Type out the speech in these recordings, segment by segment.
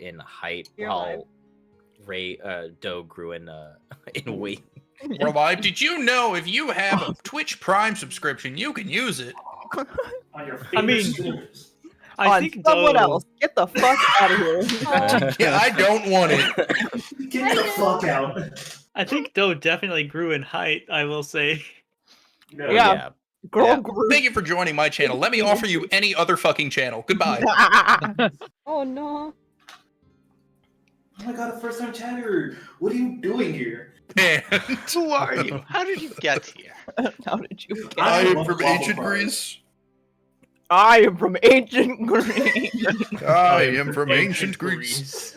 In height You're while Doe grew in weight. We're alive. Did you know if you have a Twitch Prime subscription, you can use it? On your I mean, streamers. I think someone Doe. else. Get the fuck out of here. Yeah, I don't want it. Get the fuck out. I think Doe definitely grew in height. I will say. No. Yeah. Girl Yeah. group. Thank you for joining my channel. Let me offer you any other fucking channel. Goodbye. Oh no. Oh my god, a first time chatter. What are you doing here? And Who are you? How did you get here? How did you get I I am from love ancient waffle Greece. I am from ancient Greece. I am from ancient Greece.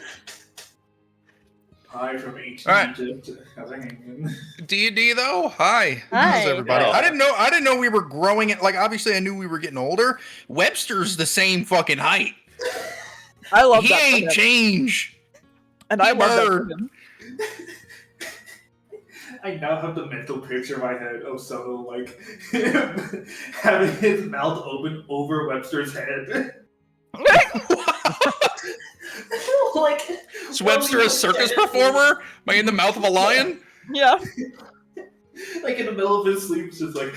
Pie from ancient Alright. Egypt. How's it hanging? D&D though? Hi. Hi. How's everybody? Yeah. I didn't know we were growing it. Like, obviously I knew we were getting older. Webster's the same fucking height. I love He that. for ain't him. change. And I he love that. for word. him. I now have the mental picture in my head of Soto, like, having his mouth open over Webster's head. Like, Is Webster a circus performer? Am I in the mouth of a lion? Yeah. like in the middle of his sleep, it's just like,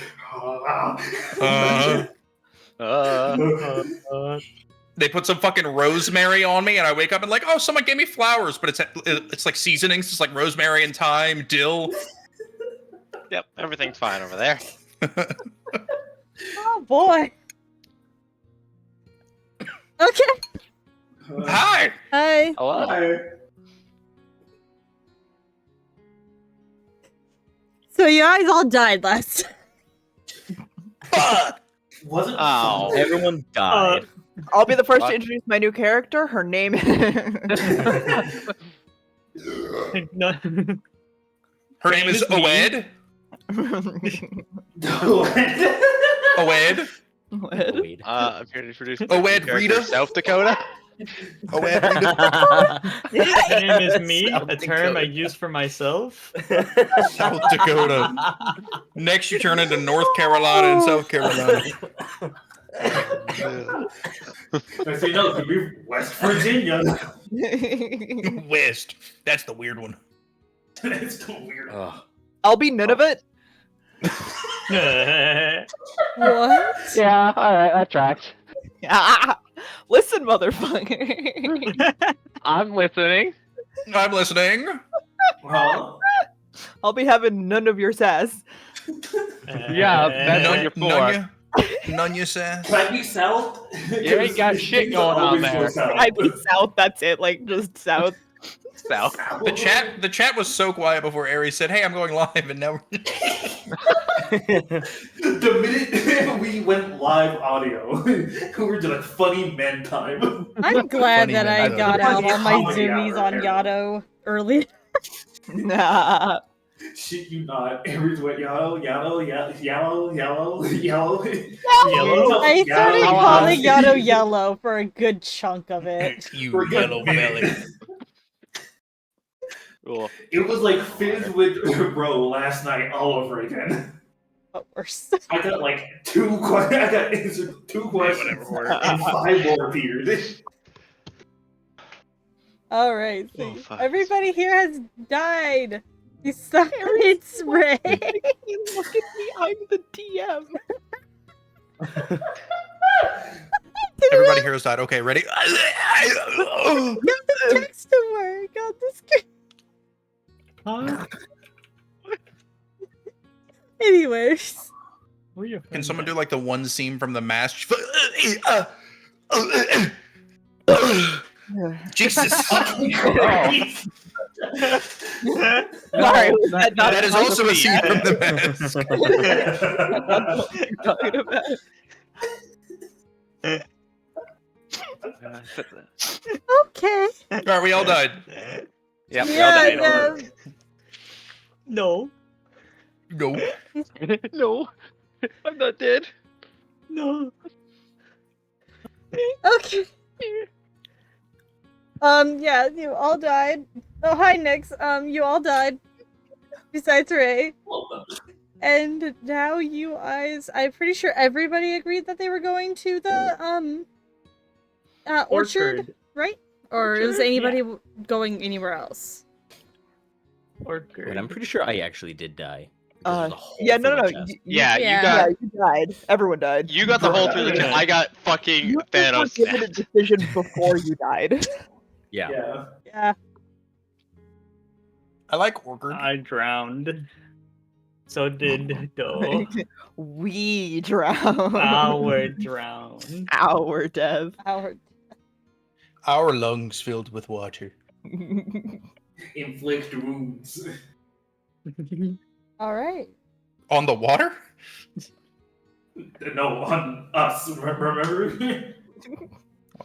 They put some fucking rosemary on me, and I wake up and like, oh, someone gave me flowers, but it's like seasonings, it's like rosemary and thyme, dill. Yep, everything's fine over there. Oh boy. Okay. Hi. Hi. Hello. Hi. So you guys all died last. Fuck. Wasn't Ow. fun. Everyone died. I'll be the first What? to introduce my new character. Her name is. No. Her name is Same as Oed. What? Oed. What? Wait. I'm here to introduce my Oh, new Ed, character, Rita? South Dakota. Oed. Rita. My name is me, South a term I Dakota. use for myself. South Dakota. Next, you turn into North Carolina and South Carolina. I say no, it could be West Virginia. West. That's the weird one. It's so weird. Ugh. I'll be none of it. What? Yeah, alright, that tracks. Listen, motherfucker. I'm listening. I'm listening. Huh? I'll be having none of your sass. Yeah, that's what you're for. None you says. Can I be South? You ain't got shit going on there. I be south. That's it. Like just south. South. The chat was so quiet before Aries said, "Hey, I'm going live," and now The minute we went live audio, we were just like funny men time. I'm glad Funny that I man. got out all my Comedy zoomies hour, on Aaron. Yado early. Nah. Shit, you not. Aries went yellow, yellow, yellow, yellow, yellow, yellow. Yellow? I started Yellow. calling Yado Yellow for a good chunk of it. you For a good yellow minute. belly. Cool. It was like Fizz with bro last night all over again. But worse. I got like two questions. I got answered two questions. whatever. And 5 more appeared. All right. So Oh, fuck. everybody here has died. Besides Ray. Look at me. I'm the DM. Everybody here has died. Okay, ready? Got the text to work. Got this. Huh? Anyways. Where you Can someone do like the one scene from The Mask? Jesus. Sorry. That is also a scene from The Mask. Okay. Alright, we all died. Yep. Yeah. No. No. No, I'm not dead. No. Okay. Yeah, you all died. Oh, hi, Nix. You all died. Besides Ray. And now you guys, I'm pretty sure everybody agreed that they were going to the, orchard, right? Or is Orchard? anybody going anywhere else? Orchard. Wait, I'm pretty sure I actually did die. Uh, There's a hole yeah, through no. my chest. Yeah, Yeah. you got You died. Everyone died. you got the hole through the chest. I got fucking You were Thanos. given a decision before you died. Yeah. Yeah. Yeah. I like Orchard. I drowned. So did Do. We drowned. Our drown. Our death. Howard. Our lungs filled with water. Inflict wounds. All right. On the water? No, on us. Remember?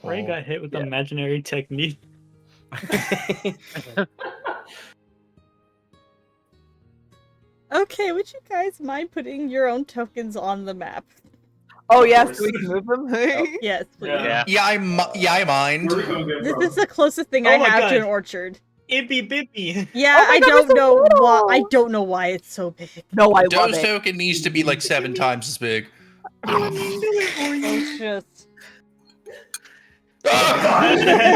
Ray got hit with imaginary technique. Okay, would you guys mind putting your own tokens on the map? Oh Of yes, course. so we can move them. Yes, please. Yeah. Yeah, I mind. Where are we gonna get This from? is the closest thing Oh I my have to God. an orchard. Ippy bippy. Yeah, Oh my I God, don't it's so know why. I little. don't know why it's so big. No, I love Doe's it. token needs to be like 7 times as big. It's just The I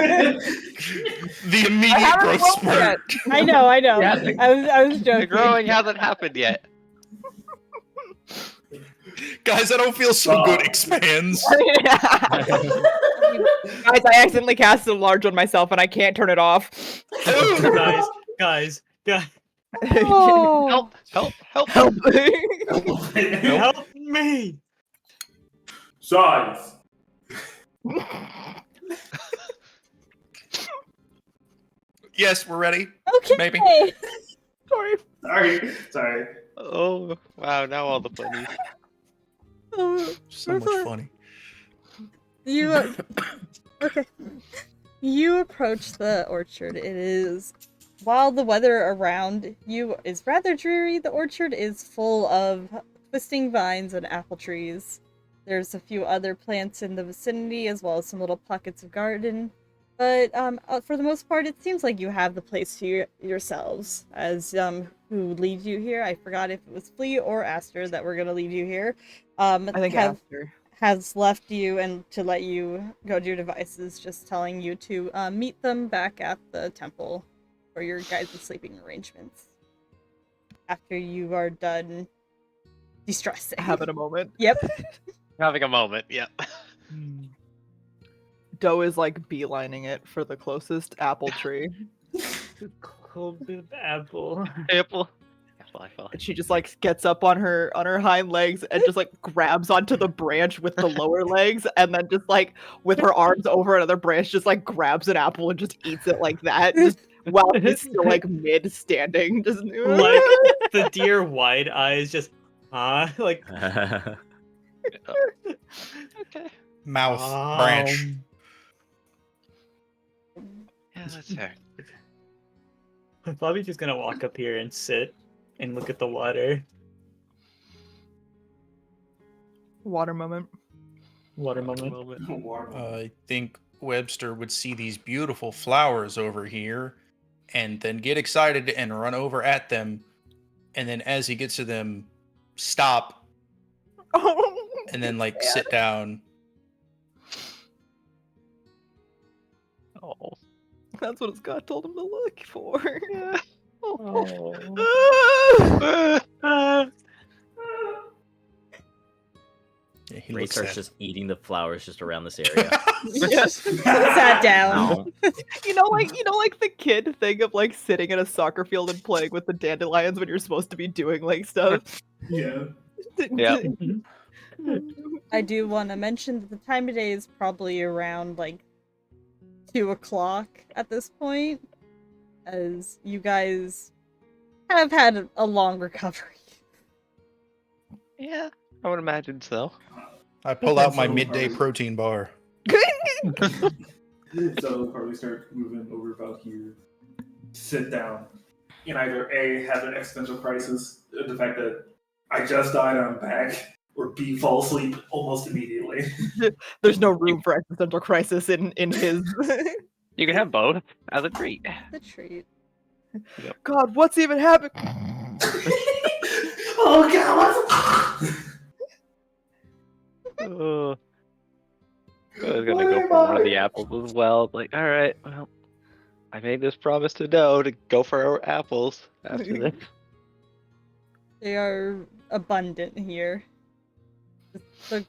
immediate haven't growth rolled spurt. yet. I know. Yeah. I was The joking. growing hasn't happened yet. Guys, I don't feel so good. Expands. Guys, I accidentally cast a large on myself and I can't turn it off. guys. Oh. Help! Help. Help me! Size. Yes, we're ready. Okay. Maybe. Sorry. Sorry. Oh wow! Now all the funny. Oh, So much funny. you okay? You approach the orchard. It is, while the weather around you is rather dreary, the orchard is full of twisting vines and apple trees. There's a few other plants in the vicinity, as well as some little pockets of garden. But for the most part, it seems like you have the place to yourselves. As who leads you here? I forgot if it was Flea or Aster that were gonna lead you here. I think after. Has left you and to let you go to your devices, just telling you to meet them back at the temple for your guys' sleeping arrangements. After you are done de-stressing. Having a moment. Yep. Having a moment. Yeah. Doe is like beelining it for the closest apple tree. Cold apple. Apple. And she just like gets up on her hind legs and just like grabs onto the branch with the lower legs and then just like with her arms over another branch just like grabs an apple and just eats it like that just while he's still like mid standing just Like the deer wide eyes just like Okay. Mouth branch. Yeah, that's fair. Bobby's just gonna walk up here and sit and look at the water. Water moment. Water moment. I think Webster would see these beautiful flowers over here and then get excited and run over at them. And then as he gets to them, stop Oh, and then like sit down. Oh. that's what Scott told him to look for. Yeah. Yeah, he Ray looks starts at just eating the flowers just around this area. Yes. Sat down. Ow. You know, like the kid thing of like sitting in a soccer field and playing with the dandelions when you're supposed to be doing like stuff. Yeah. Yeah. I do want to mention that the time of day is probably around like 2 o'clock at this point, as you guys have had a long recovery. Yeah. I would imagine so. I pull out my midday protein bar. So probably start moving over about here. Sit down. And either A, have an existential crisis, the fact that I just died and I'm back, or B, fall asleep almost immediately. There's no room for existential crisis in his. You can have both as a treat. The treat. God, what's even happening? Oh god, what's I was gonna go for one of the apples as well. Like, all right, well, I made this promise to Doe to go for our apples after this. They are abundant here. The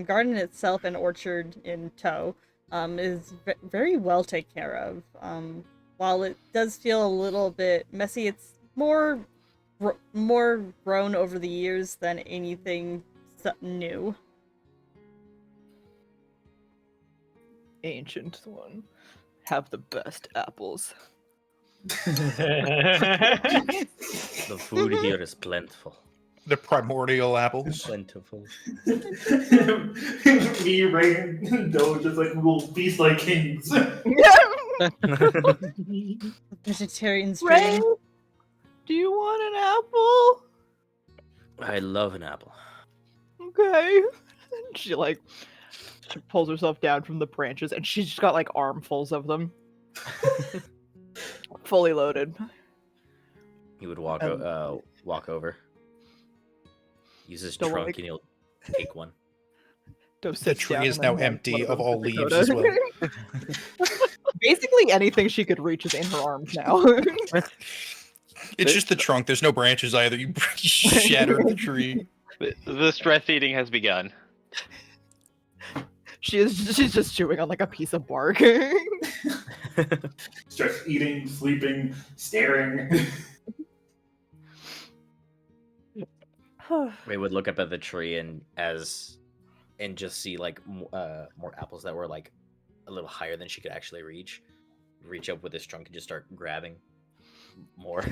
garden itself and orchard in tow is very well taken care of. While it does feel a little bit messy, it's more grown over the years than anything new. Ancient one. Have the best apples. The food here is plentiful. The primordial apples. Plentiful. Me, Ray, and Doe just like we'll feast like kings. Vegetarian Ray, stream. do you want an apple? I love an apple. Okay. She pulls herself down from the branches, and she's just got like armfuls of them, fully loaded. He would walk over. Use his Don't trunk like- and he'll take one. Doe The sits tree down is and then now hands empty one of of them all to leaves Dakota. as well. Basically, anything she could reach is in her arms now. It's just the trunk. There's no branches either. You shattered the tree. The stress eating has begun. She's just chewing on like a piece of bark. Just eating, sleeping, staring. Ray would look up at the tree and just see like more apples that were like a little higher than she could actually reach. Reach up with his trunk and just start grabbing more.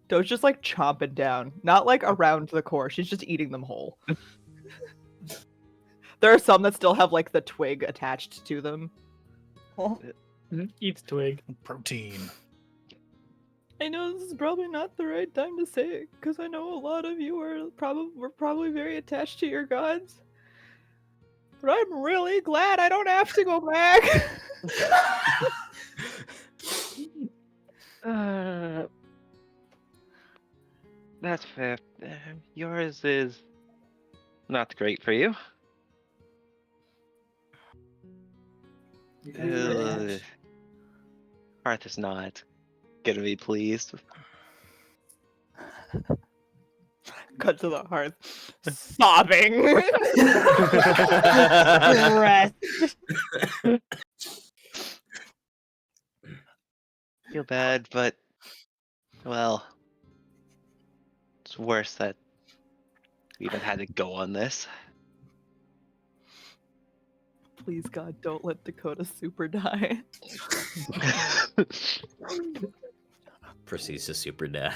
Doe's just like chomping down, not like around the core. She's just eating them whole. There are some that still have like the twig attached to them. Oh, Eats twig. Protein. I know this is probably not the right time to say it, because I know a lot of you were probably very attached to your gods. But I'm really glad I don't have to go back. That's fair. Yours is not great for you. Hearth is not gonna be pleased. Cut to the hearth, sobbing. rest. Feel bad, but well, it's worse that we even had to go on this. Please, God, don't let Dakota super die. Proceeds to super die.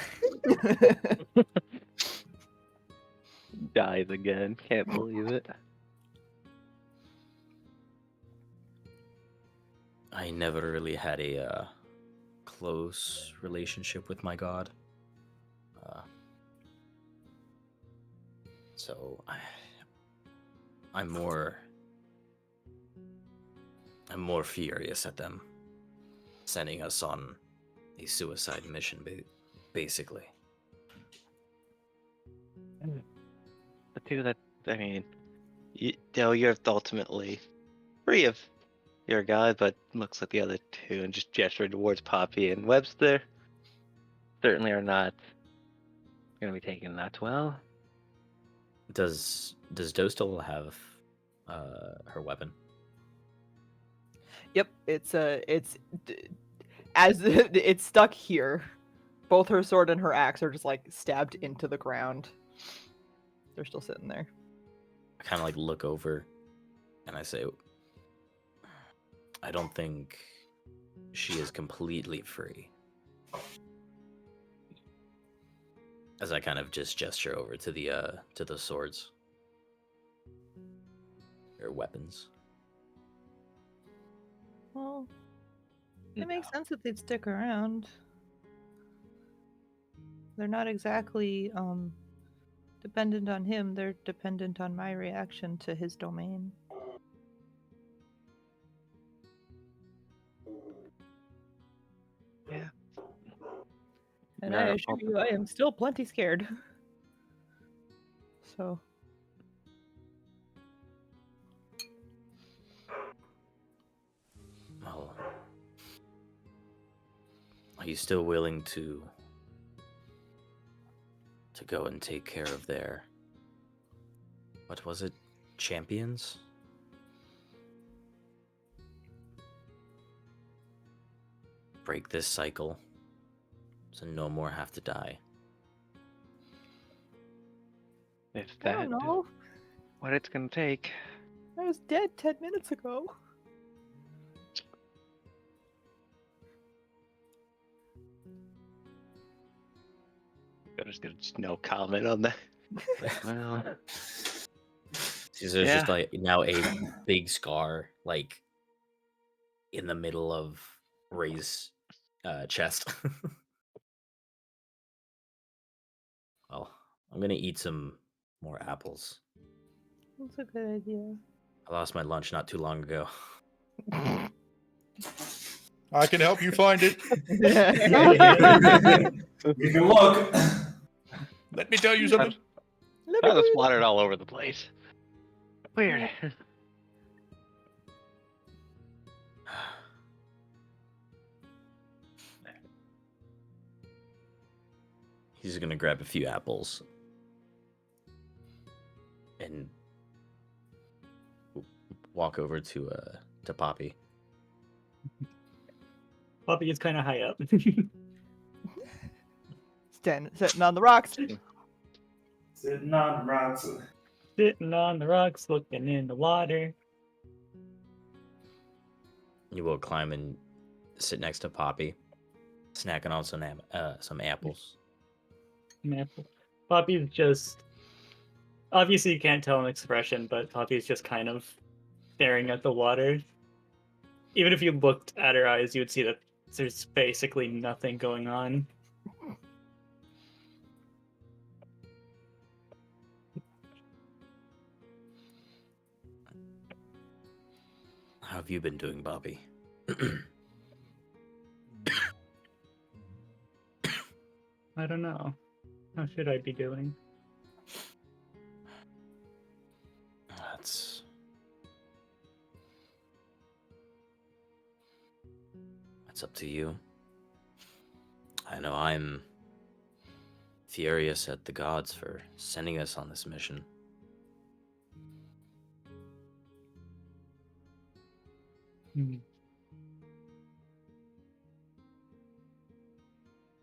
Dies again. Can't believe it. I never really had a close relationship with my god. So I'm more furious at them sending us on a suicide mission, basically. The two that, I mean, you're ultimately free of your god, but looks like the other two, and just gestured towards Poppy and Webster, certainly are not going to be taking that well. Does Doe still have her weapon? Yep, it's stuck here. Both her sword and her axe are just like stabbed into the ground. They're still sitting there. I kind of like look over and I say, I don't think she is completely free. As I kind of just gesture over to the swords. Or weapons. Well, it makes sense that they'd stick around. They're not exactly dependent on him, they're dependent on my reaction to his domain. Yeah. And Yeah, I assure you, I am still plenty scared. So. Well, are you still willing to go and take care of their, what was it, champions? Break this cycle so no more have to die. If I that don't is know. what it's going to take. I was dead 10 minutes ago. just gonna no comment on that. Well, There's Yeah. just like now a big scar like in the middle of Ray's chest. Well, I'm gonna eat some more apples. That's a good idea. I lost my lunch not too long ago. I can help you find it. You can look. Let me tell you something. kind of splattered all over the place. Weird. He's gonna grab a few apples and walk over to Poppy. Poppy is kind of high up. Sitting on the rocks. Sitting on the rocks. Sitting on the rocks, looking in the water. You will climb and sit next to Poppy, snacking on some apples. An apple. Poppy's just obviously you can't tell an expression, but Poppy's just kind of staring at the water. Even if you looked at her eyes, you would see that there's basically nothing going on. How have you been doing, Poppy? I don't know. How should I be doing? That's up to you. I know I'm furious at the gods for sending us on this mission.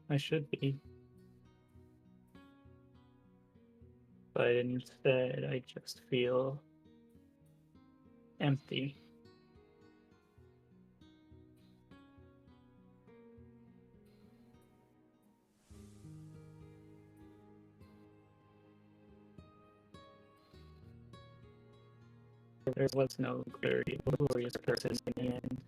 I should be. But instead, I just feel empty. There was no glorious person in the end.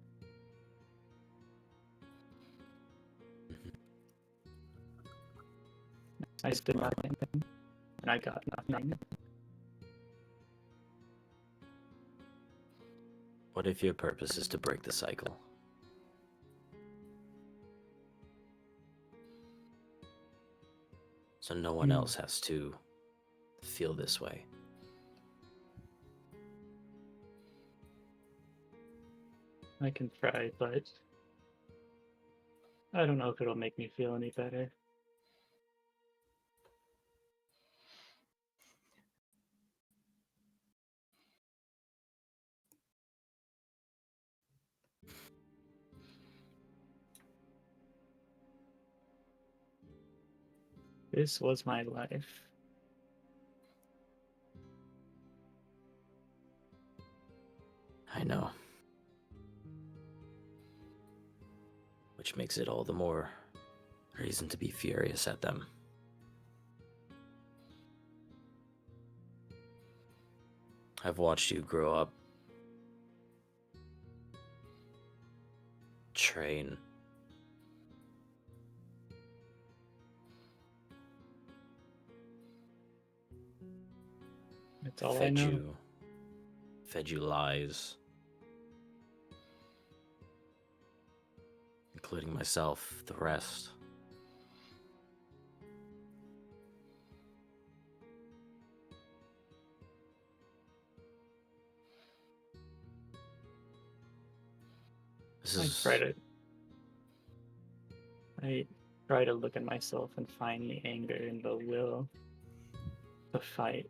I stood nothing, and I got nothing. What if your purpose is to break the cycle? So no one else has to feel this way. I can try, but I don't know if it'll make me feel any better. This was my life. I know. Which makes it all the more reason to be furious at them. I've watched you grow up, train, That's all I know. Fed you lies, including myself, the rest. I try to look at myself and find the anger and the will to fight.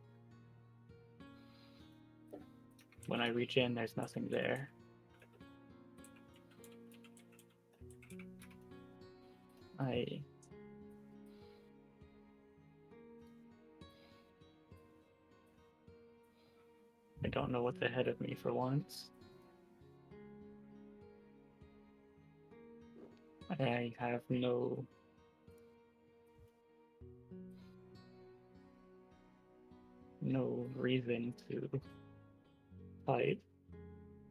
When I reach in, there's nothing there. I don't know what's ahead of me for once. I have no no reason to fight.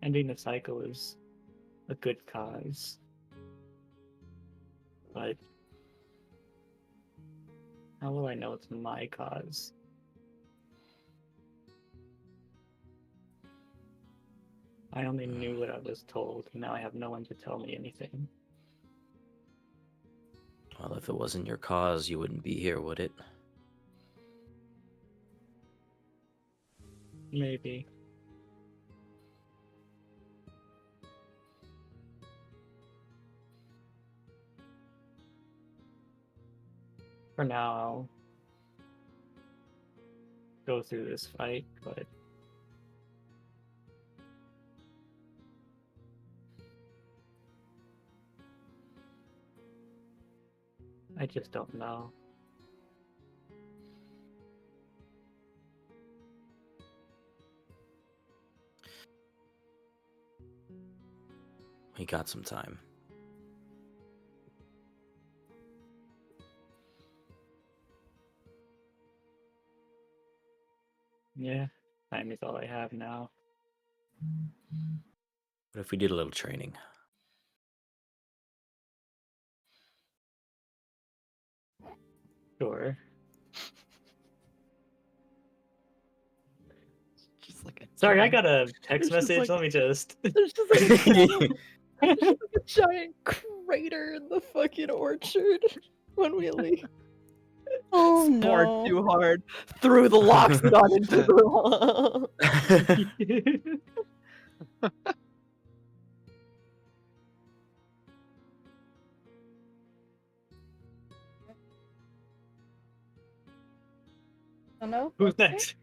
Ending the cycle is a good cause. But how will I know it's my cause? I only knew what I was told, and now I have no one to tell me anything. Well, if it wasn't your cause, you wouldn't be here, would it? Maybe. For now, I'll go through this fight, but I just don't know. We got some time. Yeah, time is all I have now. What if we did a little training? Sure. Just like a Sorry, I giant- got a text It's just message. like- Let me just. There's just like a, there's just like a giant crater in the fucking orchard when we leave. Oh Poured no. too hard through the locks, not into the wall. Oh no. Who's Okay. next?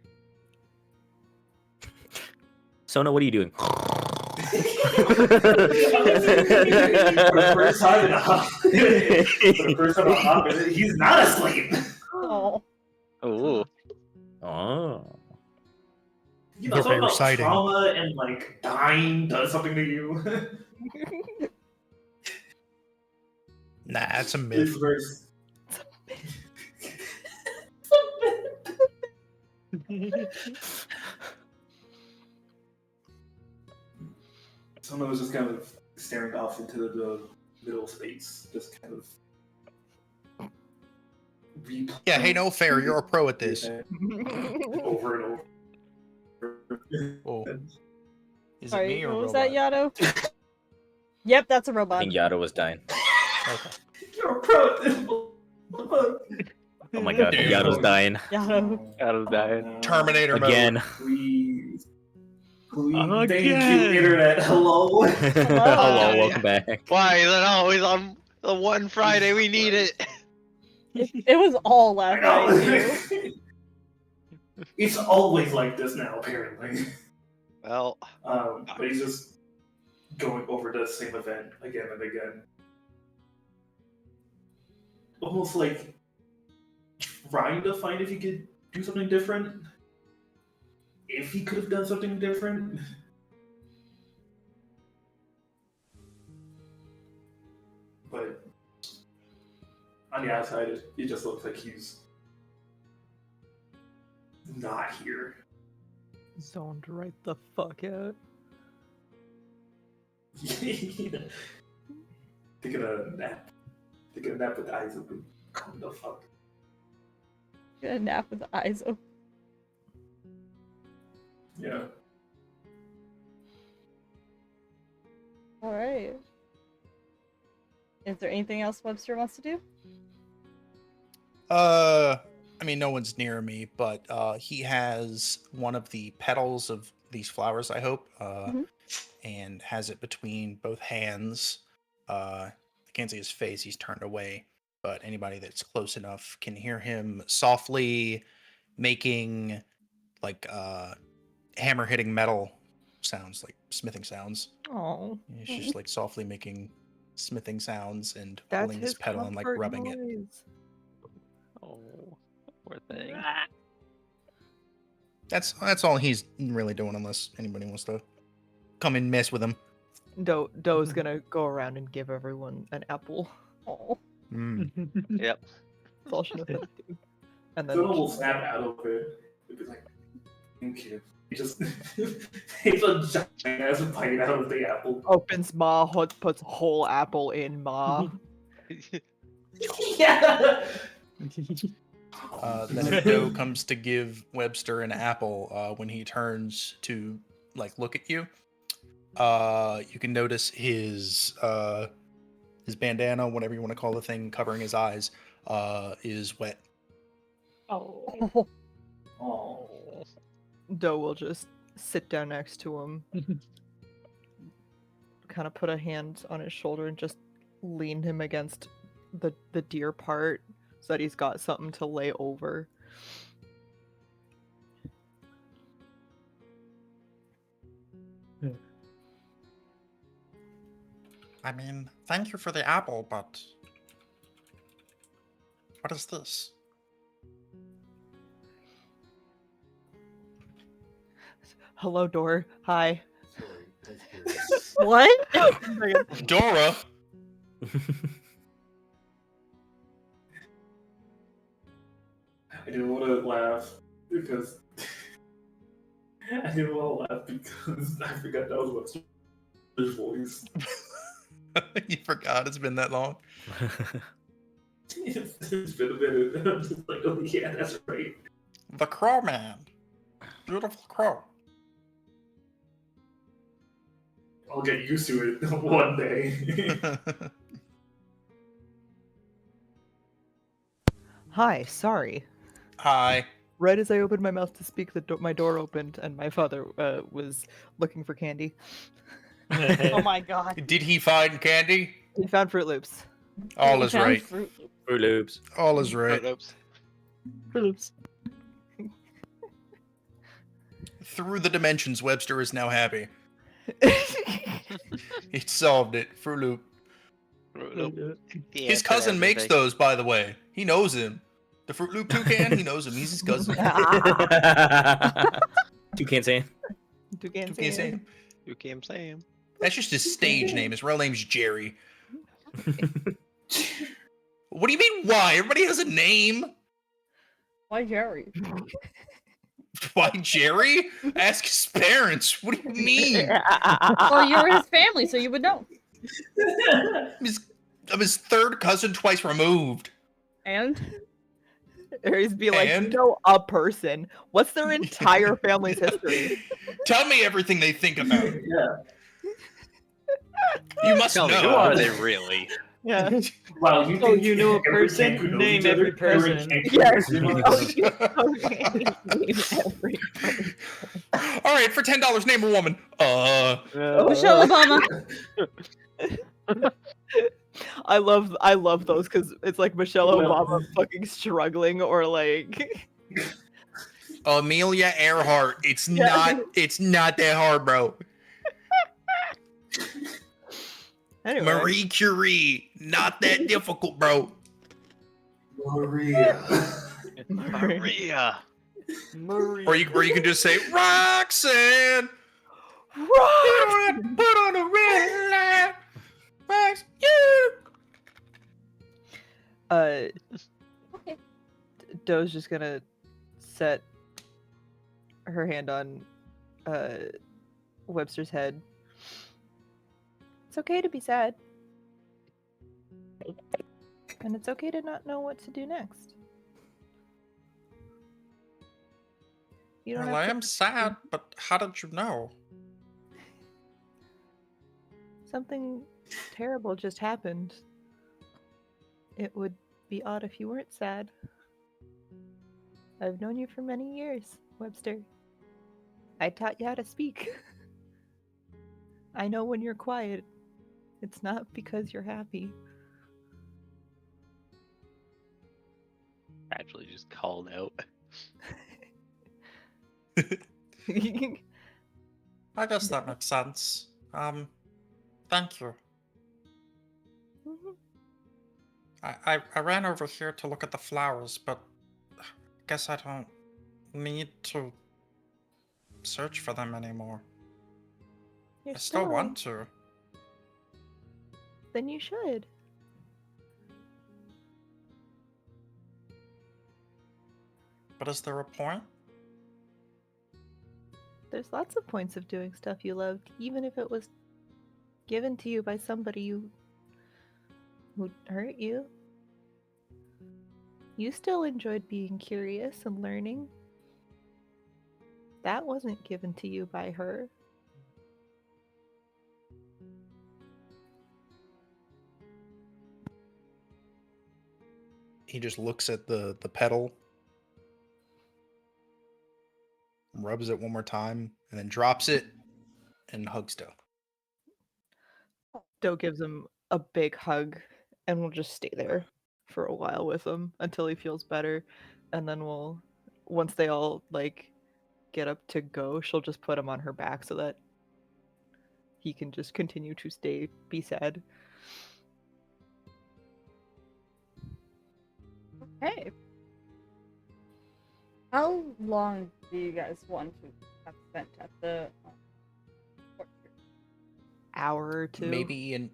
Sona, what are you doing? For the first time in a hop, for the first time in a hop, he's not asleep. Oh. Oh, Oh. You know, You're something about reciting. trauma and like dying does something to you. Nah, that's a myth. It's very. Someone was just kind of staring off into the middle space, just kind of. Yeah, hey, no fair. You're a pro at this. Over and over. Oh. Is it Sorry, me or what was robot? that, Yato? Yep, that's a I robot. think Yato was dying. Okay. You're a pro at this. Oh my god, Dude. Yato's dying. Yato. Yato's dying. Terminator mode. Again. Please. Please. Again. Thank you, internet. Hello. Hello, welcome back. why is it always on the one Friday we need it? It was all I last know. night, too. It's always like this now, apparently. Well, But he's just going over the same event again and again. Almost like trying to find if he could do something different. If he could have done something different. But on the outside, it just looks like he's not here. Zoned right the fuck out. Taking a nap. Taking a nap with the eyes open. What the fuck? Get a nap with the eyes open. Yeah. Alright. Is there anything else Webster wants to do? I mean, no one's near me, but he has one of the petals of these flowers, I hope, Mhm. and has it between both hands. I can't see his face, he's turned away, but anybody that's close enough can hear him softly making like hammer hitting metal sounds, like smithing sounds. Oh, He's just like softly making smithing sounds and that's holding his this petal and like comfort rubbing it. noise. oh, poor thing. That's all he's really doing, unless anybody wants to come and mess with him. Doe's gonna go around and give everyone an apple. Oh. Mm. Yep. That's all she knows how to do. And then Someone will snap out of it. It'll be like, Thank you. He just takes a giant ass bite out of the apple. Opens maw, puts whole apple in maw. Yeah. Then Doe comes to give Webster an apple. When he turns to like look at you, you can notice his bandana, whatever you want to call the thing covering his eyes, is wet. Oh. Oh. Doe will just sit down next to him, kind of put a hand on his shoulder and just lean him against the deer part so that he's got something to lay over. I mean, thank you for the apple, but what is this? Hello, Door. Hi. What? Dora. I didn't want to laugh because I didn't want to laugh because I forgot that was Webster's voice. You forgot it's been that long. It's been a minute. And I'm just like, oh yeah, that's right. The Crow Man. Beautiful crow. I'll get used to it one day. Hi, sorry. Hi. Right as I opened my mouth to speak, my door opened and my father was looking for candy. Oh my god. Did he find candy? He found Fruit Loops. All is Found right. Fruit Fruit Loops. All is right. Oops. Oops. Through the dimensions, Webster is now happy. He solved it. Fruit Loop. His cousin makes those, by the way. He knows him. The Fruit Loop toucan, he knows him. He's his cousin. Toucan Sam. Toucan Toucan Sam. Sam. You can't say him. That's just his stage name. His real name's Jerry. What do you mean, why? Everybody has a name. Why Jerry? Why Jerry? Ask his parents. What do you mean? Well, you're his family, so you would know. I'm his third cousin twice removed. And Aries be like, And? you know a person. What's their entire family's history? Tell me everything they think about. Yeah. You must Tell me, know. who are they really? Yeah. Wow, you Oh, think you know a every person? Kenku knows Name each other? every person. Yes. Kenku- Okay. Every person. All right, for $10, name a woman. Michelle Obama. I love those because it's like Michelle Obama fucking struggling or like Amelia Earhart. It's Yeah. not that hard, bro. anyway. Marie Curie. Not that difficult, bro. Maria. Maria. Or you can just say Roxanne. Rock! Put on a red light. Rox, you. Okay. Doe's just gonna set her hand on Webster's head. It's okay to be sad. And it's okay to not know what to do next. You don't Well, have I to am sad, but how did you know? something terrible just happened. It would be odd if you weren't sad. I've known you for many years, Webster. I taught you how to speak. I know when you're quiet, it's not because you're happy. Actually, just called out. I guess that makes sense. Thank you. I ran over here to look at the flowers, but I guess I don't need to search for them anymore. You're I still want to. Then you should. But is there a point? There's lots of points of doing stuff you loved, even if it was given to you by somebody who hurt you. You still enjoyed being curious and learning. That wasn't given to you by her. He just looks at the pedal, rubs it one more time, and then drops it and hugs Doe. Doe gives him a big hug and will just stay there for a while with him until he feels better. And then once they all like get up to go, she'll just put him on her back so that he can just continue to be sad. Hey. How long do you guys want to have spent at the portrait? Hour or two. Maybe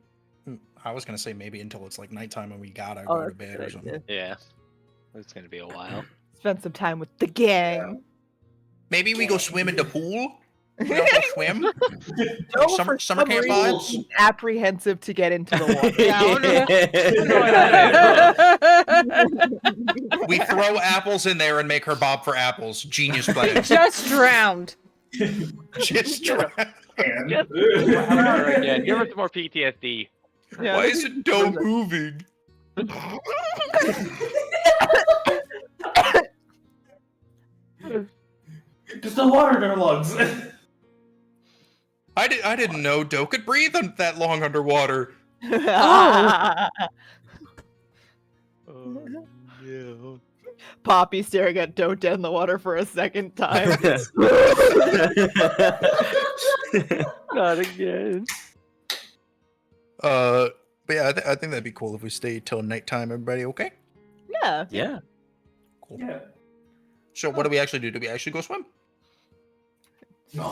I was gonna say maybe until it's like nighttime and we gotta Oh, go to that's a bed good or something. idea. Yeah. It's gonna be a while. Spend some time with the gang. Maybe we go swim in the pool. We all go swim. Doe, Summer for summer some camp reason, vibes. is apprehensive to get into the water. Yeah, I wonder We throw apples in there and make her bob for apples. Genius plan. Just drowned. Just try. And again. Give her some more PTSD. Yeah, Why is it Doe moving? just the water in her lungs. I didn't know Doe could breathe that long underwater. Oh, no. Poppy staring at Doe dead in the water for a second time. Not again. But yeah, I think that'd be cool if we stayed till nighttime. Everybody okay? Yeah. Yeah. Cool. Yeah. So what do we actually do? Do we actually go swim? No.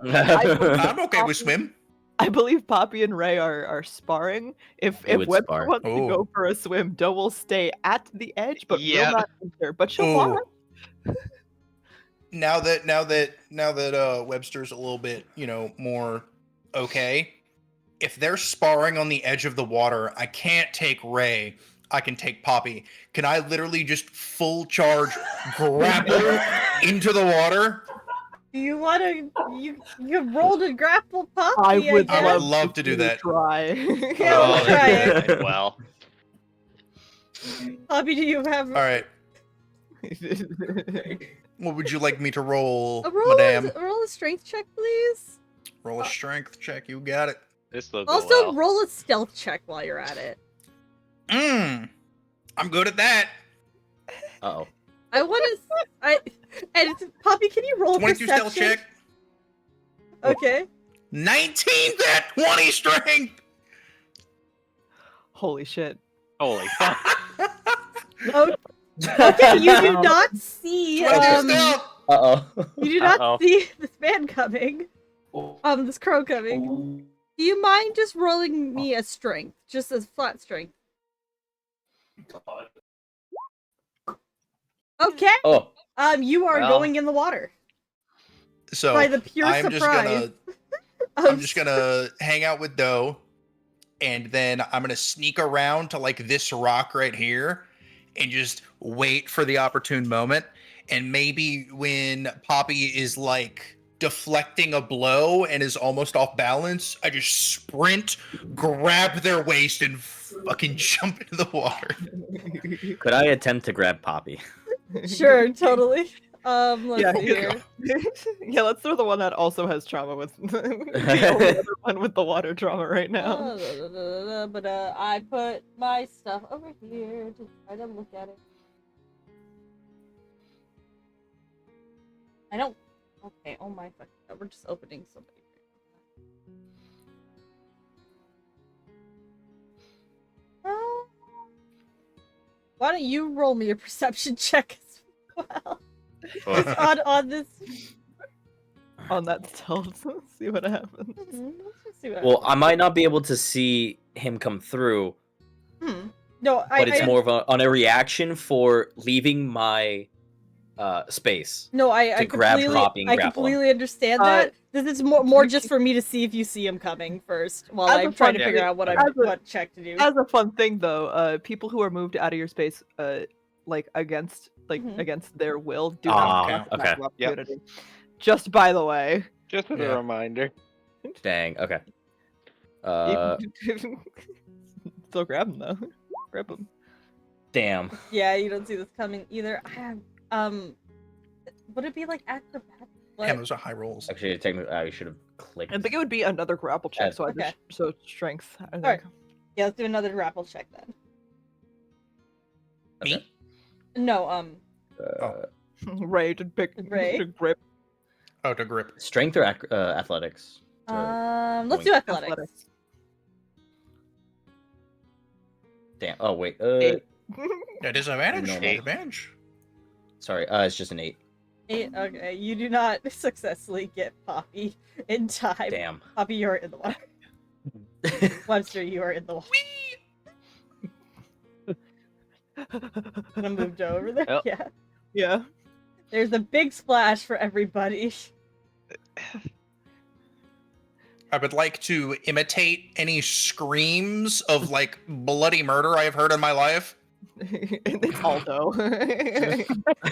I'm okay with swim. I believe Poppy and Ray are sparring. If They would Webster spar. wants to Oh. go for a swim, Doe will stay at the edge, but Yeah. will not enter. But she'll Oh. walk. Now that Webster's a little bit, more okay. If they're sparring on the edge of the water, I can't take Ray. I can take Poppy. Can I literally just full charge grapple into the water? You wanna you rolled a grapple Poppy? I would guess. love, to do that. Try. Yeah, Oh, we'll try it. okay, well, Poppy, do you have All right. What would you like me to roll, a roll? madame? Roll a strength check, please. Roll a strength check. You got it. this will go Also, well. roll a stealth check while you're at it. I'm good at that. Uh-oh. I want to. And Poppy, can you roll a 22 perception? stealth check. Okay. 19 that 20 strength. Holy shit. Holy fuck. Okay, you do not see. 22 stealth. Uh-oh. You do not Uh-oh. see this man coming. This crow coming. Do you mind just rolling me a strength, just a flat strength? God. Okay. Oh. You are Well. going in the water So by the pure I'm just surprise. I'm just gonna hang out with Doe, and then I'm gonna sneak around to like this rock right here, and just wait for the opportune moment. And maybe when Poppy is like deflecting a blow and is almost off balance, I just sprint, grab their waist, and fucking jump into the water. Could I attempt to grab Poppy? Sure, totally. Let's Yeah, see here. Yeah, let's throw the one that also has trauma with the only other one with the water trauma right now. But I put my stuff over here to try to look at it. I don't. Okay. Oh my fucking god, we're just opening somebody. Why don't you roll me a perception check as well? on this. On that stealth, see what happens. Let's just see what Well, I might not be able to see him come through, No, but it's more of on a reaction for leaving my space. No, I to grab completely, Poppy and I grapple him. completely understand that. This is more just for me to see if you see him coming first, while As a I'm trying to fun figure thing- out what as what check to do. As a fun thing, though, people who are moved out of your space, like against Mhm. against their will, do Ah, not have okay. attack of opportunity. Just by the way. Just as Yeah. a reminder. Dang. Okay. Still grab him though. Grab him. Damn. Yeah, you don't see this coming either. Would it be like acrobatics? Damn, those are high rolls. Actually, technically, I should have clicked. I think it would be another grapple check, As- so Okay. so strength. I think. Alright. Yeah, let's do another grapple check then. Okay. Me? No, Ray to pick Ray? to grip. Oh, to grip. Strength or athletics? let's point. do athletics. Damn. Oh wait. Eight. That is advantage. Normal. Advantage. Sorry. It's just an 8. 8. Okay, you do not successfully get Poppy in time. Damn. Poppy, you're in the water. Webster, you are in the water. Gonna move Joe over there. Yep. Yeah. Yeah. There's a big splash for everybody. I would like to imitate any screams of like bloody murder I have heard in my life. It's Aldo.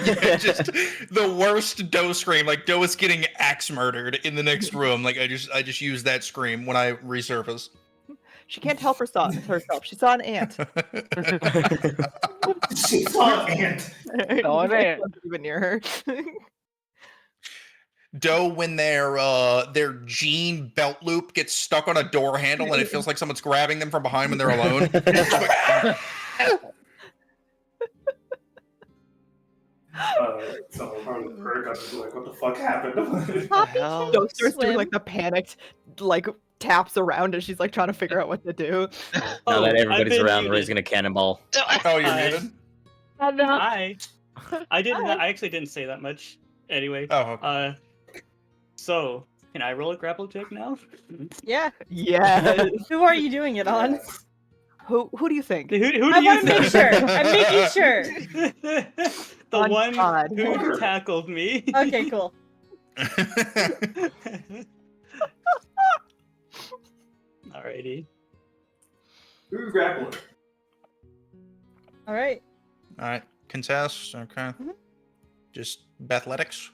Yeah, just the worst Doe scream. Like Doe is getting axe murdered in the next room. Like I just use that scream when I resurface. She can't help herself. She saw an ant. She saw an ant. Saw an ant. Even near her. Doe, when their jean belt loop gets stuck on a door handle and it feels like someone's grabbing them from behind when they're alone. Someone probably heard us and be like, what the fuck happened? Poppy hell? can Joe starts doing swim. like the panicked, like taps around as she's like trying to figure out what to do. Now Oh, that I've everybody's been around, muted. Ray's gonna cannonball. Oh, you're Hi. muted? I didn't. I actually didn't say that much. Anyway. Oh, okay. So can I roll a grapple check now? Yeah. Yeah. Who are you doing it on? Who do you think? Who do I you want to make think? sure. I'm making sure. The On one God. who tackled me. Okay, cool. Alrighty. Who's grappling? All right. All right. Contest. Okay. Mhm. Just Bethletics.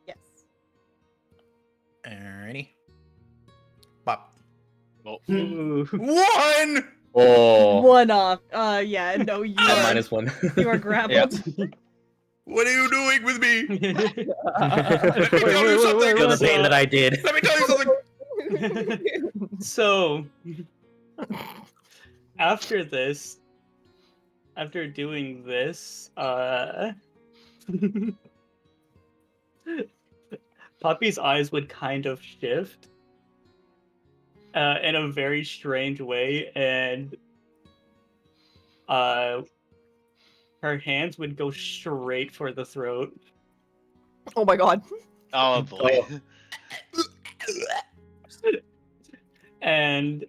Yes. Alrighty. Bop. Ooh. One! Oh. One off. Yeah. No, you At are. -1. You are grappled. What are you doing with me? Feel something. the pain that I did. Let me tell you something. So, after doing this, Poppy's eyes would kind of shift in a very strange way, and her hands would go straight for the throat. Oh my god. Oh boy. And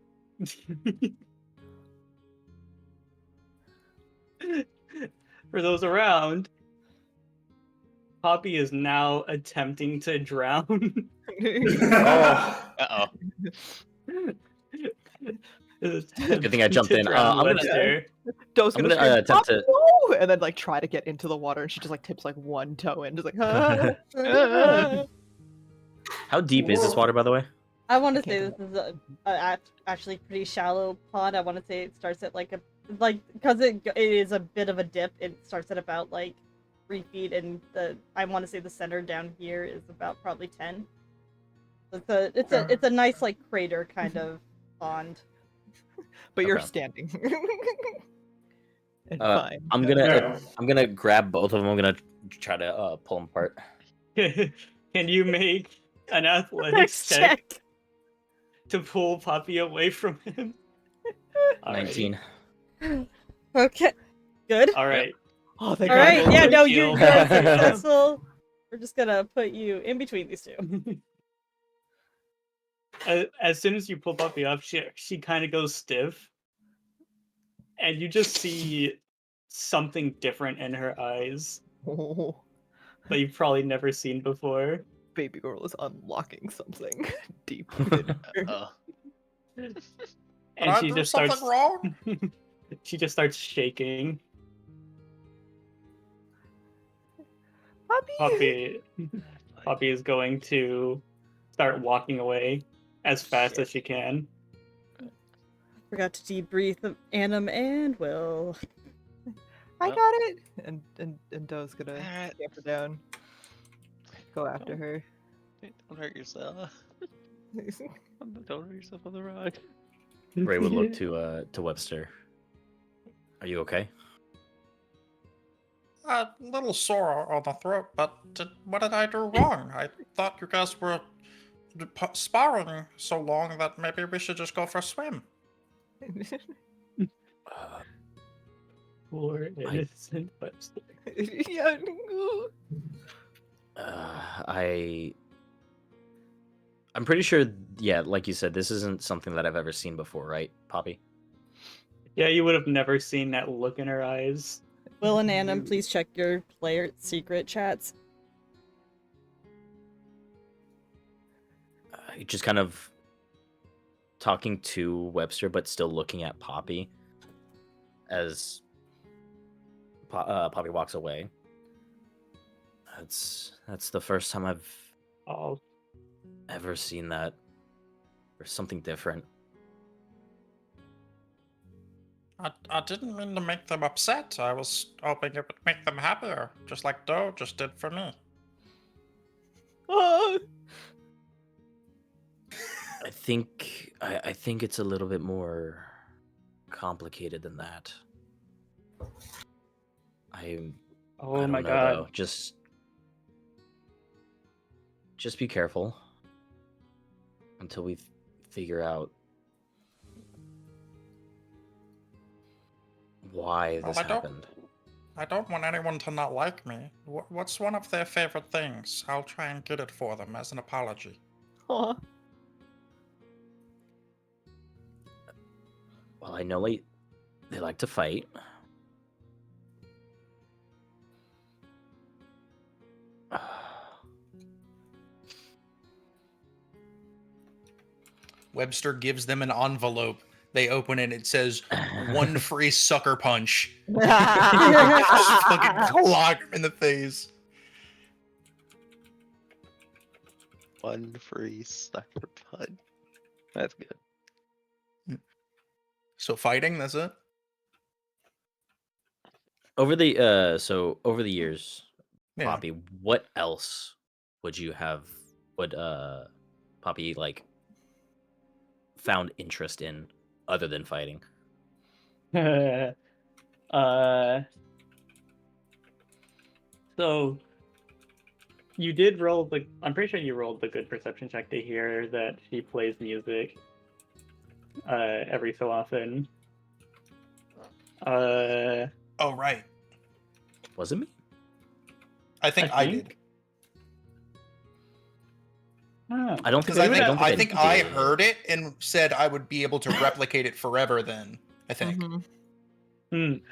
for those around, Poppy is now attempting to drown. Uh-oh. Good thing I jumped in. I'm gonna- Doe's I'm gonna, gonna, scream, attempt to- "No!" and then like try to get into the water, and she just like tips like one toe in, just like. How deep is this water, by the way? I want to I say can't this is actually pretty shallow pond. I want to say it starts at because it is a bit of a dip. It starts at about like 3 feet, and I want to say the center down here is about probably 10. It's a nice like crater kind of pond. But you're Okay. standing. And Uh, fine. I'm gonna grab both of them. I'm gonna try to pull them apart. Can you make an athletics check to pull Poppy away from him? Alrighty. 19. Okay. Good. All right. Oh, thank All God. right. Yeah. No, you're Shield. successful. We're just gonna put you in between these two. As soon as you pull Poppy off, she kind of goes stiff, and you just see something different in her eyes. Oh. that you've probably never seen before. Baby girl is unlocking something deep within her. Did And I she do just something starts wrong? she just starts shaking. Puppy! Poppy is going to start walking away as fast as she can. Forgot to debrief of Annam and Will. I Well. got it! And Doe's gonna Alright. scamper down. Go after her. Don't hurt yourself. Don't hurt yourself on the rock. Ray would look to Webster. Are you okay? A little sore on the throat, but what did I do wrong? I thought you guys were sparring so long that maybe we should just go for a swim. Poor innocent Webster. Yeah. I'm pretty sure, yeah, like you said, this isn't something that I've ever seen before, right, Poppy? Yeah, you would have never seen that look in her eyes. Will and Annam, please check your player secret chats. Just kind of talking to Webster, but still looking at Poppy as Poppy walks away. That's the first time I've Oh, ever seen that. Or something different. I didn't mean to make them upset. I was hoping it would make them happier, just like Doe just did for me. Oh. I think it's a little bit more complicated than that. I oh don't my know, god. though. Just be careful until we figure out why Well, this happened. I don't want anyone to not like me. What's one of their favorite things? I'll try and get it for them as an apology. Aw. Well, I know they like to fight. Webster gives them an envelope. They open it. It says one free sucker punch. Just fucking clock him in the face. One free sucker punch. That's good. So fighting, that's it? Over the years, Yeah. Poppy, what else would Poppy like found interest in other than fighting? So you did roll the. I'm pretty sure you rolled the good perception check to hear that she plays music. Every so often. Oh, right. Was it me? I think I did. Oh. I don't think Because I did. think I heard it and said I would be able to replicate it forever then, I think. Mhm.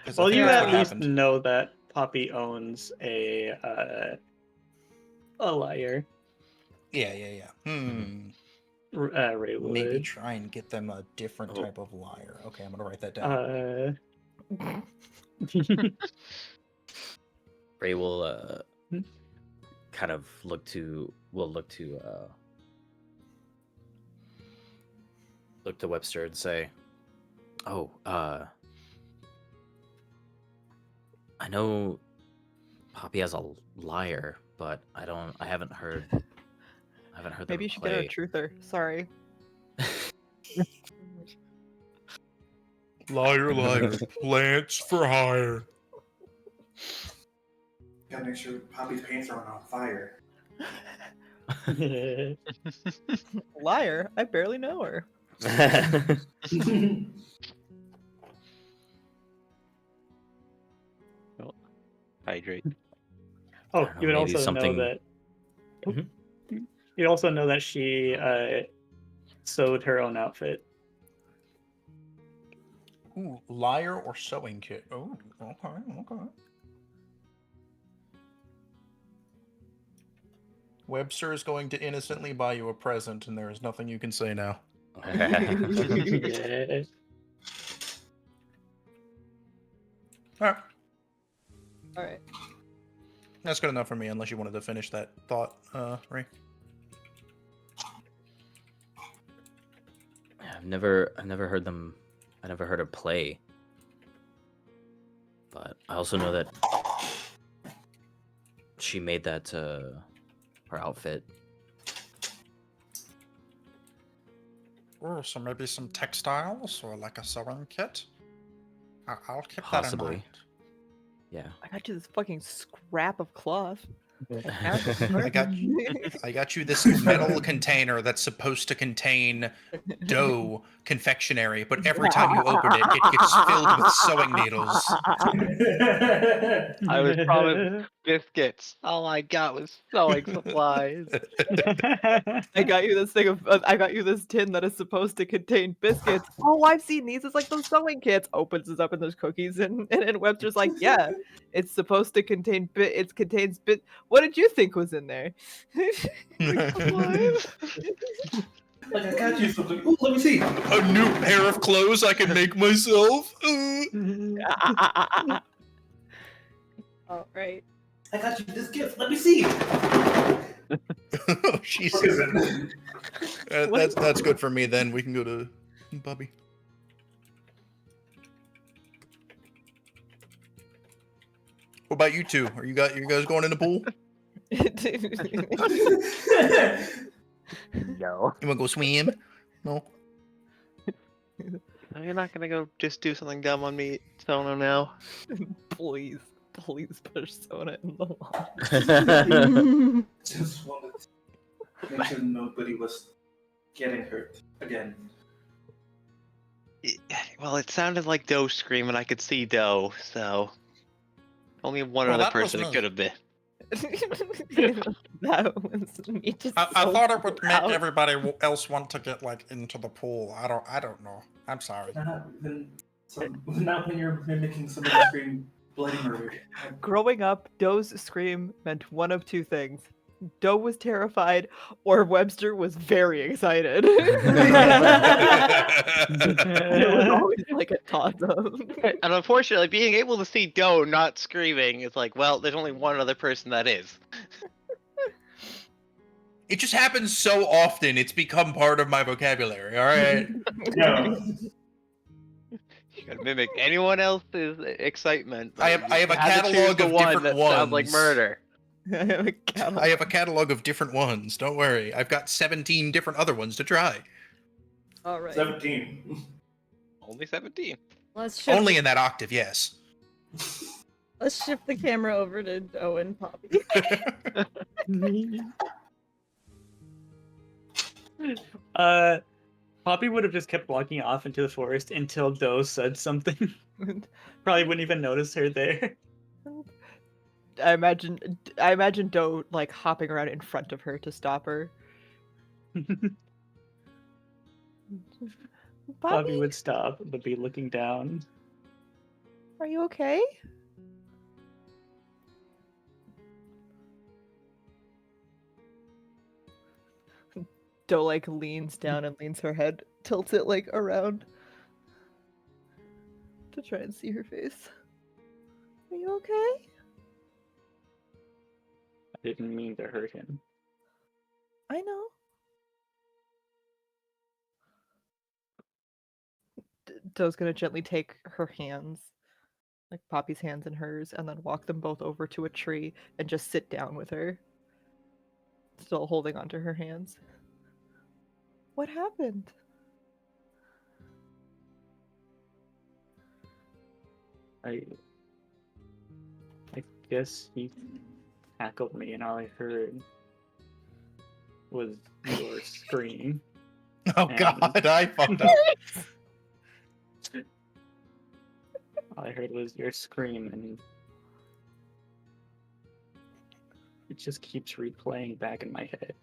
'Cause I Well, think you that's at what least happened. know that Poppy owns a lyre. Yeah. Ray would. Maybe try and get them a different Oh. type of lyre. Okay, I'm gonna write that down. Ray will kind of look to Webster and say, "Oh, I know Poppy has a lyre, but I haven't heard them Maybe you should get a play." truther. Sorry. Liar, plants for hire. Gotta make sure Poppy's pants aren't on fire. Liar. I barely know her. Hydrate. Oh, don't know, you would maybe also something- know that. Mhm. You also know that she sewed her own outfit. Ooh, lyre or sewing kit. Oh, okay. Webster is going to innocently buy you a present, and there is nothing you can say now. Yeah. Alright, All right. that's good enough for me, unless you wanted to finish that thought, Ray. I've never heard them. I never heard her play. But I also know that she made that her outfit. Oh, so maybe some textiles or like a sewing kit? I'll keep Possibly. that in mind. Yeah. I got you this fucking scrap of cloth. I got you this metal container that's supposed to contain dough confectionery, but every time you open it, it gets filled with sewing needles. I was promised biscuits. All I got was sewing supplies. I got you this thing of. I got you this tin that is supposed to contain biscuits. Oh, I've seen these. It's like those sewing kits. Opens it up and there's cookies, and Webster's like, yeah, it's supposed to contain bit. It contains bit. What did you think was in there? Like, what? Like, I got you something. Ooh, let me see. A new pair of clothes I can make myself. All right. I got you this gift. Let me see. Oh, Jesus. That's good for me. Then we can go to Bubby. What about you two? You guys going in the pool? No. You wanna go swim? No. You're not gonna go just do something dumb on me, Sono, now. Please Persona in the lawn. Just wanted to make sure nobody was getting hurt again. Well, it sounded like Doe screaming. I could see Doe, so only one Well, other that was person it me. could have been. That was me just I so thought it would make proud. everybody else want to get like into the pool. I don't know. I'm sorry. Not when you're mimicking somebody's scream bloody murder. Growing up, Doe's scream meant one of two things. Doe was terrified, or Webster was very excited. It was always like a toss-up. And unfortunately, being able to see Doe not screaming is like, well, there's only one other person that is. It just happens so often. It's become part of my vocabulary. All right. Yeah. You can mimic anyone else's excitement. I have a You had to choose catalog the of one different that ones. sounds like murder. I have a catalog of different ones. Don't worry. I've got 17 different other ones to try. All right. 17. Only 17. Let's shift. Only in that octave, yes. Let's shift the camera over to Doe and Poppy. Poppy would have just kept walking off into the forest until Doe said something. Probably wouldn't even notice her there. I imagine Doe like hopping around in front of her to stop her. Poppy Bobby, would stop, but be looking down. are you okay? Doe like leans down and leans her head, tilts it like around to try and see her face. Are you okay? I didn't mean to hurt him. I know. Doe's gonna gently take her hands, like Poppy's hands in hers, and then walk them both over to a tree and just sit down with her, still holding onto her hands. What happened? I guess he tackled me, and all I heard was your scream. Oh And- God, I fucked up. All I heard was your scream, and it just keeps replaying back in my head.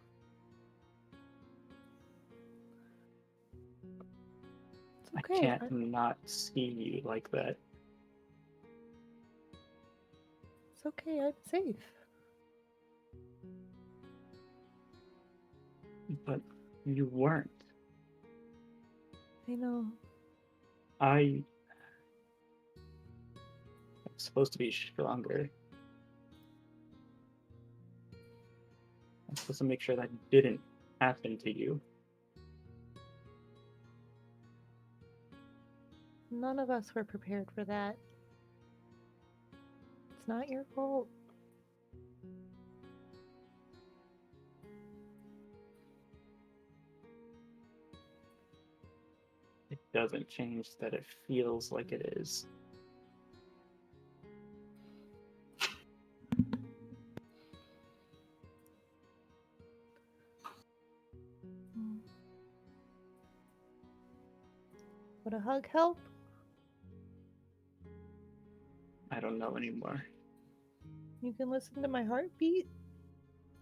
It's I okay. can't not see you like that. It's okay. I'm safe. But you weren't. I know. I'm supposed to be stronger. I'm supposed to make sure that didn't happen to you. None of us were prepared for that. It's not your fault. It doesn't change that it feels like it is. Would a hug help? I don't know anymore. You can listen to my heartbeat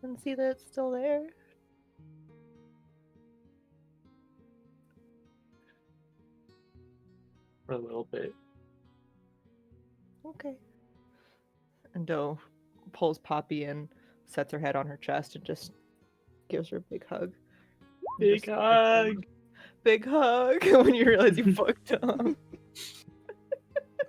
and see that it's still there. For a little bit. Okay. And Doe pulls Poppy in, sets her head on her chest, and just gives her a big hug. And Big just- hug! Big hug when you realize you fucked up.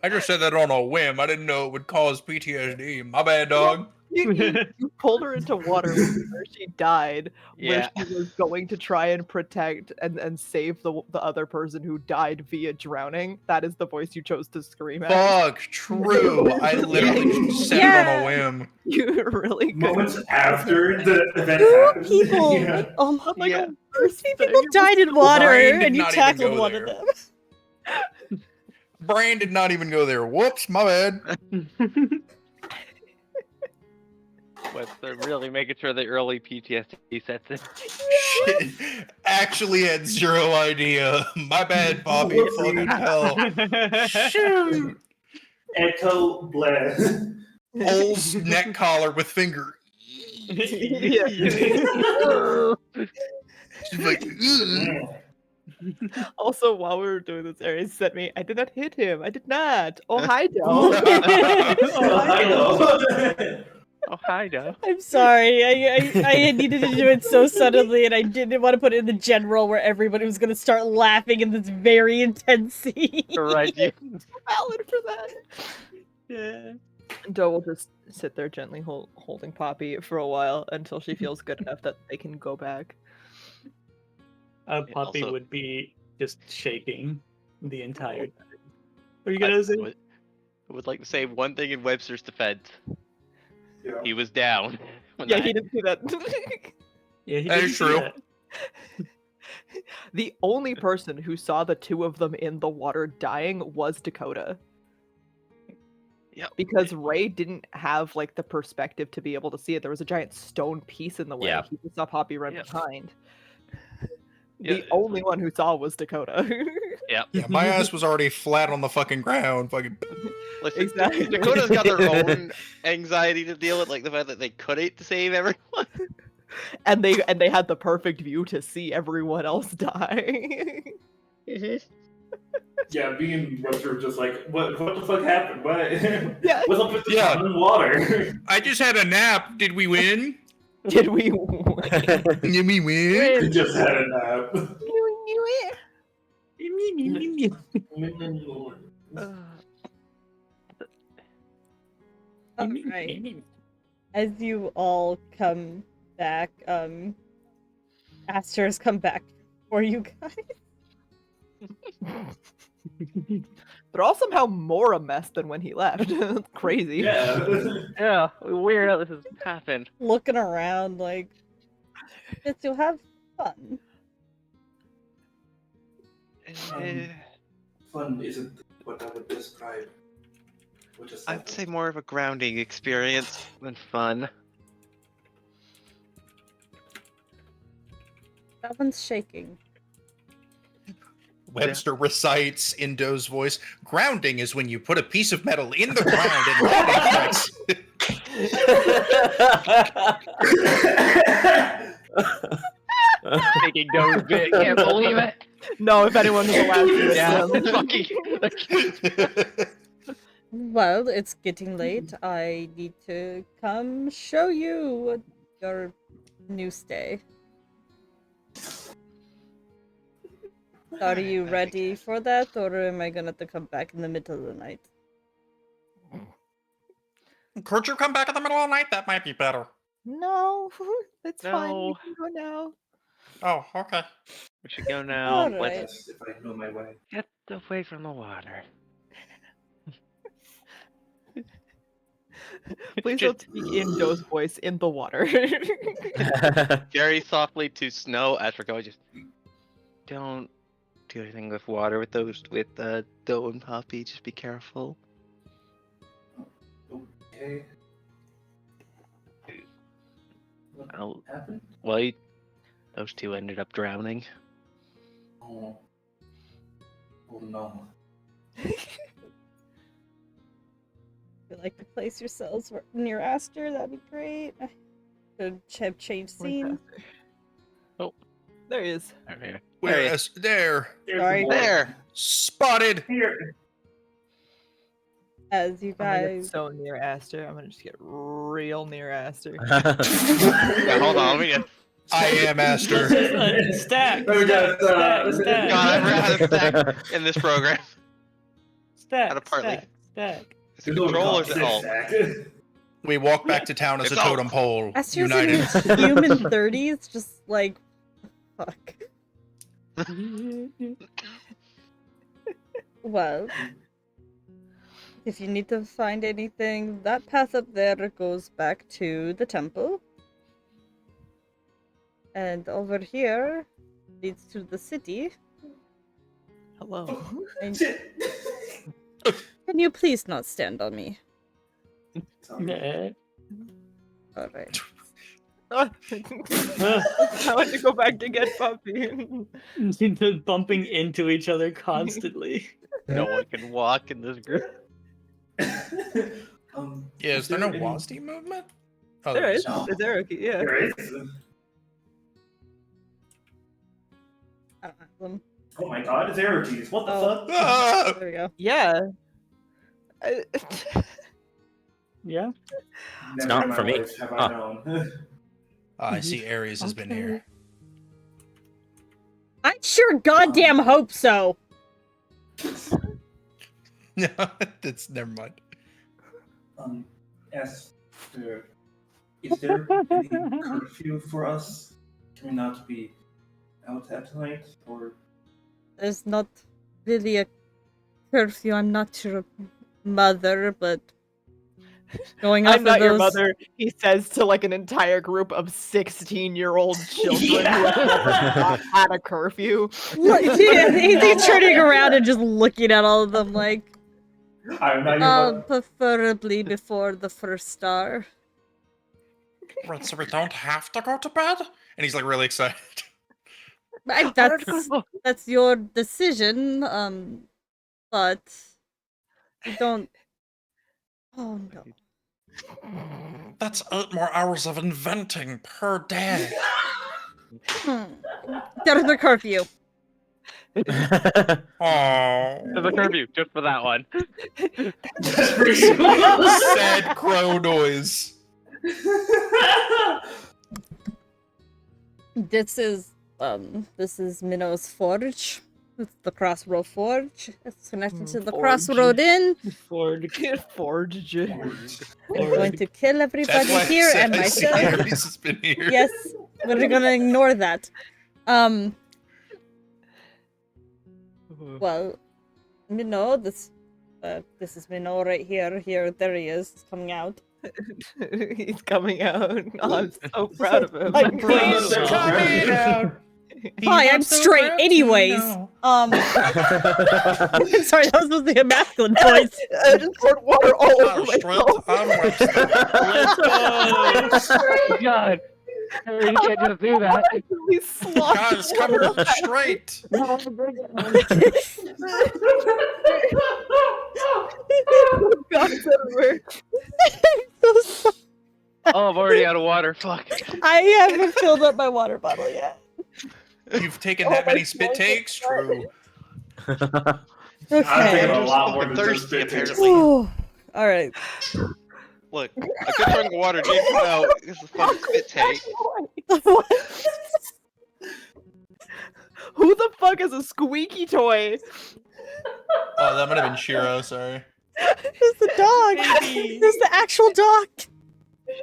I just said that on a whim. I didn't know it would cause PTSD. My bad, dog. You pulled her into water where she died, Yeah. where she was going to try and protect and save the other person who died via drowning. That is the voice you chose to scream at. Fuck, true. I literally just said it on a whim. You really could. Moments after the event Two happened. people. Yeah. Oh my Like Yeah. a first Three thing. people died in water, Brian did and you not even tackled go one there. of them. Brian did not even go there. Whoops, my bad. Webster really making sure the early PTSD sets in. Shit. Actually had zero idea. My bad, Bobby. Whoopsie. Fucking hell. Shoot. Echo bled. Ole's neck collar with finger. Yeah. She's like, "Ugh." Also, while we were doing this, Aries sent me, I did not hit him. I did not. Oh, hi, Doe. Oh, I know. Oh, hi, Joe. I'm sorry. I needed to do it so suddenly, and I didn't want to put it in the general where everybody was going to start laughing in this very intense scene. Right, you. Valid for that. Yeah. Doe will just sit there gently holding Poppy for a while until she feels good enough that they can go back. Poppy also- would be just shaking the entire time. What are you gonna say? I would like to say one thing in Webster's defense. Yeah. He was down. when Yeah, that- he didn't see that. Yeah, he That didn't is see true. that. The only person who saw the two of them in the water dying was Dakota. Yep. Because Ray didn't have like the perspective to be able to see it. There was a giant stone piece in the way. Yeah. He just saw Poppy run Yep. behind. Yeah, The only one who saw was Dakota. Yep. Yeah, my ass was already flat on the fucking ground. Fucking. Listen, Exactly. Dakota's got their own anxiety to deal with, like the fact that they couldn't save everyone. and they had the perfect view to see everyone else die. Yeah, me and Webster were just like, what the fuck happened? What? Yeah. What's up with the Yeah. common water? I just had a nap. Did we win? Did we? Did we win? We just had a nap. Alright. As you all come back, Aster has come back for you guys. They're all somehow more a mess than when he left. It's crazy. Yeah. Yeah, weird how this has happened. Looking around like, just to have fun. Fun isn't what I would describe. Which is I'd say more of a grounding experience than fun. That one's shaking. Webster recites in Doe's voice, grounding is when you put a piece of metal in the ground and let it flex. Taking Doe's bit, can't believe it. No, if anyone was allowed to. Yeah, um, it's fucking. Well, it's getting late. I need to come show you your new stay. Are you ready for that, or am I gonna have to come back in the middle of the night? Could you come back in the middle of the night? That might be better. No, it's fine. We No. can go now. Oh, okay. We should go now. Alright. Let's Yes, if I know my way. get away from the water. Please don't speak in Doe's voice in the water. Very softly to Snow as we're going. Just don't do anything with water with those Doe and Poppy. Just be careful. Okay. Oh, Happened? well, those two ended up drowning. Oh. Oh no. If you'd like to place yourselves near Aster, that'd be great. Could have changed scene. There he is. Over here. Where Hey. is there? There's Sorry. the boy. There. Spotted. Here. As you I'm gonna get guys. so near Aster. I'm gonna just get real near Aster. Yeah, hold on. Let me get. I am Aster. Stack, Oh, we got stack, it. stack, God, I forgot how to stack, stack in this program. stack, How to partly- stack, stack. Is it control or is it alt? We walk back to town as It's a totem pole, Aster's in united. his human 30s, just like. Fuck. Well, if you need to find anything, that path up there goes back to the temple. And over here leads to the city. Hello. And Shit. can you please not stand on me? Nah. Alright. I want to go back to get Puppy. Bumping into each other constantly. No one can walk in this group. Yeah, is there no any- WASD movement? Oh, There is. No. Is there? Okay, yeah. There is. I don't have them. Oh my god, it's Arachis. What the Oh. fuck? Ah! There we go. Yeah. Yeah. Never not in my for me. life have I Huh. known. I see Ares has been here. I sure goddamn hope so. No, that's never mind. Yes. Is there any curfew for us? Can we not be out at night? Or There's not really a curfew. I'm not your mother, but going off I'm not of your those... mother, he says to like an entire group of 16-year-old children who have not had a curfew. Look, he's turning around and just looking at all of them like, I'm not your mother. preferably before the first star. Right, so we don't have to go to bed? And he's like really excited. That's your decision, but you don't... Oh no. That's 8 more hours of inventing per day. There's the curfew. Oh. There's a curfew just for that one. Sad crow noise. This is Minnow's Forge. It's the Crossroad Forge. It's connected to the Forge. Crossroad Inn. Ford. Forge. We're going to kill That's everybody why here and I see myself. Ares has been here. Yes, we're gonna ignore that. Well, Minnow, this is Minnow right here. There he is, coming out. He's coming out. Oh, I'm so proud of him. Like, Please Please come in out. Hi, I'm straight anyways. I'm sorry, that was supposed to be a masculine voice. I just poured water all over Strength myself. on Webster. God, you can't just do that. He's sloshing Guys, come water on straight. God's everywhere. So sorry. Oh, I'm already out of water. Fuck. I haven't filled up my water bottle yet. You've taken that many spit takes? True. I'm Okay. thinking a lot Just more than fucking just thirsty, spit takes. apparently. All right. Look, a good chunk of water did come out. This is a fucking spit take. Who the fuck is a squeaky toy? Oh, that might have been Shiro. Sorry. There's the dog. There's the actual dog.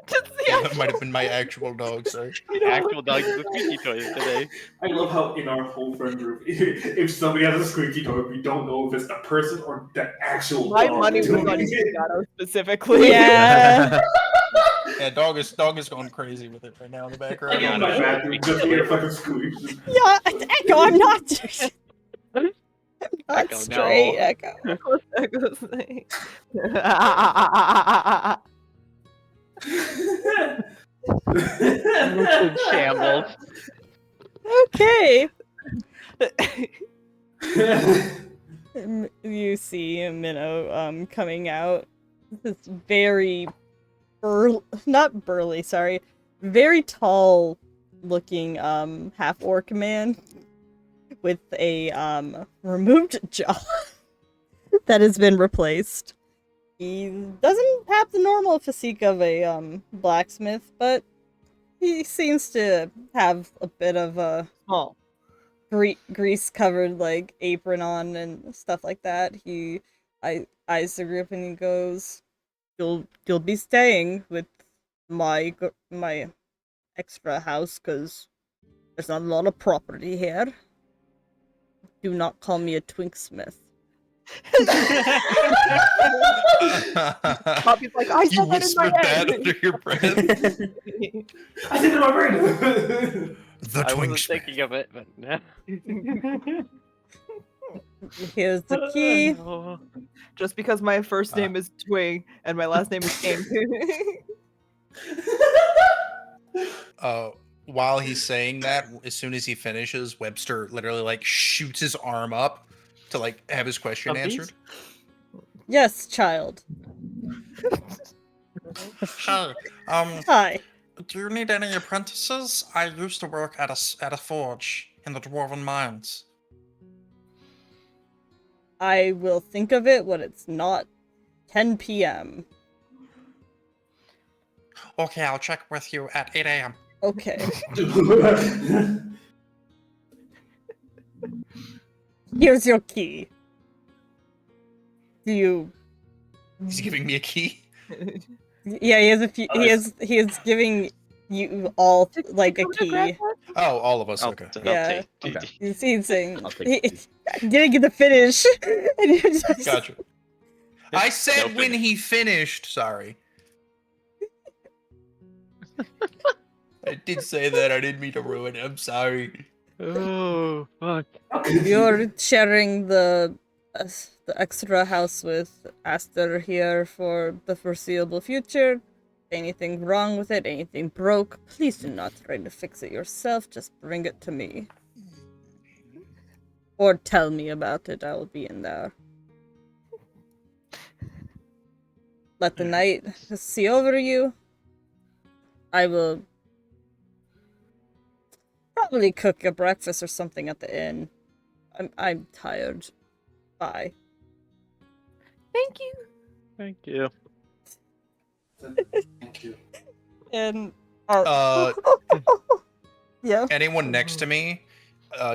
Just the Yeah, that might have been my actual dog. Sorry. Actual dog is a squeaky toy today. I love how in our whole friend group, if somebody has a squeaky toy, we don't know if it's the person or the actual My dog money was doing on it. Gato specifically. Yeah. Yeah, dog is going crazy with it right now in the I background. go in my bathroom just to hear fucking squeaks. Yeah, Echo, I'm not. I'm not Echo, no. straight, Echo. Echo's saying. Shambles. Okay. You see Minnow coming out. This very not burly, sorry. Very tall looking half orc man with a removed jaw that has been replaced. He doesn't have the normal physique of a blacksmith, but he seems to have a bit of a Small. grease covered like apron on and stuff like that. He eyes the group and he goes, "You'll be staying with my extra house because there's not a lot of property here. Do not call me a twinksmith." Poppy's like, I You said that in my whispered that head. under your breath. I said it in my brain. The I wasn't Twinks. thinking of it, but Here's the key. Oh, Just because my first name is Twing and my last name is King. While he's saying that, as soon as he finishes, Webster literally like shoots his arm up to like have his question Of these? answered. Yes, child. Hi. Hi. Do you need any apprentices? I used to work at a forge in the Dwarven Mines. I will think of it when it's not 10 p.m. Okay, I'll check with you at 8 a.m. Okay. Here's your key. Do you? He's giving me a key. Yeah, he has a few. He is giving you all like a key. Oh, all of us. oh, Okay. Yeah. okay. He's saying I'll take he the key. didn't get to finish. And he just- Gotcha. I said No when he finished. Sorry. I did say that. I didn't mean to ruin it. I'm sorry. Oh, fuck. You're sharing the extra house with Aster here for the foreseeable future. Anything wrong with it, anything broke, please do not try to fix it yourself. Just bring it to me. Or tell me about it. I will be in there. Let the night see over you. I will probably cook a breakfast or something at the inn. I'm tired. Bye. Thank you. Thank you. Thank you. And yeah. Anyone next to me?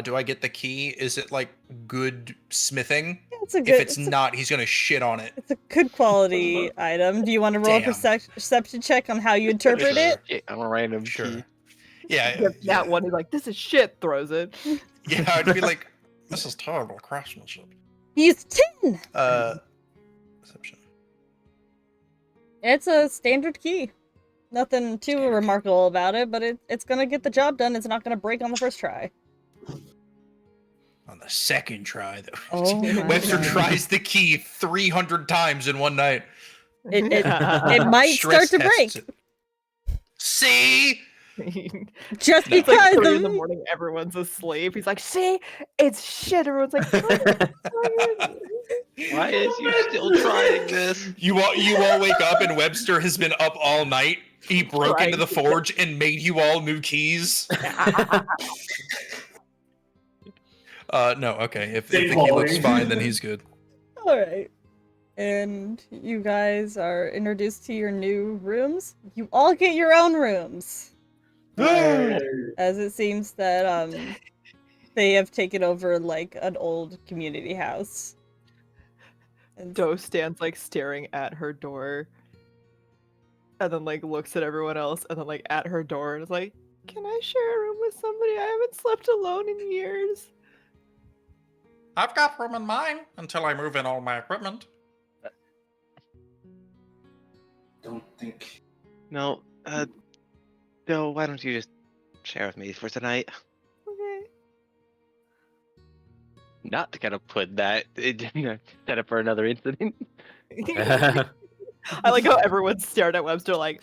Do I get the key? Is it like good smithing? It's a good. If it's not, he's gonna shit on it. It's a good quality item. Do you want to roll a Damn. perception check on how you interpret it? Yeah, I'm a random Sure. key. Yeah. That one is like, this is shit, throws it. Yeah, I'd be like, this is terrible craftsmanship. He's 10! Perception. It's a standard key. Nothing too remarkable about it, but it's gonna get the job done. It's not gonna break on the first try. On the second try, though. Oh my Webster God. tries the key 300 times in one night. It might Stress start to break. tests it. See? Just No. It's like because 3 in the of... morning, everyone's asleep. He's like, see, it's shit. Everyone's like, Why is you still trying this? You all wake up and Webster has been up all night. He broke into the forge and made you all new keys. No, okay. If the key looks fine, then he's good. Alright. And you guys are introduced to your new rooms. You all get your own rooms. As it seems that, They have taken over like an old community house. And Doe stands like staring at her door, and then like looks at everyone else, and then like at her door, and is like, "Can I share a room with somebody? I haven't slept alone in years." I've got room in mine until I move in all my equipment. Don't think. No, no, why don't you just share with me for tonight? Okay. Not to kind of put that set up for another incident. I like how everyone stared at Webster like.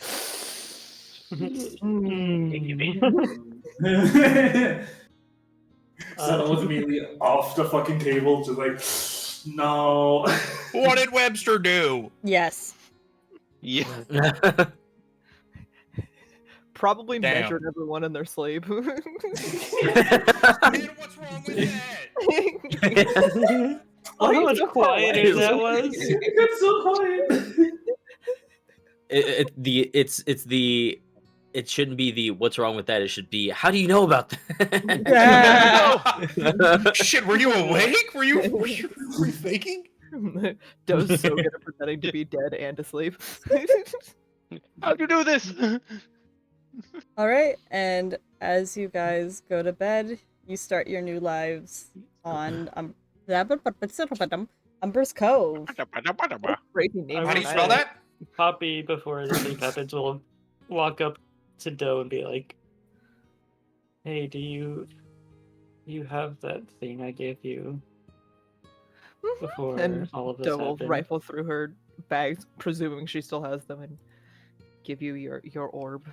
Senna was immediately off the fucking table, just like, no. What did Webster do? yes. Yeah. Probably Damn. measured everyone in their sleep. Man, what's wrong with that? Oh, how much so quieter quiet. that was. It's so quiet. It shouldn't be the what's wrong with that. It should be how do you know about that? Yeah. Shit, were you awake? Were you thinking? Doe's so good at pretending to be dead and asleep. How'd you do this? All right, and as you guys go to bed, you start your new lives on Umber's Cove. Crazy name. How do you I spell will- that? Poppy, before the sleep happens, will walk up to Doe and be like, "Hey, do you have that thing I gave you before And all of this Doe will happened?" rifle through her bags, presuming she still has them, and give you your orb.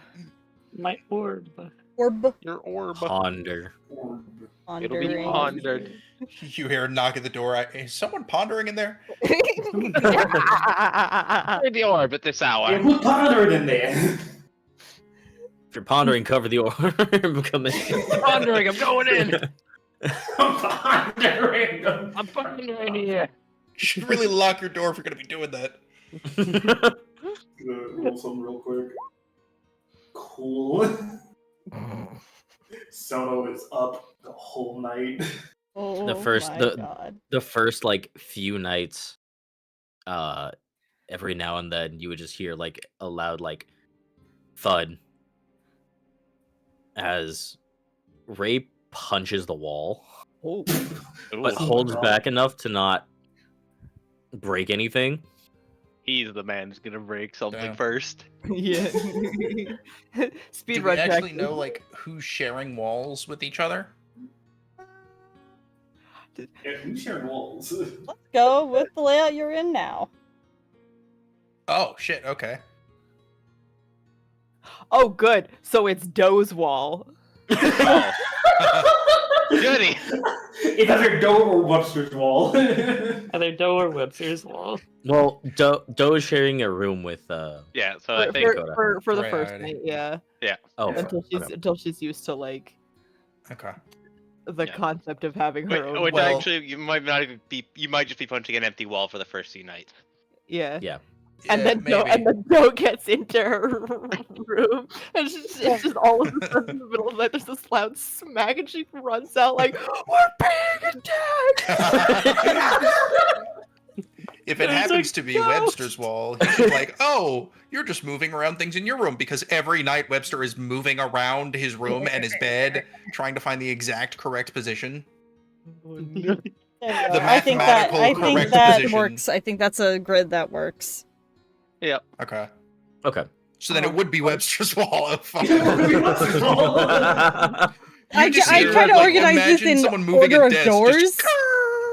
My orb. Orb. Your orb. Ponder. It'll be Pondering. pondered. You hear a knock at the door. Is someone pondering in there? Play the orb at this Yeah, hour. who pondered in there? If you're pondering, cover the orb. Come in. Pondering, I'm going in. I'm pondering. I'm pondering here. You should really lock your door if you're gonna be doing that. Roll some real quick. Cool. Sono is up the whole night. Oh The first- my the- God. The first like few nights, every now and then you would just hear like a loud like thud as Ray punches the wall, but Ooh, holds God. back enough to not break anything. he's the man who's gonna break something Damn. first. Yeah. Do Speed we run actually check. know like who's sharing walls with each other? Yeah, who's sharing walls? Let's go with the layout you're in now. Oh shit. Okay. Oh, good. So it's Doe's wall. Oh, goody. It's either Doe or Webster's wall. Either Doe or Webster's wall. Well, Doe is sharing a room with Yeah, so I For, think for the first Variety. night, yeah. oh Yeah. Until she's used to like Okay. the Yeah. concept of having her own. which Well- actually you might not even be. You might just be punching an empty wall for the first few nights. Yeah. Yeah. And Yeah, then Doe gets into her room, and it's just all of a sudden in the middle of the night, there's this loud smack, and she runs out like, "We're being attacked!" If it There's a happens to be ghost. Webster's wall, he's like, "Oh, you're just moving around things in your room," because every night Webster is moving around his room and his bed, trying to find the exact correct position. There you go. The I think that mathematical correct that position. works. I think that's a grid that works. Okay. Okay. So then it would be Webster's wall. Oh, fuck. I just I hear, try to like, organize this imagine in someone moving order a of desk, doors. just-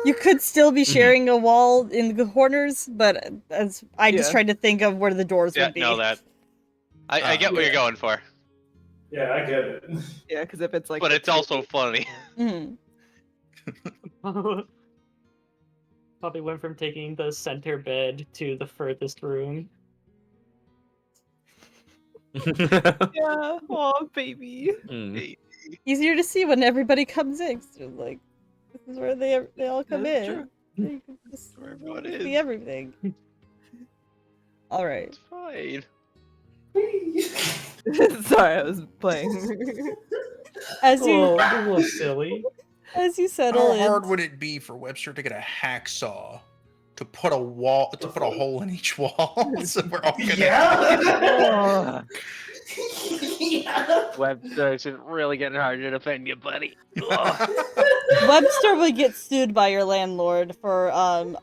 You could still be sharing a wall in the corners, but as I just Yeah. tried to think of where the doors Yeah, would be. no, that. I get what you're going for, Yeah, I get it. Yeah, because if it's like, but the it's also funny. Mhm. Poppy went from taking the center bed to the furthest room. yeah, oh baby. Mm. Easier to see when everybody comes in. 'Cause they're like, this is where they all come That's in. true. You can just Where everyone see is. everything. All right. It's fine. Sorry, I was playing. As you Oh, a little silly. As you settle How hard in, would it be for Webster to get a hacksaw to put a hole in each wall so we're all connected? Yeah. Yeah. Webster, it's really getting hard to defend you, buddy. Ugh. Webster would get sued by your landlord for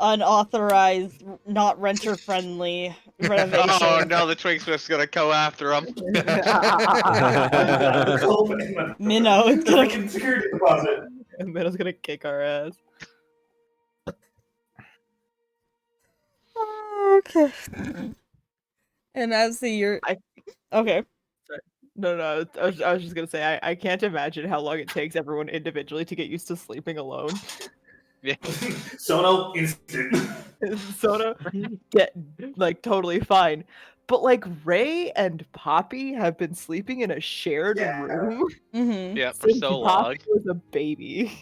unauthorized, not renter-friendly renovation. Oh no, the Twig Swift's gonna go after him. Minnow is The gonna freaking security deposit. Minnow's gonna kick our ass. Okay. And as the year, okay. No, I was just gonna say I can't imagine how long it takes everyone individually to get used to sleeping alone. Sono instant. Sona get like totally fine, but like Ray and Poppy have been sleeping in a shared Yeah. room Mm-hmm. Yeah, for since so Poppy long. was a baby.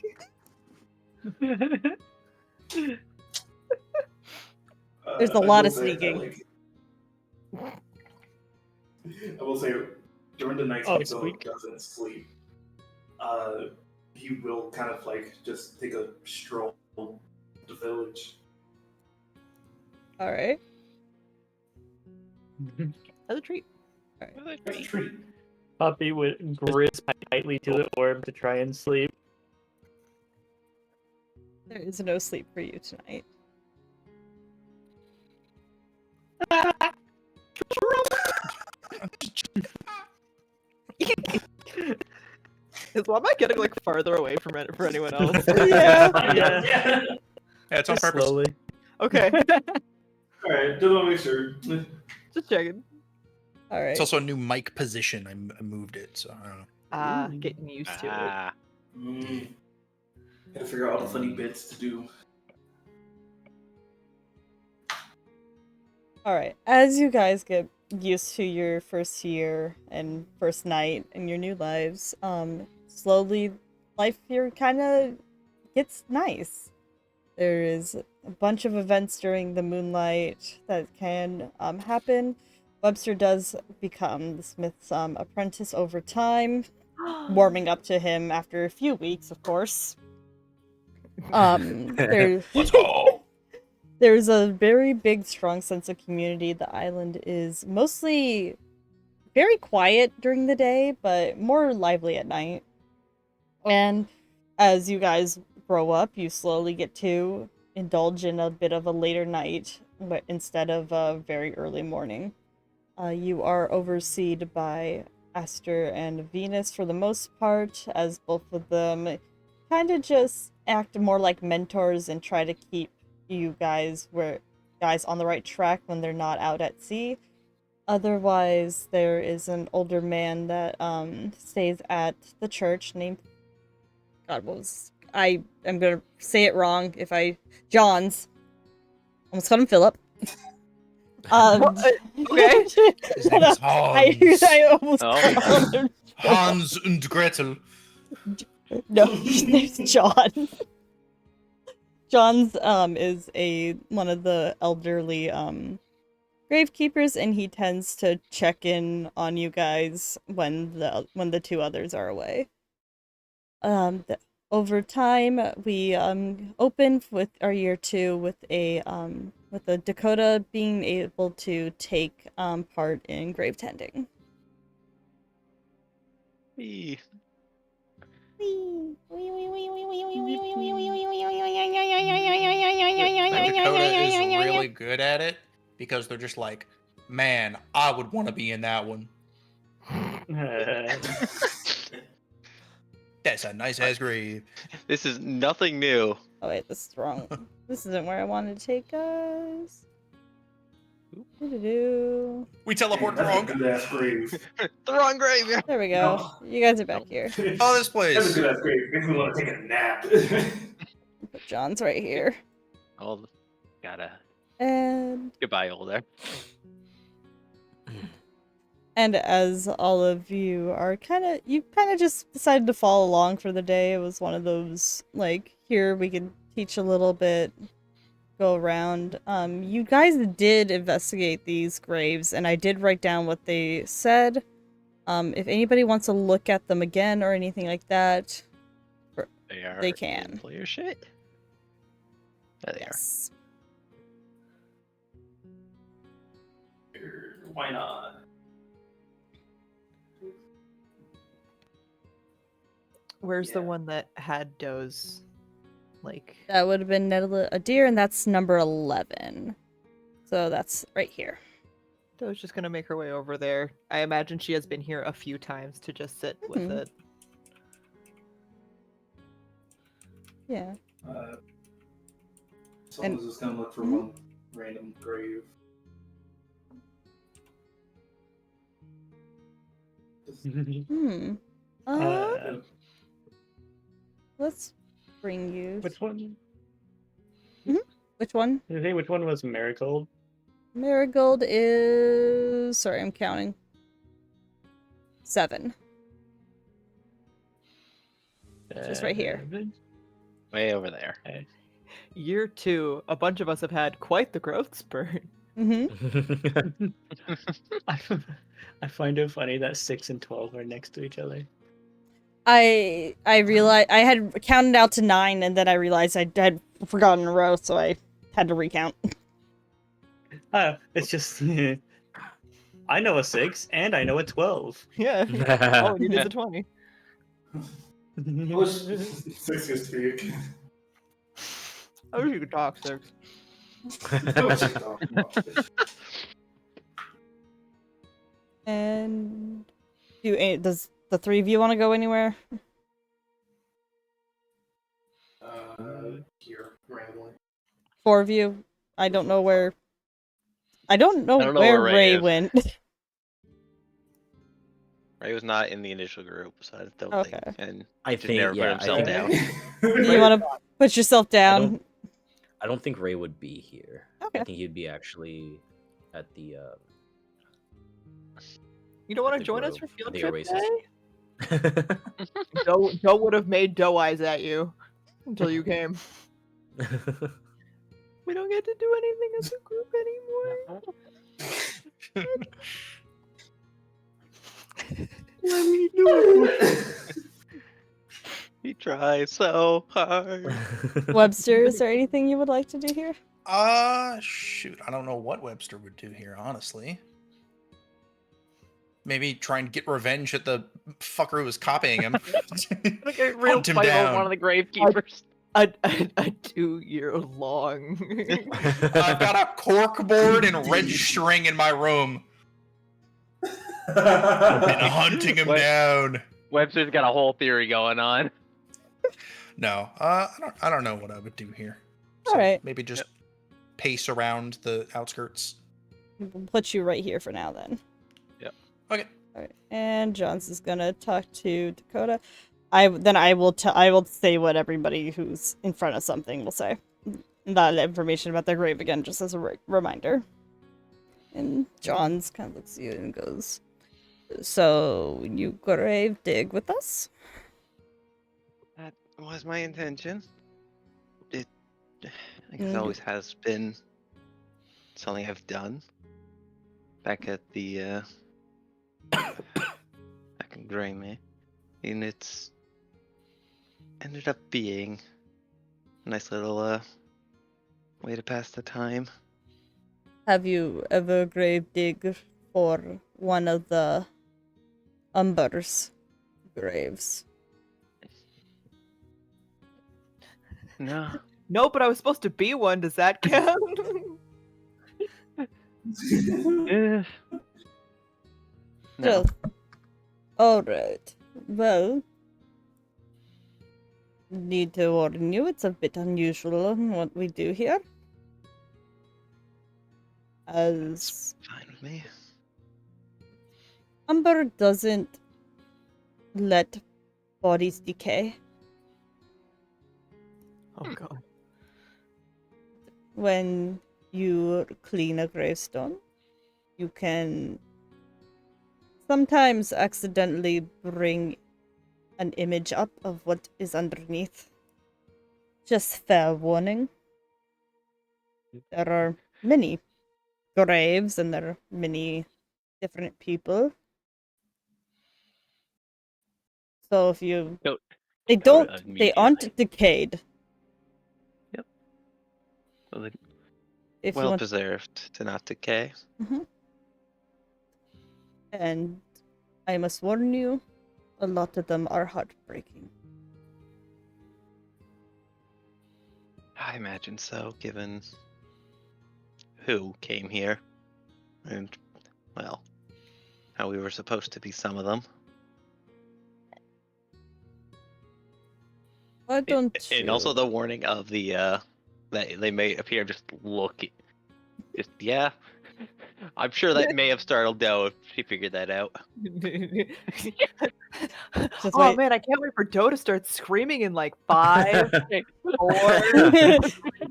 There's a I lot will of say that, sneaking. like, I will say, during the nights Oh, when Bill squeak. doesn't sleep, he will kind of like just take a stroll to the village. All right. As a treat. That's a treat. Poppy would grasp tightly to the orb to try and sleep. There is no sleep for you tonight. Is Wombat getting like farther away from it for anyone else? Yeah. Yeah. Yeah. Yeah, it's on Just purpose. slowly. Okay, All right, just want to make sure. just checking. All right. It's also a new mic position. I moved it, so I don't know. Getting used to it. Ah, Gotta figure out all the funny bits to do. All right. As you guys get used to your first year and first night in your new lives, slowly life here kind of gets nice. There is a bunch of events during the moonlight that can happen. Webster does become the smith's apprentice over time, warming up to him after a few weeks, of course. There's Let's go. there's a very big, strong sense of community. The island is mostly very quiet during the day, but more lively at night. And as you guys grow up, you slowly get to indulge in a bit of a later night, but instead of a very early morning. You are overseen by Aster and Venus for the most part, as both of them kind of just act more like mentors and try to keep you guys on the right track when they're not out at sea. Otherwise, there is an older man that stays at the church named I'm gonna say it wrong if I John's. Almost called him Philip. Okay. His name is Hans. I almost Oh. called him. Hans und Gretel. No, his name's John. John's is one of the elderly gravekeepers, and he tends to check in on you guys when the two others are away. Over time, we opened with our year 2 with a Dakota being able to take part in grave tending. Eee. And Dakota is really good at it because they're just like, man, I would want to be in that one. That's a nice ass grave. This is nothing new. Oh wait, this is wrong. This isn't where I wanted to take us. Doo-doo-doo. We teleport That's a wrong. good ass grave. The wrong graveyard. There we go. No. You guys are back here. Oh, this That's a place. good ass grave. Makes me want to take a nap. Put John's right here. Oh, gotta And goodbye, older. as all of you are kind of just decided to follow along for the day. It was one of those like, here we can teach a little bit, go around. You guys did investigate these graves, and I did write down what they said. If anybody wants to look at them again or anything like that, They are. They can. In player shit. There they Yes. Why not? Where's the Yeah. one that had does? Like, That would have been a deer, and that's number 11. So that's right here. Doe's just gonna make her way over there. I imagine she has been here a few times to just sit with Mhm. it. Yeah. Someone's just gonna look for Mhm. one random grave. Just- Hmm. Uh, Let's bring you. which one? Which one? Did you say which one was Marigold? Marigold is. Sorry, I'm counting. 7. Just right here. Way over there. Year 2, a bunch of us have had quite the growth spurt. Mm-hmm. I find it funny that 6 and 12 are next to each other. I realized I had counted out to 9, and then I realized I had forgotten a row, so I had to recount. It's just I know a 6 and I know a 12. Yeah. All we need is a 20. Wish 6 used to be. I wish you could talk, 6. And does the 3 of you want to go anywhere? Here, randomly. 4 of you? I don't know where. I don't know, I don't know where where Ray Ray is. went. Ray was not in the initial group, so I don't Okay. think. And I just think never put yeah. himself I, down. You want to put yourself down? I don't think Ray would be here. Okay. I think he'd be actually at the You don't want At to the join us grove, for field the trip oasis. day? Doe would have made doe eyes at you until you came. We don't get to do anything as a group anymore. Let me do it. He tries so hard. Webster, is there anything you would like to do here? Shoot. I don't know what Webster would do here, honestly. Maybe try and get revenge at the fucker who was copying him. Like a real Hunt him fight over down. one of the gravekeepers. A 2-year-long. I've got a cork board and red string in my room. And hunting him What? down. Webster's got a whole theory going on. No, I don't know what I would do here. Alright. Maybe just pace around the outskirts. We'll put you right here for now, then. Okay. Alright. And Johns is gonna talk to Dakota. I will say what everybody who's in front of something will say. That information about their grave again, just as a reminder. And Johns kind of looks at you and goes, "So you grave dig with us?" That was my intention. It, I guess, Mhm. always has been something I've done. Back at the back in Greyme, and it's ended up being a nice little way to pass the time. Have you ever grave dig for one of the Umber's graves? No, No, but I was supposed to be one. Does that count? Eh, no. Well, alright. Well, need to warn you, it's a bit unusual on what we do here. As Fine with me. Umber doesn't let bodies decay. Oh god. When you clean a gravestone, you can sometimes accidentally bring an image up of what is underneath. Just fair warning. There are many graves and there are many different people. So if you So- They Go don't. They immediately. aren't decayed. Well, they- If you Well want, preserved to not decay. and I must warn you, a lot of them are heartbreaking. I imagine so, given who came here. And, well, how we were supposed to be some of them. Why don't you? And also the warning of the, that they may appear just looking. Just, yeah. I'm sure that may have startled Doe if she figured that out. Just Oh wait. man, I can't wait for Doe to start screaming in like 5, 4,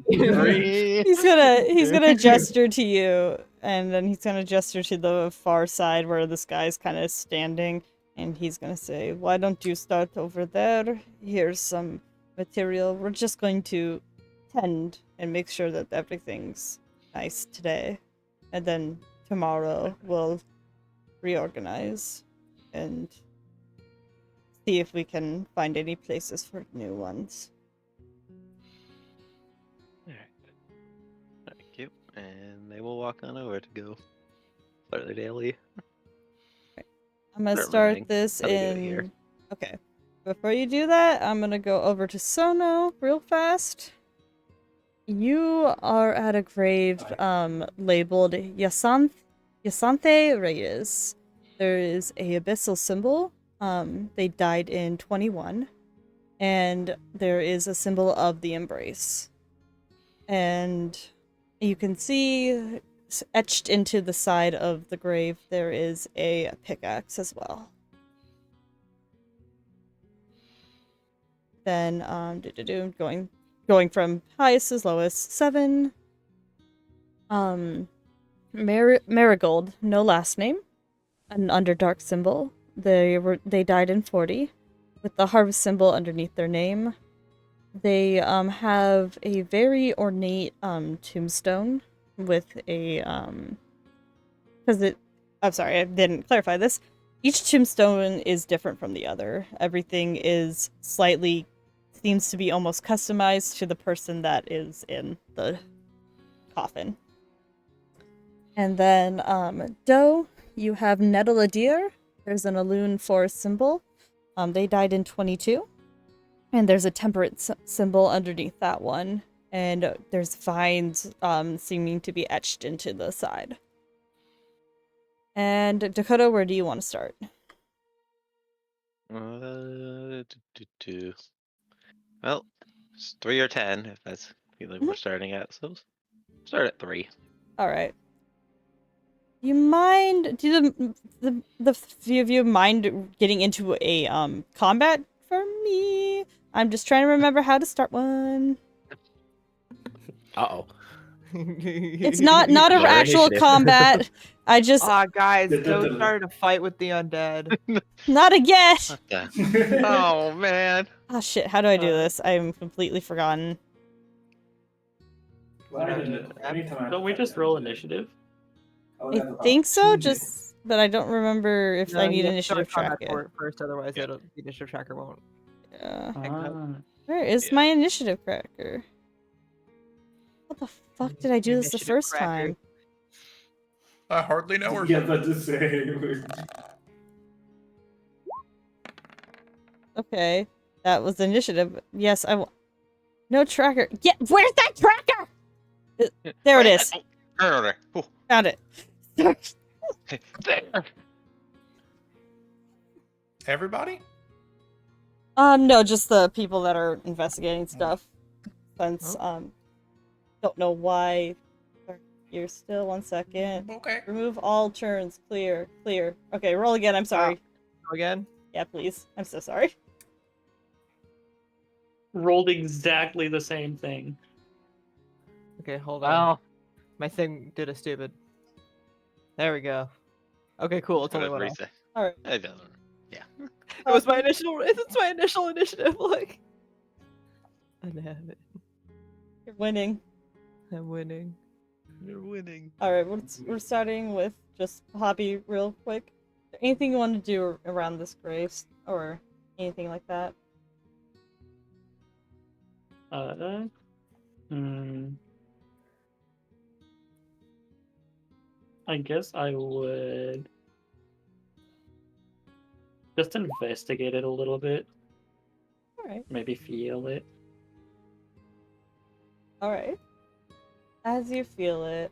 he's gonna gesture to you, and then he's gonna gesture to the far side where this guy's kind of standing, and he's gonna say, "Why don't you start over there? Here's some material. We're just going to tend and make sure that everything's nice today, and then tomorrow we'll reorganize and see if we can find any places for new ones." Alright. Thank you. And they will walk on over to go start their daily. I'm gonna Start start learning this how to do it here. in. Okay. Before you do that, I'm gonna go over to Sono real fast. You are at a grave labeled Yasanthe Reyes. There is a abyssal symbol. They died in 21. And there is a symbol of the embrace. And you can see etched into the side of the grave there is a pickaxe as well. Then going from highest as lowest, 7. Marigold, no last name, an underdark symbol. They died in 40, with the harvest symbol underneath their name. They have a very ornate tombstone with a I'm sorry, I didn't clarify this. Each tombstone is different from the other. Everything is seems to be almost customized to the person that is in the coffin. And then Doe, you have Netaladir. There's an Alun forest symbol. They died in 22. And there's a temperate symbol underneath that one. And there's vines seeming to be etched into the side. And Dakota, where do you want to start? Well, it's 3 or 10, if that's either we're starting at. So start at 3. All right. You mind? Do the few of you mind getting into a combat for me? I'm just trying to remember how to start one. Uh-oh. It's not an Lower actual initiative. combat. I just guys, Doe started a fight with the undead. not again. Okay. Oh, man. Oh shit! How do I do this? I'm completely forgotten. Don't we just roll initiative? I think so. But I don't remember if I No, need you have to start initiative combat tracker. for it first, otherwise the initiative tracker won't. Yeah. Ah. Where is my initiative tracker? What the fuck did I do this the Initiative first tracker. time? I hardly know her. Yeah, but to say. Okay, that was initiative. Yes, no tracker. Yeah, where's that tracker? There it is. There. Found it. There. Everybody? No, just the people that are investigating stuff. Since don't know why. You're still 1 second. Okay. Remove all turns. Clear. Okay, roll again. I'm sorry. Go again. Yeah, please. I'm so sorry. Rolled exactly the same thing. Okay, hold on. Well, My thing did a stupid. There we go. Okay, cool. It's only one off. All right. It doesn't. It was my initial. It's my initial initiative. Like, I have it. You're winning. I'm winning. You're winning. All right, we're starting with just Hobby real quick. Anything you want to do around this grave or anything like that? Hmm. I guess I would just investigate it a little bit. Alright. Maybe feel it. Alright. As you feel it,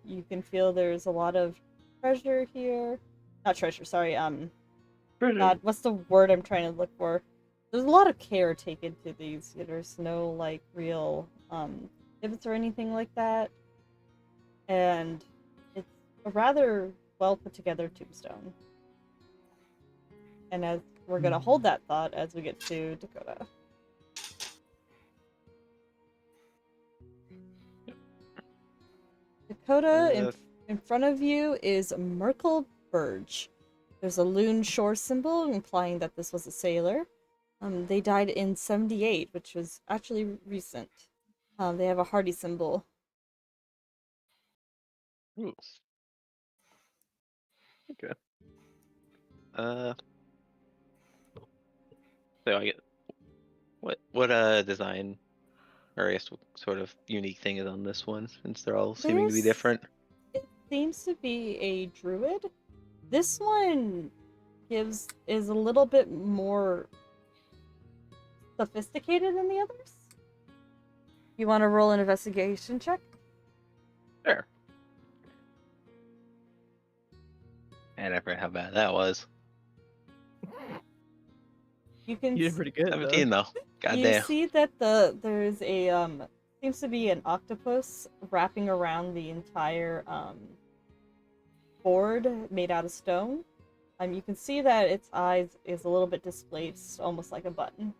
you can feel there's a lot of treasure here. Not treasure, sorry, God, what's the word I'm trying to look for? There's a lot of care taken to these. There's no, like, real, gibbets or anything like that. And it's a rather well put together tombstone. And as we're gonna hold that thought as we get to Dakota. Dakota, in front of you is Merkel Burge. There's a loon shore symbol implying that this was a sailor. They died in 78, which was actually recent. They have a hardy symbol. Ooh. Okay. So I get what design or I guess what sort of unique thing is on this one since they're all seeming to be There's- different. It seems to be a druid. This one is a little bit more sophisticated than the others. You want to roll an investigation check? Sure. And I forgot how bad that was. You can You did pretty good. 17 though. You Goddamn. see that there's a seems to be an octopus wrapping around the entire board made out of stone. You can see that its eyes is a little bit displaced, almost like a button.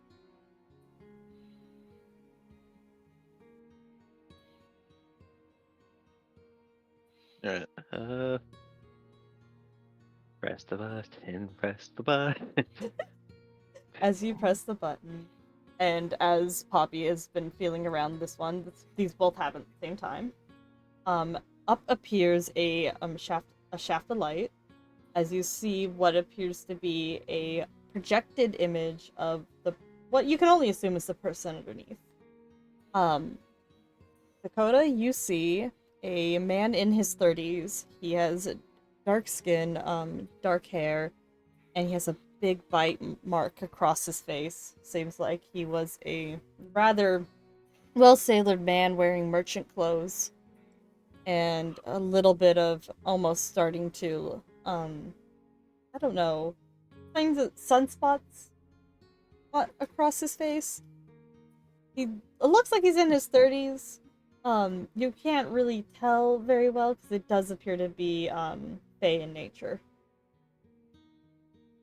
Alright. Press the button. Press the button. As you press the button, and as Poppy has been feeling around this one, these both happen at the same time. Up appears a shaft of light, as you see what appears to be a projected image of what you can only assume is the person underneath. Dakota, you see a man in his 30s. He has dark skin, dark hair, and he has a big bite mark across his face. Seems like he was a rather well-sailored man wearing merchant clothes. And a little bit of almost starting to, I don't know, things of sunspots across his face. It looks like he's in his 30s. You can't really tell very well because it does appear to be, fey in nature.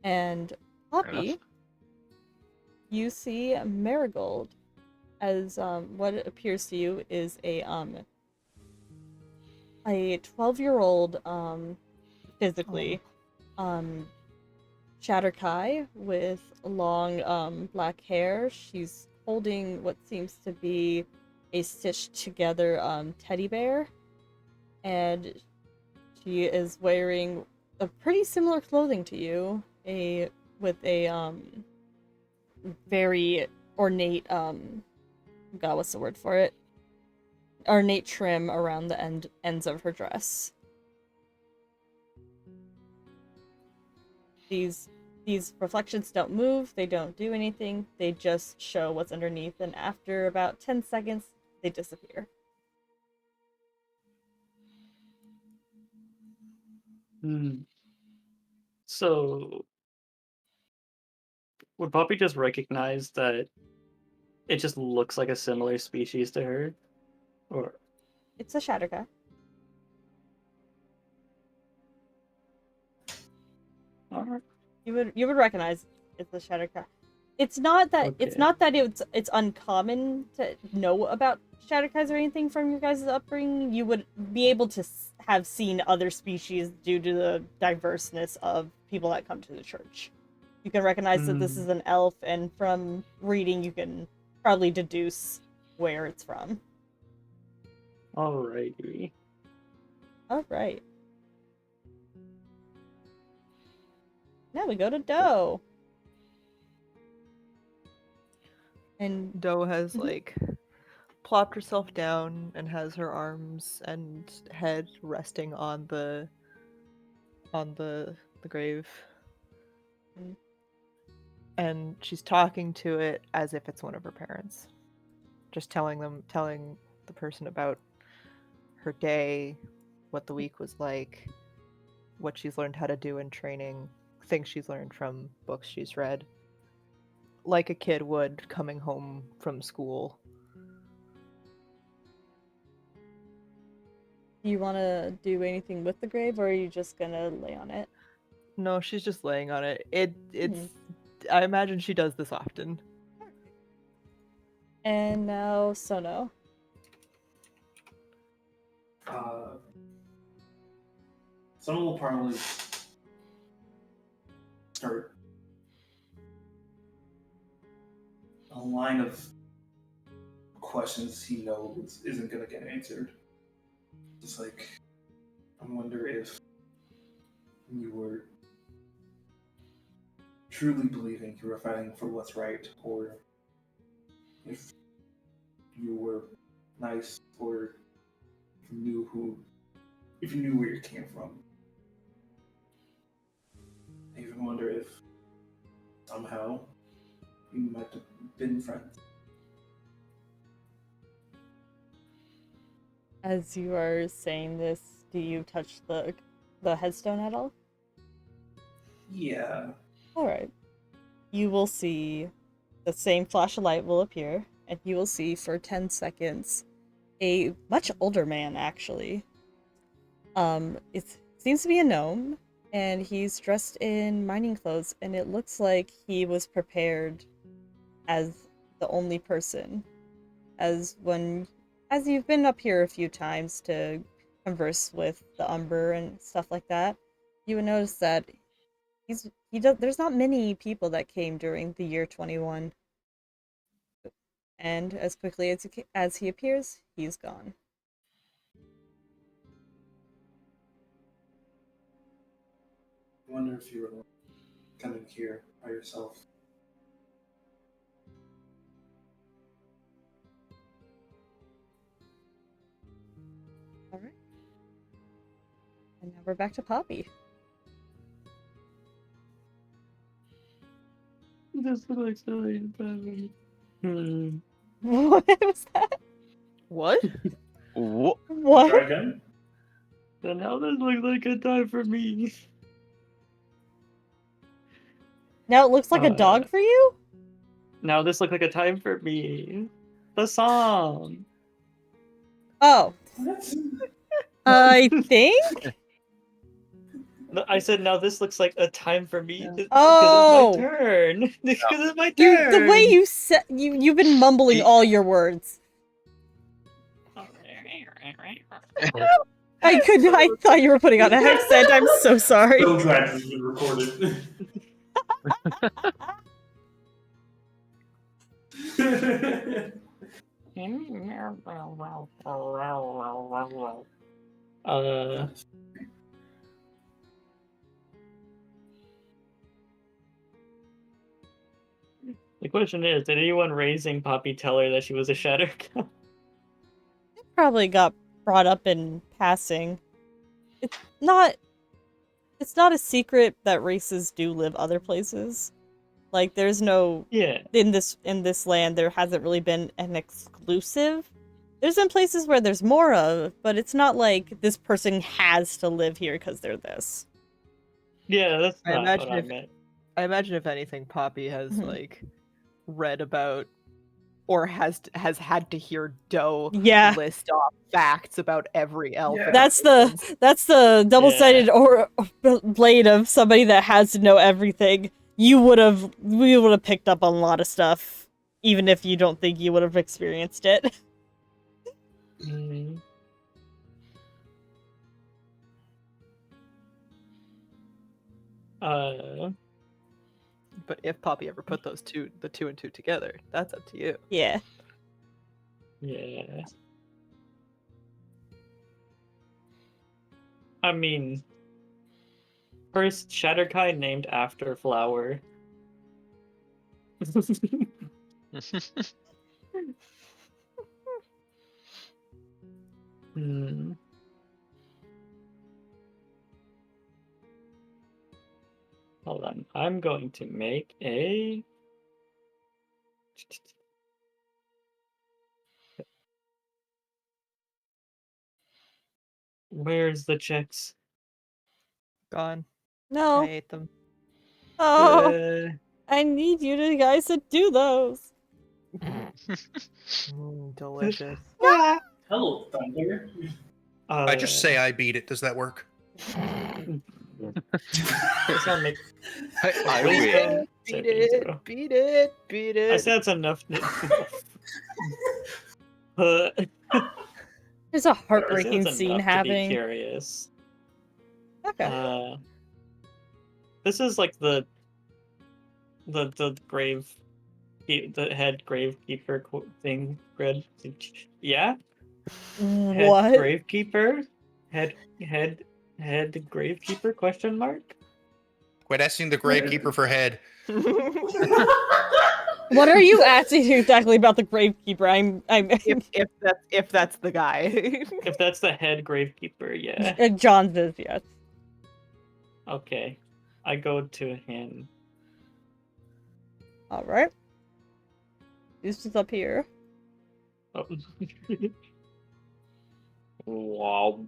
And Poppy, enough. you see Marigold as what appears to you is a 12-year-old physically Shatterkai with long black hair. She's holding what seems to be a stitched together teddy bear, and she is wearing a pretty similar clothing to you, with a very ornate God, what's the word for it? Ornate trim around the ends of her dress. These reflections don't move, they don't do anything, they just show what's underneath, and after about 10 seconds, they disappear. So, would Poppy just recognize that it just looks like a similar species to her? Or It's a Shatterkai. Alright. You would recognize it's a Shatterkai. It's not that it's uncommon to know about Shatterkais or anything from your guys' upbringing. You would be able to have seen other species due to the diverseness of people that come to the church. You can recognize that this is an elf, and from reading, you can probably deduce where it's from. Alrighty. Alright. Now we go to Doe. And Doe has Mhm. like plopped herself down and has her arms and head resting on the grave. Mm. And she's talking to it as if it's one of her parents. Just telling the person about her day, what the week was like, what she's learned how to do in training, things she's learned from books she's read. Like a kid would coming home from school. do you want to do anything with the grave, or are you just gonna lay on it? No, she's just laying on it. It's I imagine she does this often. And now Sono. Someone will probably start a line of questions he knows isn't going to get answered. Just like, I wonder if you were truly believing you were fighting for what's right, or if you were nice, or if you knew where you came from. I even wonder if somehow you might have been friends. As you are saying this, do you touch the headstone at all? Yeah. Alright. You will see the same flash of light will appear, and you will see for 10 seconds a much older man, actually. It seems to be a gnome, and he's dressed in mining clothes, and it looks like he was prepared as the only person. As you've been up here a few times to converse with the Umber and stuff like that, you would notice that there's not many people that came during the year 21. And as quickly as he appears, he's gone. I wonder if you were coming here by yourself. Alright. And now we're back to Poppy. This looks really bad. What was that? What? What? What? Try again? So now this looks like a time for me. Now it looks like a dog for you? Now this looks like a time for me. The song. Oh. What? I think? No, I said now this looks like a time for me. Because Oh. it's my turn. Because it's my You, turn. the way you said you've been mumbling all your words. I thought you were putting on an accent. I'm so sorry. So glad this has been recorded. The question is, did anyone raising Poppy tell her that she was a Shatter God? Probably got brought up in passing. It's not a secret that races do live other places. Like there's no Yeah. in this land there hasn't really been an exclusive. There's been places where there's more of, but it's not like this person has to live here because they're this. Yeah, that's I not imagine what I if- meant. I imagine if anything, Poppy has Mhm. like read about or has had to hear Doe Yeah. list off facts about every elf. Yeah. in That's existence. the double-sided or blade of somebody that has to know everything. We would have picked up on a lot of stuff, even if you don't think you would have experienced it. Mm. But if Poppy ever put the two and two together, that's up to you. Yeah. Yeah. I mean, first Shatterkai named after flower. Hmm. Hold on. I'm going to make a. Where's the checks? Gone. I No. ate them. Oh, Uh, I need you guys to do those. Delicious. Hello, Thunder. I just say I beat it. Does that work? Guess I'll make I wisdom win. Beat saving it, throw. beat it, beat I it. said that's enough. There's a I heartbreaking said it's scene enough to be happening. curious. Okay. This is like the grave, the head gravekeeper thing. Red, yeah. Head What? gravekeeper? Head gravekeeper? Question mark. Quit asking the gravekeeper for head. What are you asking exactly about the gravekeeper? I'm if that's the guy. If that's the head gravekeeper, yeah. John says yes. Okay, I go to him. All right. This is up here. Oh. Wow.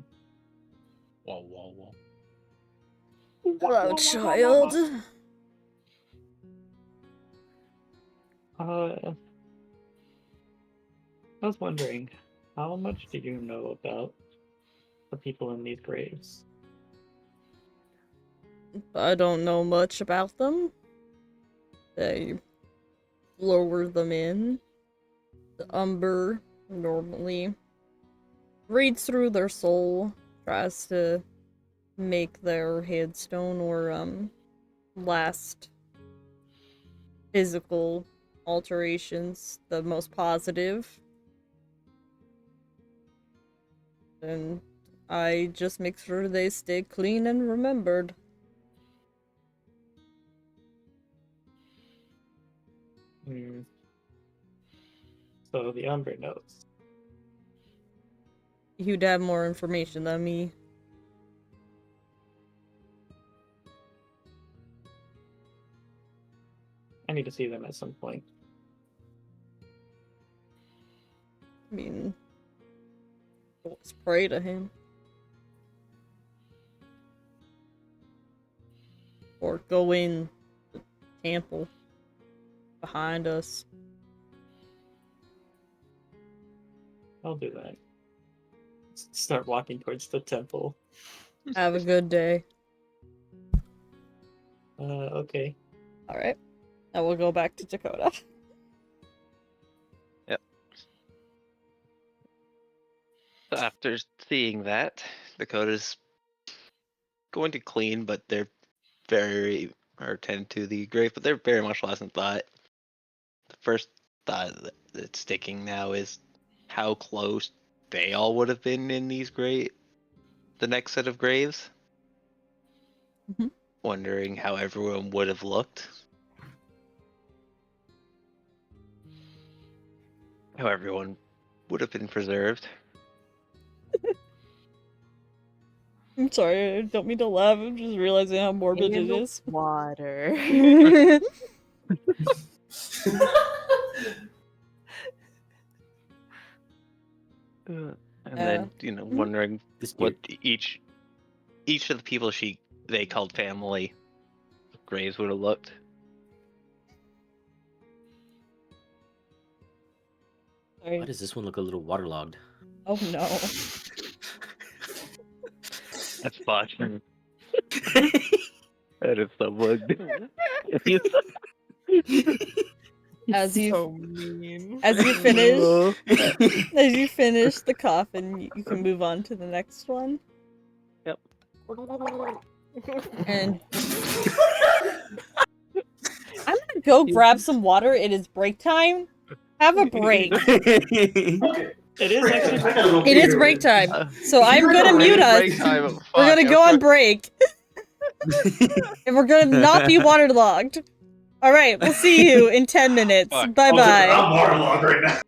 Whoa, whoa, whoa. Hello, child. I was wondering, how much do you know about the people in these graves? I don't know much about them. They lower them in. The Umber normally reads through their soul, tries to make their headstone or last physical alterations the most positive. And I just make sure they stay clean and remembered. Hmm. So the Umber knows. You'd have more information than me. I need to see them at some point. I mean, let's pray to him. Or go in the temple behind us. I'll do that. Start walking towards the temple. Have a good day. Okay. Alright. Now we'll go back to Dakota. So after seeing that, Dakota's going to clean, but they're very, or tend to the grave, but they're very much less than thought. The first thought that's sticking now is how close they all would have been in these the next set of graves. Mhm. Wondering how everyone would have looked. How everyone would have been preserved. I'm sorry, I don't mean to laugh. I'm just realizing how morbid it is. Water. And then, wondering what each of the people they called family graves would have looked. Sorry. Why does this one look a little waterlogged? Oh no. That's fun. That is so bugged. As you So mean. finish the coffin, you can move on to the next one. Yep. And I'm gonna go grab some water. It is break time. Have a break. Okay. It is actually. It is break time. So I'm gonna mute us. We're gonna go on break. And we're gonna not be waterlogged. All right, we'll see you in 10 minutes. Fuck. Bye bye. I'm waterlogged right now.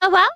Oh well.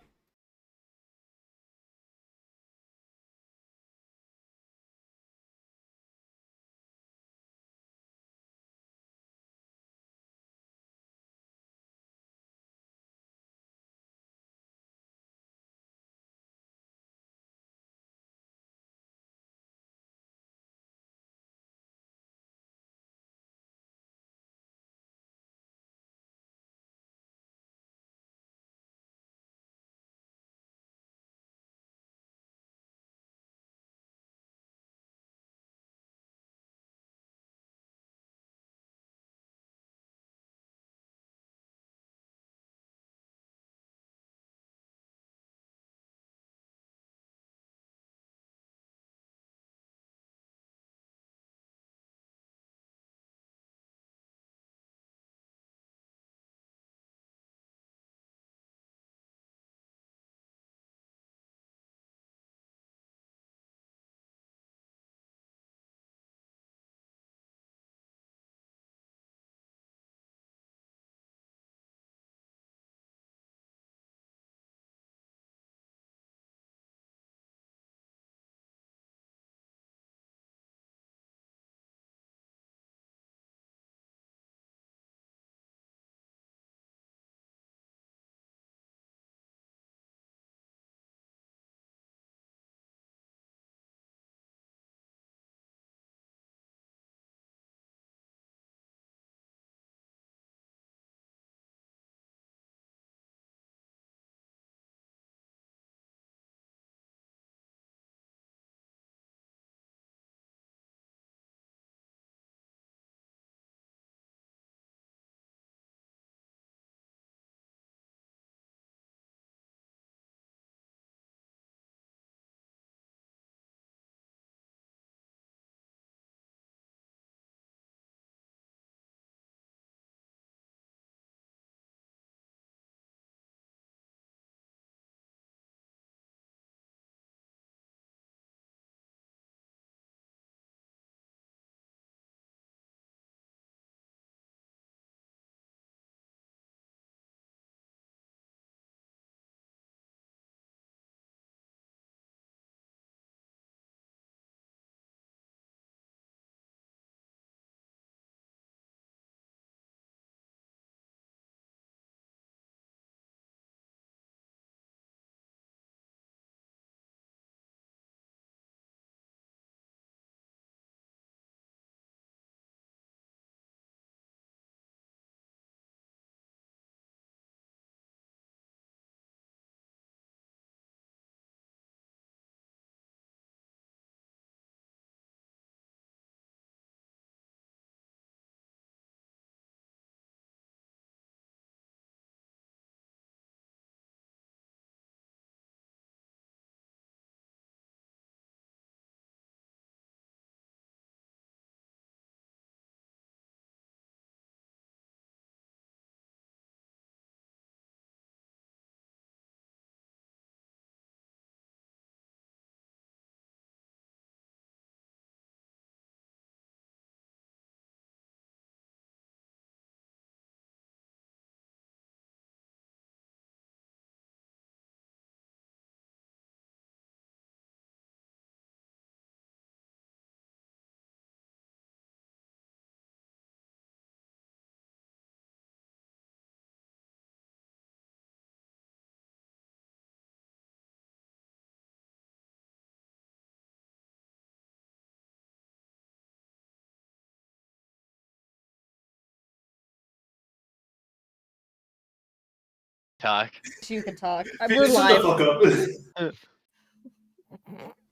Talk. You can talk. Hey, We're shut the live. fuck up.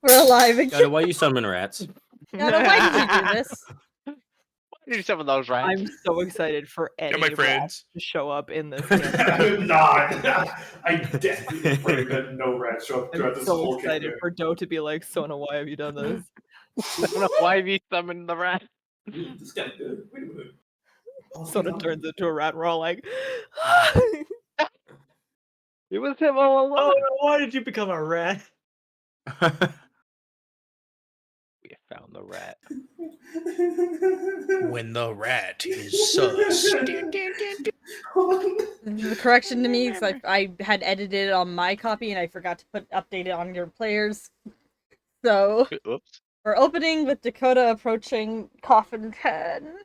We're alive again. Yoda, why you summon rats? Yoda, why did you do this? Why did you summon those rats? I'm so excited for any my rat friends. to show up in this I campaign. am not. I definitely pray that no rats show up throughout I'm this so whole excited campaign. for Doe to be like, Sona, why have you done this? I don't know why we summoned the rat. This guy good. Wait a minute. Sona turns into a rat. We're all like, It was him all along. Oh no, why did you become a rat? We found the rat. When the rat is sus. The correction to me, because I had edited it on my copy and I forgot to update it on your players. So Whoops. we're opening with Dakota approaching Coffin 10.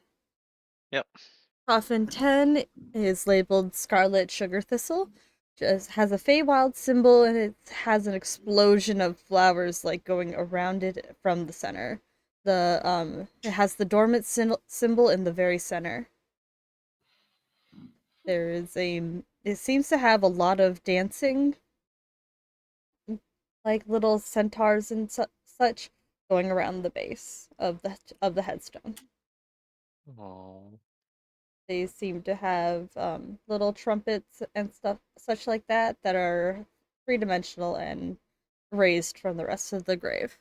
Yep. Coffin 10 is labeled Scarlet Sugar Thistle. Just has a Feywild symbol and it has an explosion of flowers like going around it from the center. It has the dormant symbol in the very center. It seems to have a lot of dancing, like little centaurs and such going around the base of the headstone. Oh. They seem to have little trumpets and stuff such like that are three-dimensional and raised from the rest of the grave.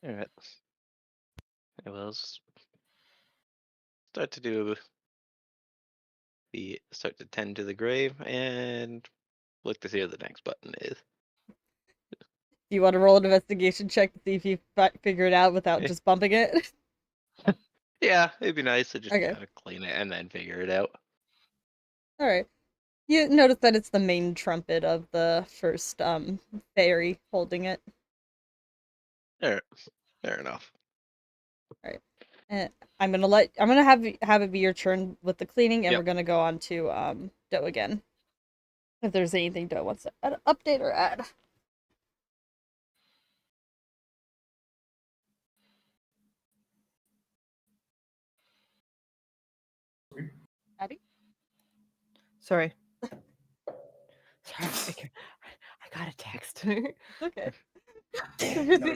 All right. I will start to tend to the grave and look to see what the next button is. Do you want to roll an investigation check to see if you figure it out without just bumping it? Yeah, it'd be nice to just Okay. kind of clean it and then figure it out. All right. You notice that it's the main trumpet of the first fairy holding it. Fair enough. I'm gonna have it be your turn with the cleaning, and Yep. we're gonna go on to Doe again. If there's anything Doe wants to update or add. Abby? Sorry. Sorry. I got a text. Okay.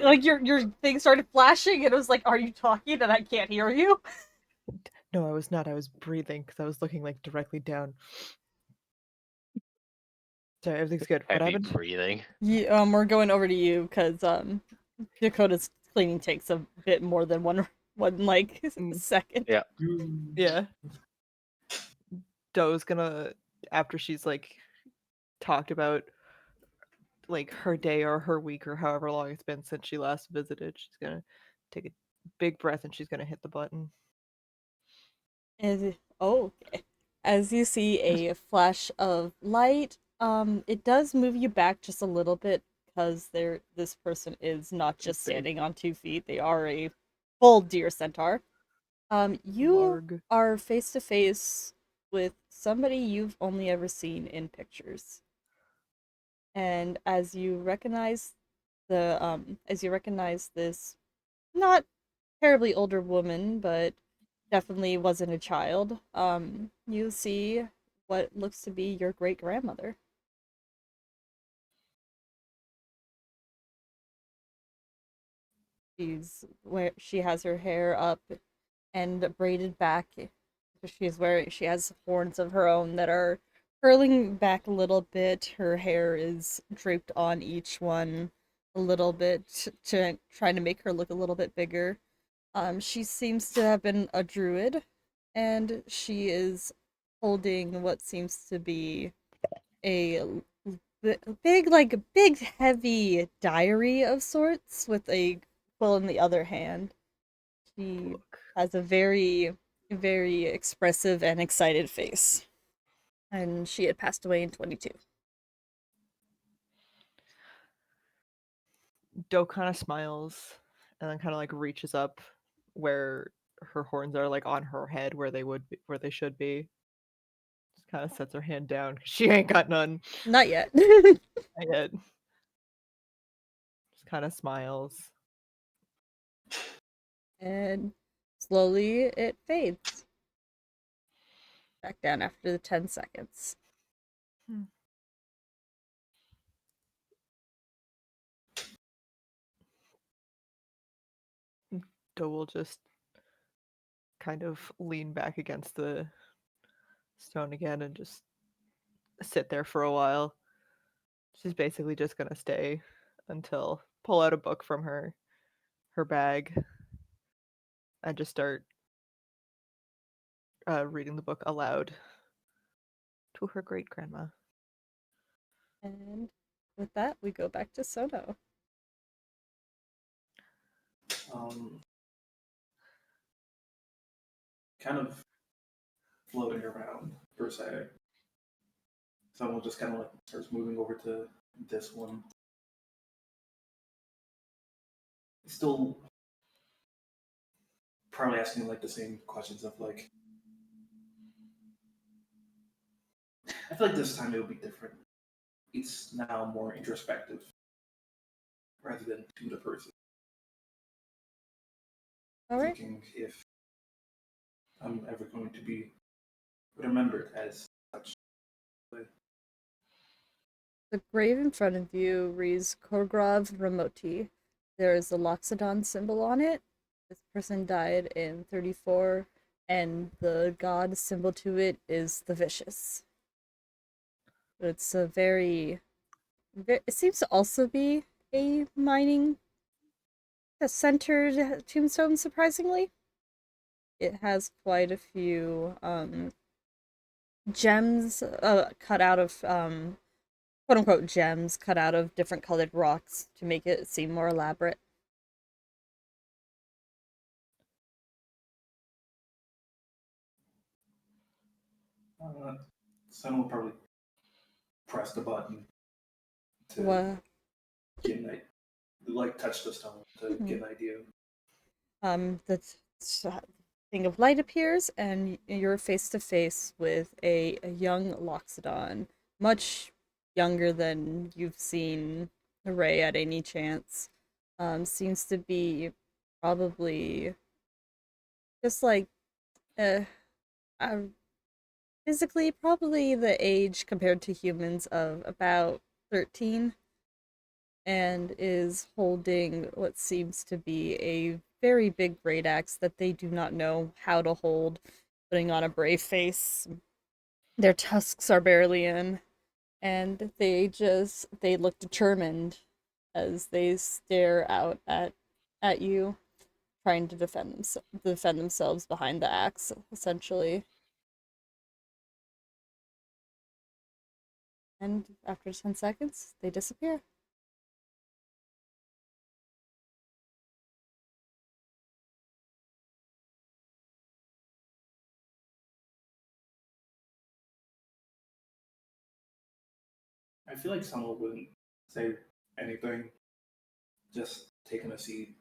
Like your thing started flashing, and it was like, "Are you talking?" And I can't hear you. No, I was not. I was breathing because I was looking like directly down. Sorry, everything's good. What Heavy happened? breathing. Yeah, we're going over to you because Dakota's cleaning takes a bit more than one like second. Yeah. Yeah. Doe's gonna, after she's like talked about like her day or her week or however long it's been since she last visited, she's gonna take a big breath and she's gonna hit the button. Okay. As you see a flash of light, it does move you back just a little bit because this person is not just big. standing on 2 feet; they are a full deer centaur. You Larg. are face to face with somebody you've only ever seen in pictures, and as you recognize this not terribly older woman, but definitely wasn't a child, you see what looks to be your great grandmother. She has her hair up and braided back. She has horns of her own that are curling back a little bit. Her hair is draped on each one a little bit to trying to make her look a little bit bigger. She seems to have been a druid, and she is holding what seems to be a big, heavy diary of sorts with a quill in the other hand. She has a very, very expressive and excited face. And she had passed away in 22. Doe kind of smiles and then kind of like reaches up where her horns are, like on her head where they should be. Just kind of sets her hand down. She ain't got none. Not yet. Not yet. Just kind of smiles. And slowly it fades. Back down after the 10 seconds. Doe will just kind of lean back against the stone again and just sit there for a while. She's basically just gonna stay until pull out a book from her bag and just start reading the book aloud to her great grandma. And with that, we go back to Soto. kind of floating around per se. Someone just kind of like starts moving over to this one. Still probably asking like the same questions of like, I feel like this time it'll be different. It's now more introspective rather than to the person. All right. Thinking if I'm ever going to be remembered as such. The grave in front of you reads Korgrov Ramoti. There is a Loxodon symbol on it. This person died in 34, and the god symbol to it is the Vicious. It's a very it seems to also be a mining centered tombstone, surprisingly. It has quite a few gems cut out of quote unquote gems cut out of different colored rocks to make it seem more elaborate. Someone will probably press the button to What? get an like touch the stone to get an idea. The thing of light appears, and you're face to face with a young Loxodon, much younger than you've seen Ray at any chance. Seems to be probably just like uh, physically probably the age compared to humans of about 13, and is holding what seems to be a very big great axe that they do not know how to hold, putting on a brave face. Their tusks are barely in, and they look determined as they stare out at you, trying to defend themselves behind the axe, essentially. And after 10 seconds, they disappear. I feel like someone wouldn't say anything, just taking a seat,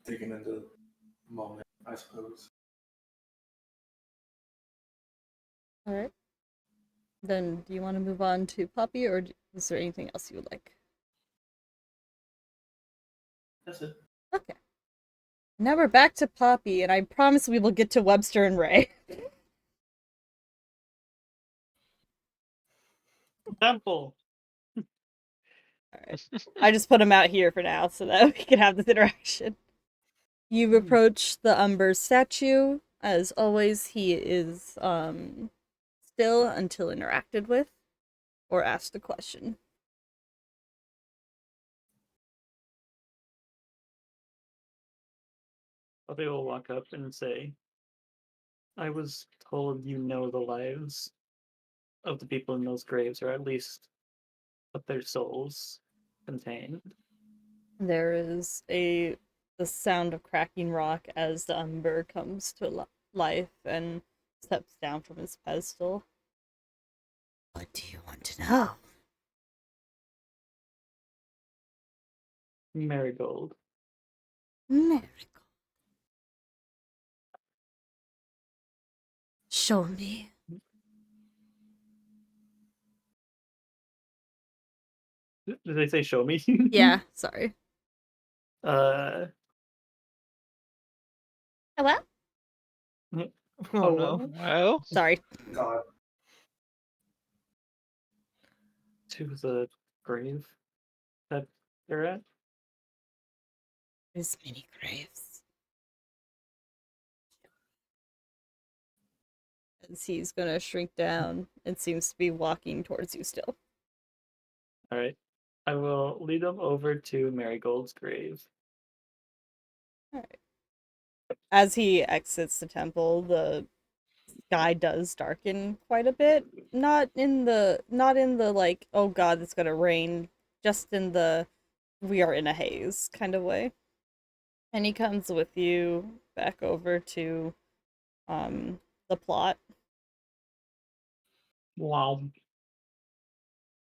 taking in the moment, I suppose. All right. Then, do you want to move on to Puppy, or is there anything else you would like? That's it. Okay. Now we're back to Poppy, and I promise we will get to Webster and Ray. Temple. Alright. I just put him out here for now so that we can have this interaction. You approach the Umber statue. As always, he is still until interacted with or asked a question. They will walk up and say, I was told you know the lives of the people in those graves, or at least what their souls contain. There is the sound of cracking rock as the Umber comes to life and steps down from his pedestal. What do you want to know? Marigold. Marigold. Show me. Did they say show me? Yeah, sorry. Uh, Hello? Oh no. Well, Sorry. God. to the grave that they're at. There's many graves. As he's gonna shrink down and seems to be walking towards you still. All right. I will lead them over to Marigold's grave. Alright. As he exits the temple, the sky does darken quite a bit. Not in the like, oh god, it's gonna rain, just in the we are in a haze kind of way. And he comes with you back over to the plot. Wow.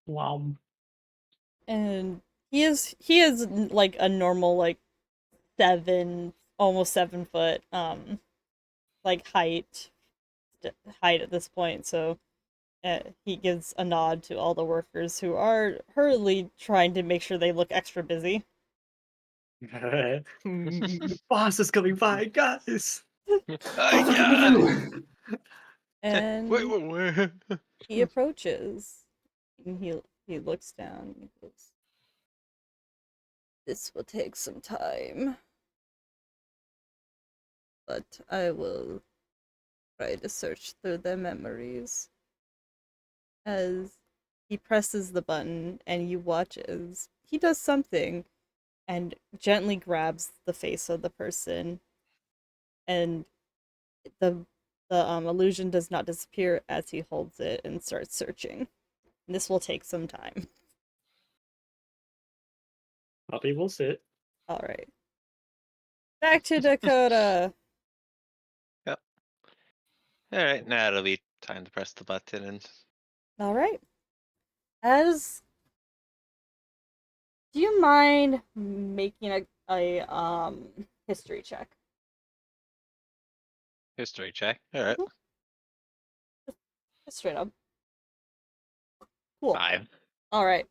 Wow. And he is like a normal like 7 almost 7 foot like height at this point, so he gives a nod to all the workers who are hurriedly trying to make sure they look extra busy. Boss is coming by, guys. Yeah. And Wait. he approaches and he looks down and he goes, "This will take some time, but I will try to search through their memories." As he presses the button and you watch as he does something and gently grabs the face of the person, and the illusion does not disappear as he holds it and starts searching. And this will take some time. Poppy will sit. All right. Back to Dakota. Yep. All right, now it'll be time to press the button and All right. As do you mind making a history check? history check. All right, Just straight up. Cool. 5. All right.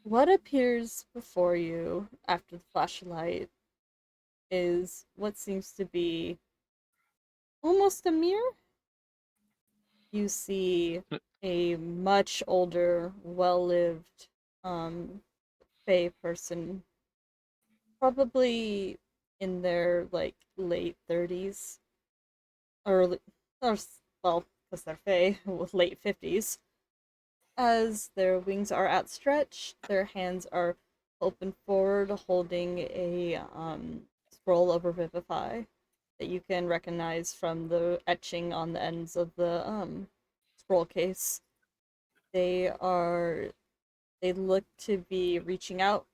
What appears before you after the flashlight is what seems to be almost a mirror. You see a much older, well-lived, Fae person, probably in their like late 30s, or well, because they're Fae, with late 50s. As their wings are outstretched, their hands are open forward, holding a scroll of Revivify that you can recognize from the etching on the ends of the scroll case. They look to be reaching out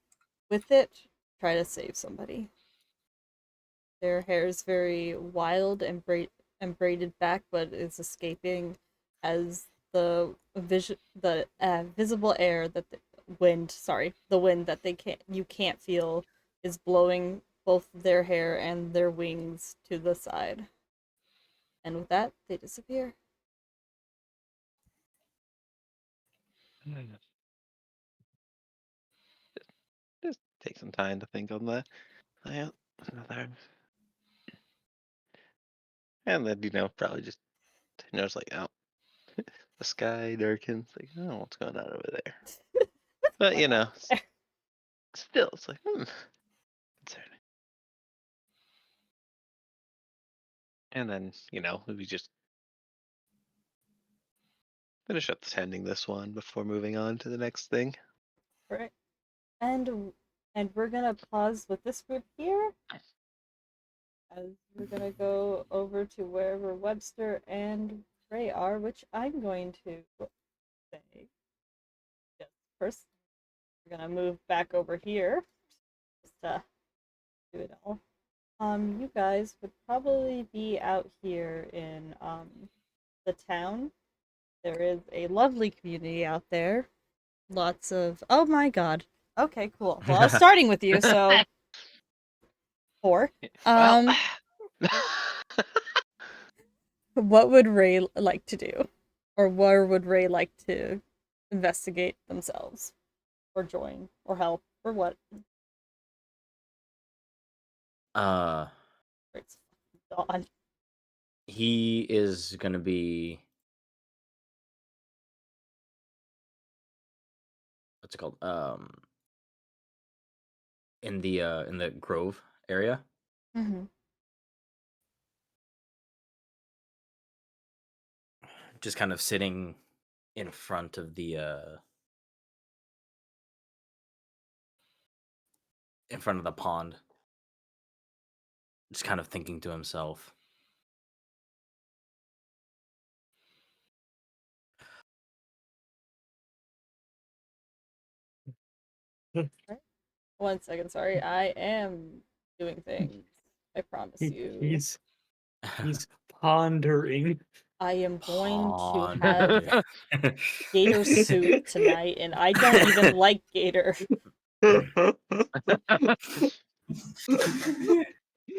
with it, try to save somebody. Their hair is very wild and braided back, but is escaping as the visible air that the wind that you can't feel is blowing both their hair and their wings to the side. And with that, they disappear. Just take some time to think on that. Yeah, another. And then, probably just it's like, oh, the sky darkens. Like, oh, what's going on over there? But still, it's like, concerning. And then, we just finish up tending this one before moving on to the next thing. Right. And we're gonna pause with this group here, as we're gonna go over to wherever Webster and Ray are, which I'm going to say. Yes, first, we're gonna move back over here, just to do it all. You guys would probably be out here in the town. There is a lovely community out there. Lots of, oh my god. Okay, cool. Well, I was starting with you, so 4. Well, What would Ray like to do? Or where would Ray like to investigate themselves? Or join? Or help? Or what? It's dawn. He is gonna be, what's it called? In the Grove area. Mm-hmm. Just kind of sitting in front of the pond. Just kind of thinking to himself. One second, sorry. I am doing things I promise you. He's pondering. I am going to Ponder. have gator soup tonight, and I don't even like gator.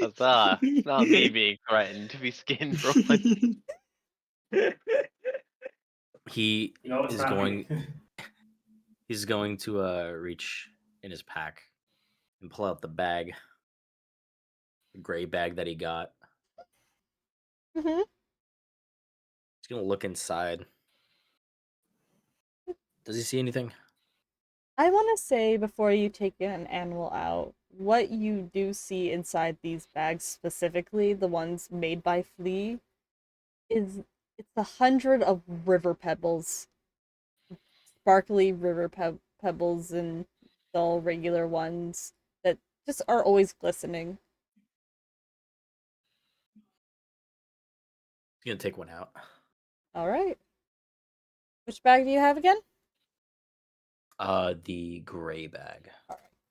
Huzzah! Not me being threatened to be skinned for once. He You know, it's is not going. me. He's going to reach in his pack and pull out the bag, the gray bag that he got. Hmm. He's gonna look inside. Does he see anything? I want to say before you take an animal out, what you do see inside these bags, specifically the ones made by Flea, is it's 100 of river pebbles, sparkly river pebbles, and dull regular ones that just are always glistening. He's gonna take one out. All right. Which bag do you have again? The gray bag.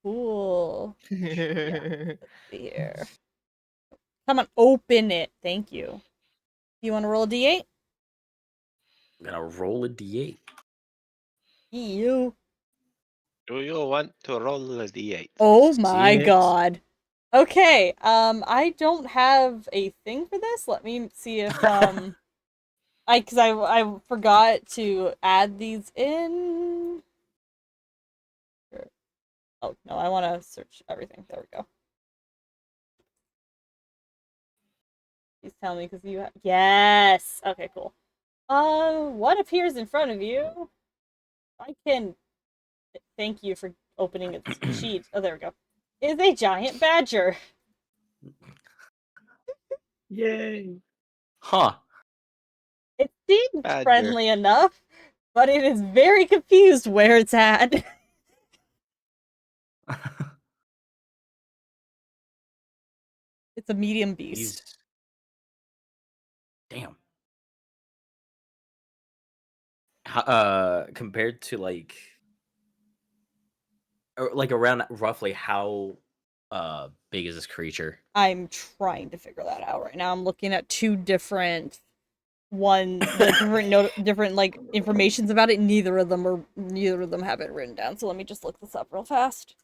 Cool. Let's see here. Come on, open it. Thank you. You want to roll a d8? I'm gonna roll a d8. You. Do you want to roll a d8? Oh my Shit. god. Okay, I don't have a thing for this. Let me see if cuz I forgot to add these in. Sure. Oh, no, I want to search everything. There we go. Please tell me cuz you have Yes. Okay, cool. What appears in front of you? I can thank you for opening its sheet. Oh, there we go. Is a giant badger. Yay! Huh. It seems Badger. friendly enough, but it is very confused where it's at. It's a medium beast. He's... Damn. Compared to like around roughly how big is this creature? I'm trying to figure that out right now. I'm looking at two different different like informations about it. Neither of them have it written down. So let me just look this up real fast.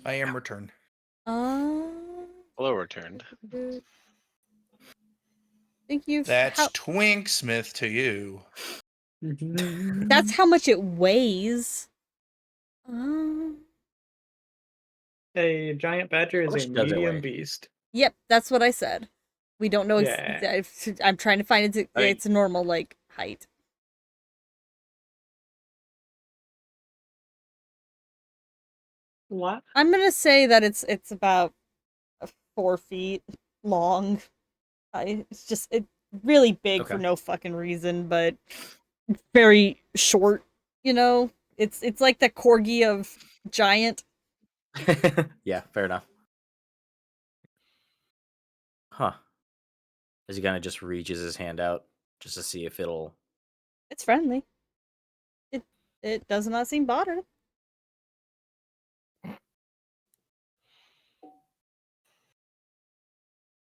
I am returned. Hello, returned. Thank you. That's Twink Smith to you. That's how much it weighs. A giant badger is much a does it medium weigh? beast. Yep, that's what I said. We don't know. Yeah. I'm trying to find I mean- its normal like height. What? I'm gonna say that it's about 4 feet long. It's just really big for Okay. no fucking reason, but very short. You know, it's like the corgi of giant. Yeah, fair enough. Huh. As he kind of just reaches his hand out just to see if it'll. It's friendly. It does not seem bothered.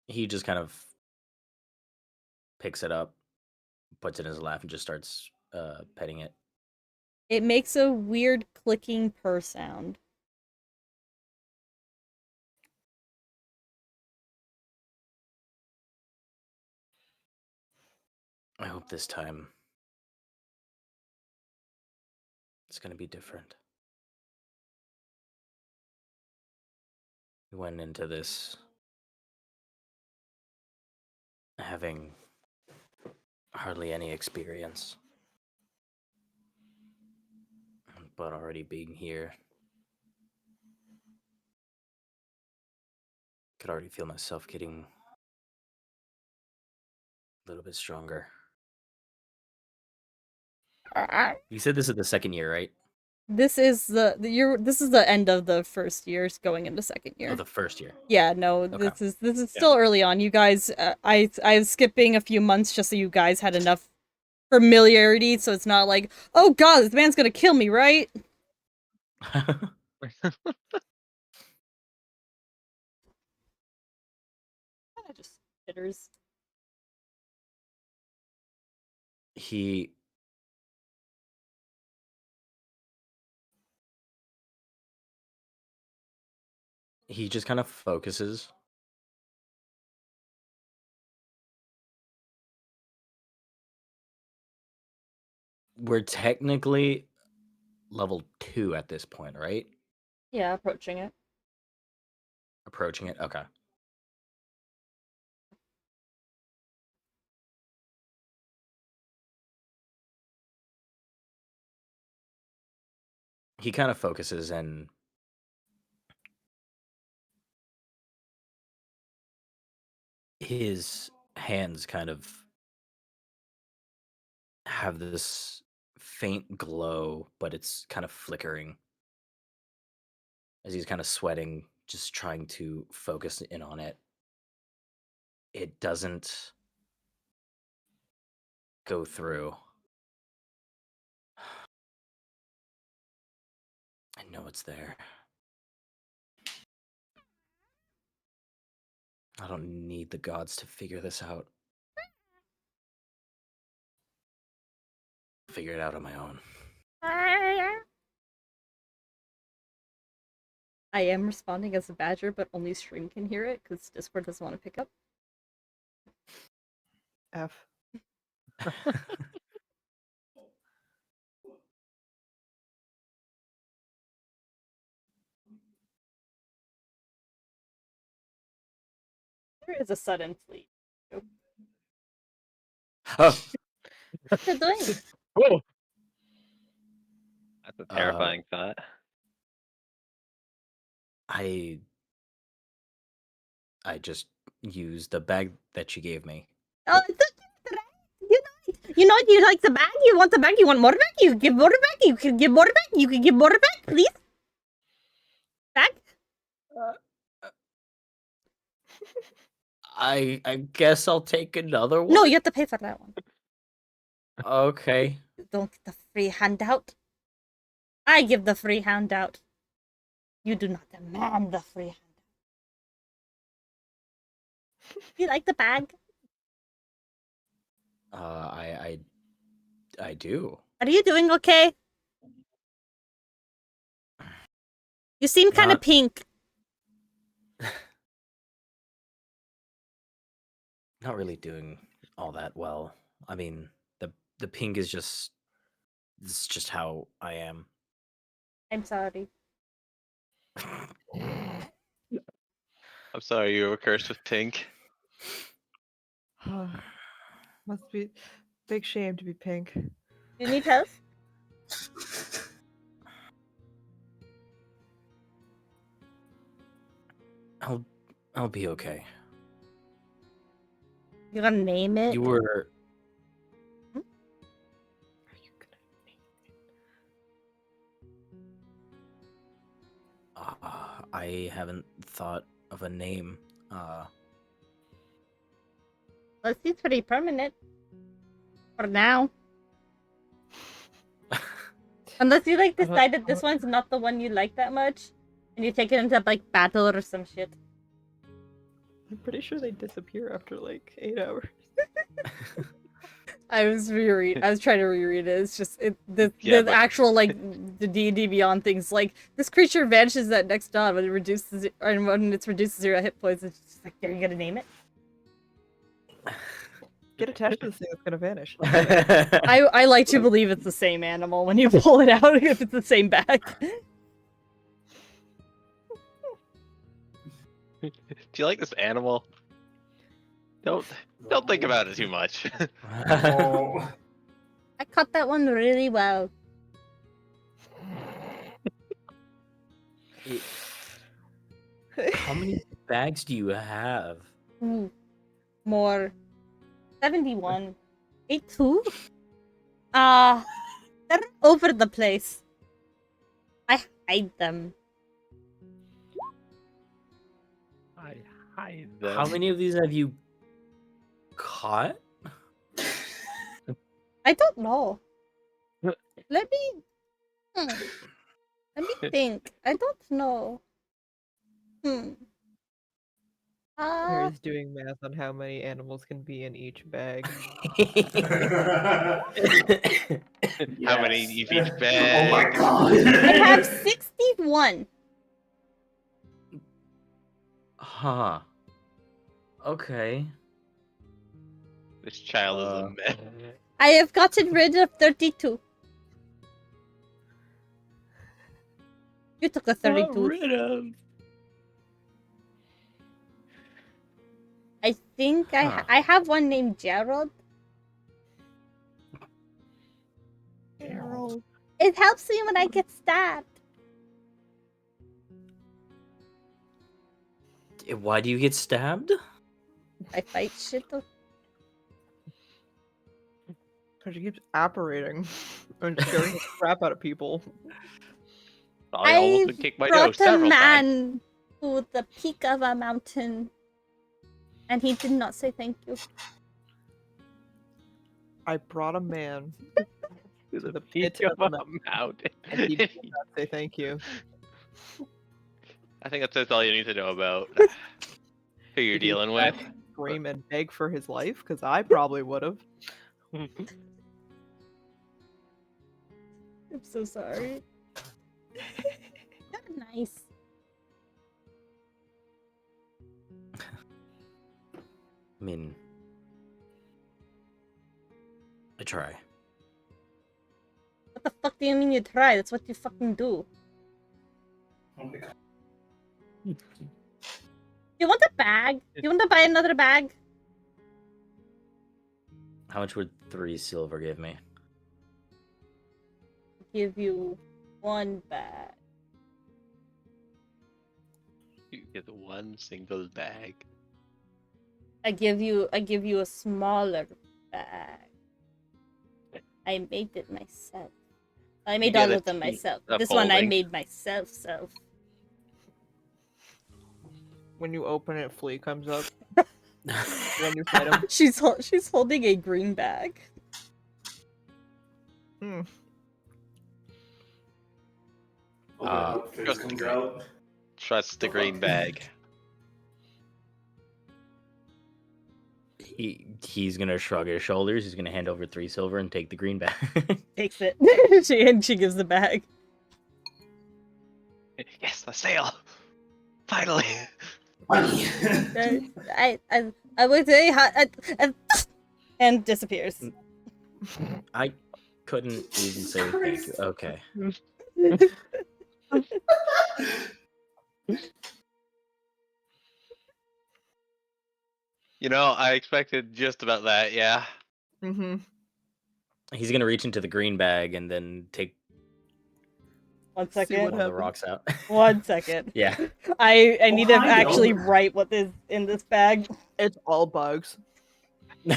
He just kind of picks it up, puts it in his lap, and just starts petting it. It makes a weird clicking purr sound. I hope this time it's going to be different. We went into this having hardly any experience, but already being here, could already feel myself getting a little bit stronger. You said this is the second year, right? This is this is the end of the first year, going into second year. Oh, the first year. Yeah, no, Okay. this is still early on. You guys, I was skipping a few months just so you guys had enough familiarity, so it's not like, oh god, this man's gonna kill me, right? Kinda just jitters. He just kind of focuses. We're technically level 2 at this point, right? Yeah, approaching it. Approaching it. Okay. He kind of focuses and his hands kind of have this faint glow, but it's kind of flickering as he's kind of sweating, just trying to focus in on it. It doesn't go through. I know it's there. I don't need the gods to figure this out. Figure it out on my own. I am responding as a badger, but only String can hear it because Discord doesn't want to pick up. F. There is a sudden fleet. Oh, What you doing? Whoa. That's a terrifying thought. I just used the bag that she gave me. Oh, it's okay. You know, you like the bag. You want the bag. You want more bag. You give more bag. You can give more bag. You can give more bag, please. Bag. I guess I'll take another one. No, you have to pay for that one. Okay. You don't get the free handout. I give the free handout. You do not demand the free handout. You like the bag? I do. Are you doing okay? You seem kind of Not- pink. Not really doing all that well. I mean, the pink is just it's just how I am. I'm sorry. I'm sorry you were cursed with pink. Must be big shame to be pink. You need help? I'll be okay. You gonna name it? You were Are you gonna I haven't thought of a name. Well, it's pretty permanent. For now. Unless you like decide that this one's not the one you like that much, and you take it into like battle or some shit. I'm pretty sure they disappear after like 8 hours. I was trying to reread it. It's just the but- actual like the D&D Beyond things like this creature vanishes at next dawn when it reduces reduced 0 hit points. It's just like, are you gonna name it? Get attached to this thing that's gonna vanish. I like to believe it's the same animal when you pull it out if it's the same bag. Do you like this animal? Don't think about it too much. Oh, I caught that one really well. How many bags do you have? Ooh, more. 71. 82? They're over the place. I hide them. I hide them. How many of these have you caught? I don't know. Let me... Let me think. I don't know. Harry's doing math on how many animals can be in each bag. How many Yes. in each Oh bag? my god. I have 61. Huh. Okay. This child is a mess. I have gotten rid of 32. You took a 32. Rid of. I think Huh. I have one named Gerald. Gerald. It helps me when I get stabbed. Why do you get stabbed? I fight shit. Because she keeps apparating and scaring the crap out of people. I almost I've kicked my brought nose a several times. man to the peak of a mountain, and he did not say thank you. I brought a man To to the peak pit of of a a mountain. and he did not say thank you. I think that's all you need to know about who you're Did he dealing with. Scream and beg for his life? Because I probably would have. I'm so sorry. You're nice. I mean, I try. What the fuck do you mean you try? That's what you fucking do. Oh my god. You want a bag? You want to buy another bag? How much would 3 silver give me? Give you one bag. You get one single bag. I give you a smaller bag. I made it myself. I made get all a of them tea- myself. a This one I folding. made myself. So When you open it, Flea comes up. When you fight him. she's holding a green bag. Hmm. Okay, outfit Trust comes the green. out. Trust the green bag. He's gonna shrug his shoulders. He's gonna hand over 3 silver and take the green bag. Takes it. she gives the bag. Yes, the sale. Finally. I would say and disappears. I couldn't even say thank you. Okay. You know, I expected just about that, yeah. Mm-hmm. He's gonna reach into the green bag and then take 1 See second. what one of the happens. rocks out. 1 second. Yeah. I need to hi, actually Elder. write what is in this bag. It's all bugs. You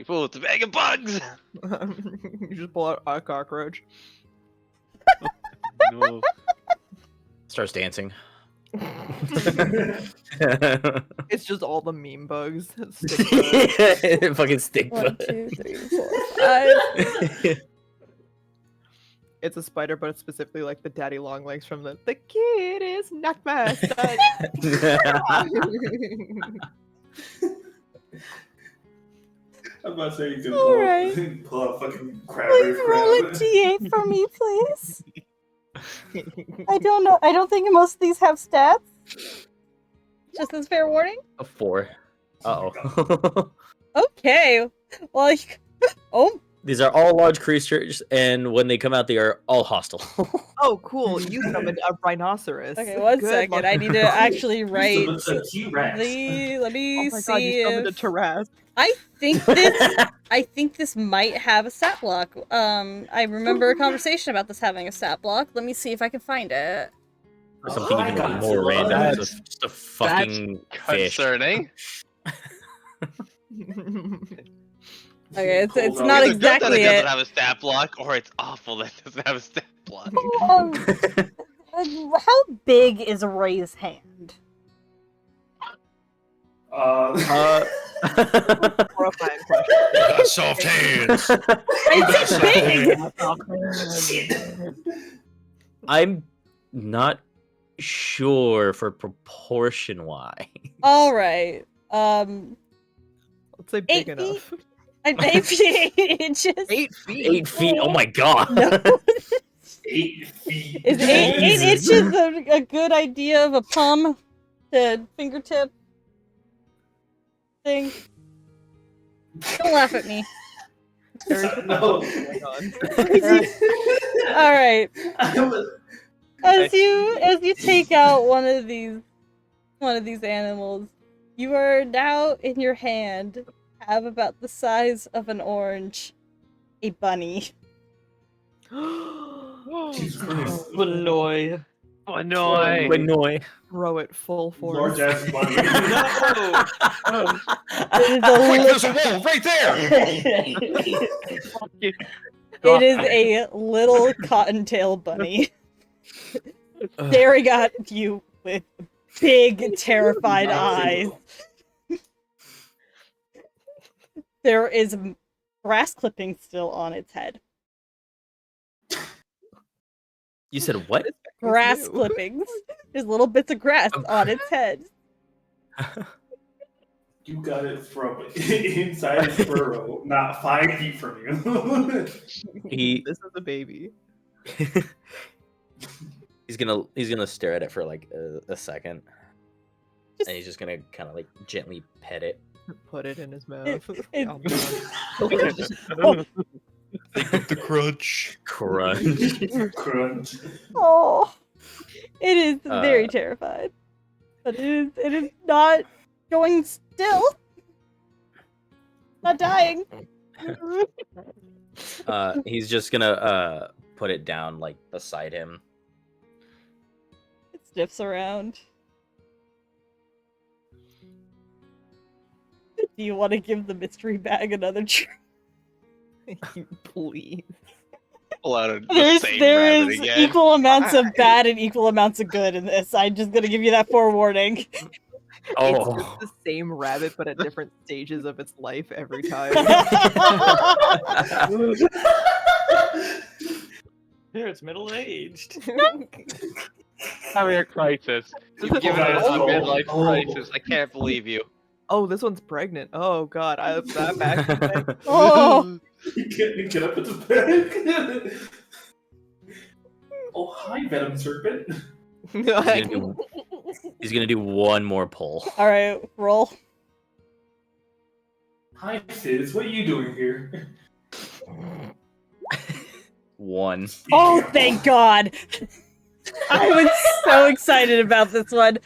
fool, it's a bag of bugs! You just pull out a cockroach. No. Starts dancing. It's just all the meme bugs. Stick bugs. Fucking stick 1, bug. 2, 3, 4, 5. It's a spider, but it's specifically like the daddy long legs from the kid is not my son. I'm about to say you can Alright. pull out fucking crab Please rave roll a crab. d8 for me, please. I don't know. I don't think most of these have stats. Just as fair warning. A 4. Uh-oh. Okay. Well, oh, These are all large creatures, and when they come out, they are all hostile. Oh, cool. You summoned a rhinoceros. okay. 1 Good second. luck. I need to actually You write summoned a T-Rex. Let me Oh my god, you see summoned a if Taraz. I think this might have a stat block. I remember a conversation about this having a stat block. Let me see if I can find it. Or something Oh, I even got more it. random. That's- Just a fucking fish. Concerning. Okay, it's Hold on. not Either good that exactly it doesn't it. have a stat block, or it's awful that it doesn't have a stat block. How big is Ray's hand? Horrifying question. Got soft hands. I said big. I'm not sure for proportion why. All right. Let's say big 8 enough. feet. 8 feet 8 inches. 8 feet. 8 feet. Oh my god. No. 8 feet. Is 8 Jesus. inches a good idea of a palm to fingertip thing? Don't laugh at me. No. All right. As you take out one of these animals, you are now in your hand have about the size of an orange, a bunny. Jesus Christ. Benoy. Oh no! Annoy. Throw it full force. Large ass bunny. No! It is Quick, a, there's a wall right there. it is a little cottontail bunny staring at you with big, terrified eyes. There is grass clipping still on its head. You said what? Grass clippings. There's little bits of grass on its head. You got it from inside his burrow, not 5 feet from you. This is a baby. He's gonna stare at it for like a second, and he's just gonna kind of like gently pet it. Put it in his mouth. it- Oh, God. Think of the crunch. Crunch. Crunch. Oh, it is very Uh, terrified, but it is not going still. Not dying. He's just gonna put it down like beside him. It sniffs around. Do you want to give the mystery bag another try? Please. Pull out the There same is rabbit again. equal amounts of bad and equal amounts of good in this. I'm just gonna give you that forewarning. It's Oh, just the same rabbit, but at different stages of its life every time. Here, it's middle aged. Having a crisis. You've given it a Oh. midlife Oh. crisis. I can't believe you. Oh, this one's pregnant. Oh God, that back. Oh, Get up at the bed. Oh, hi, Venom Serpent. he's gonna do one more pull. all right, roll. Hi, Fizz. What are you doing here? One. Oh, thank God! I was so excited about this one.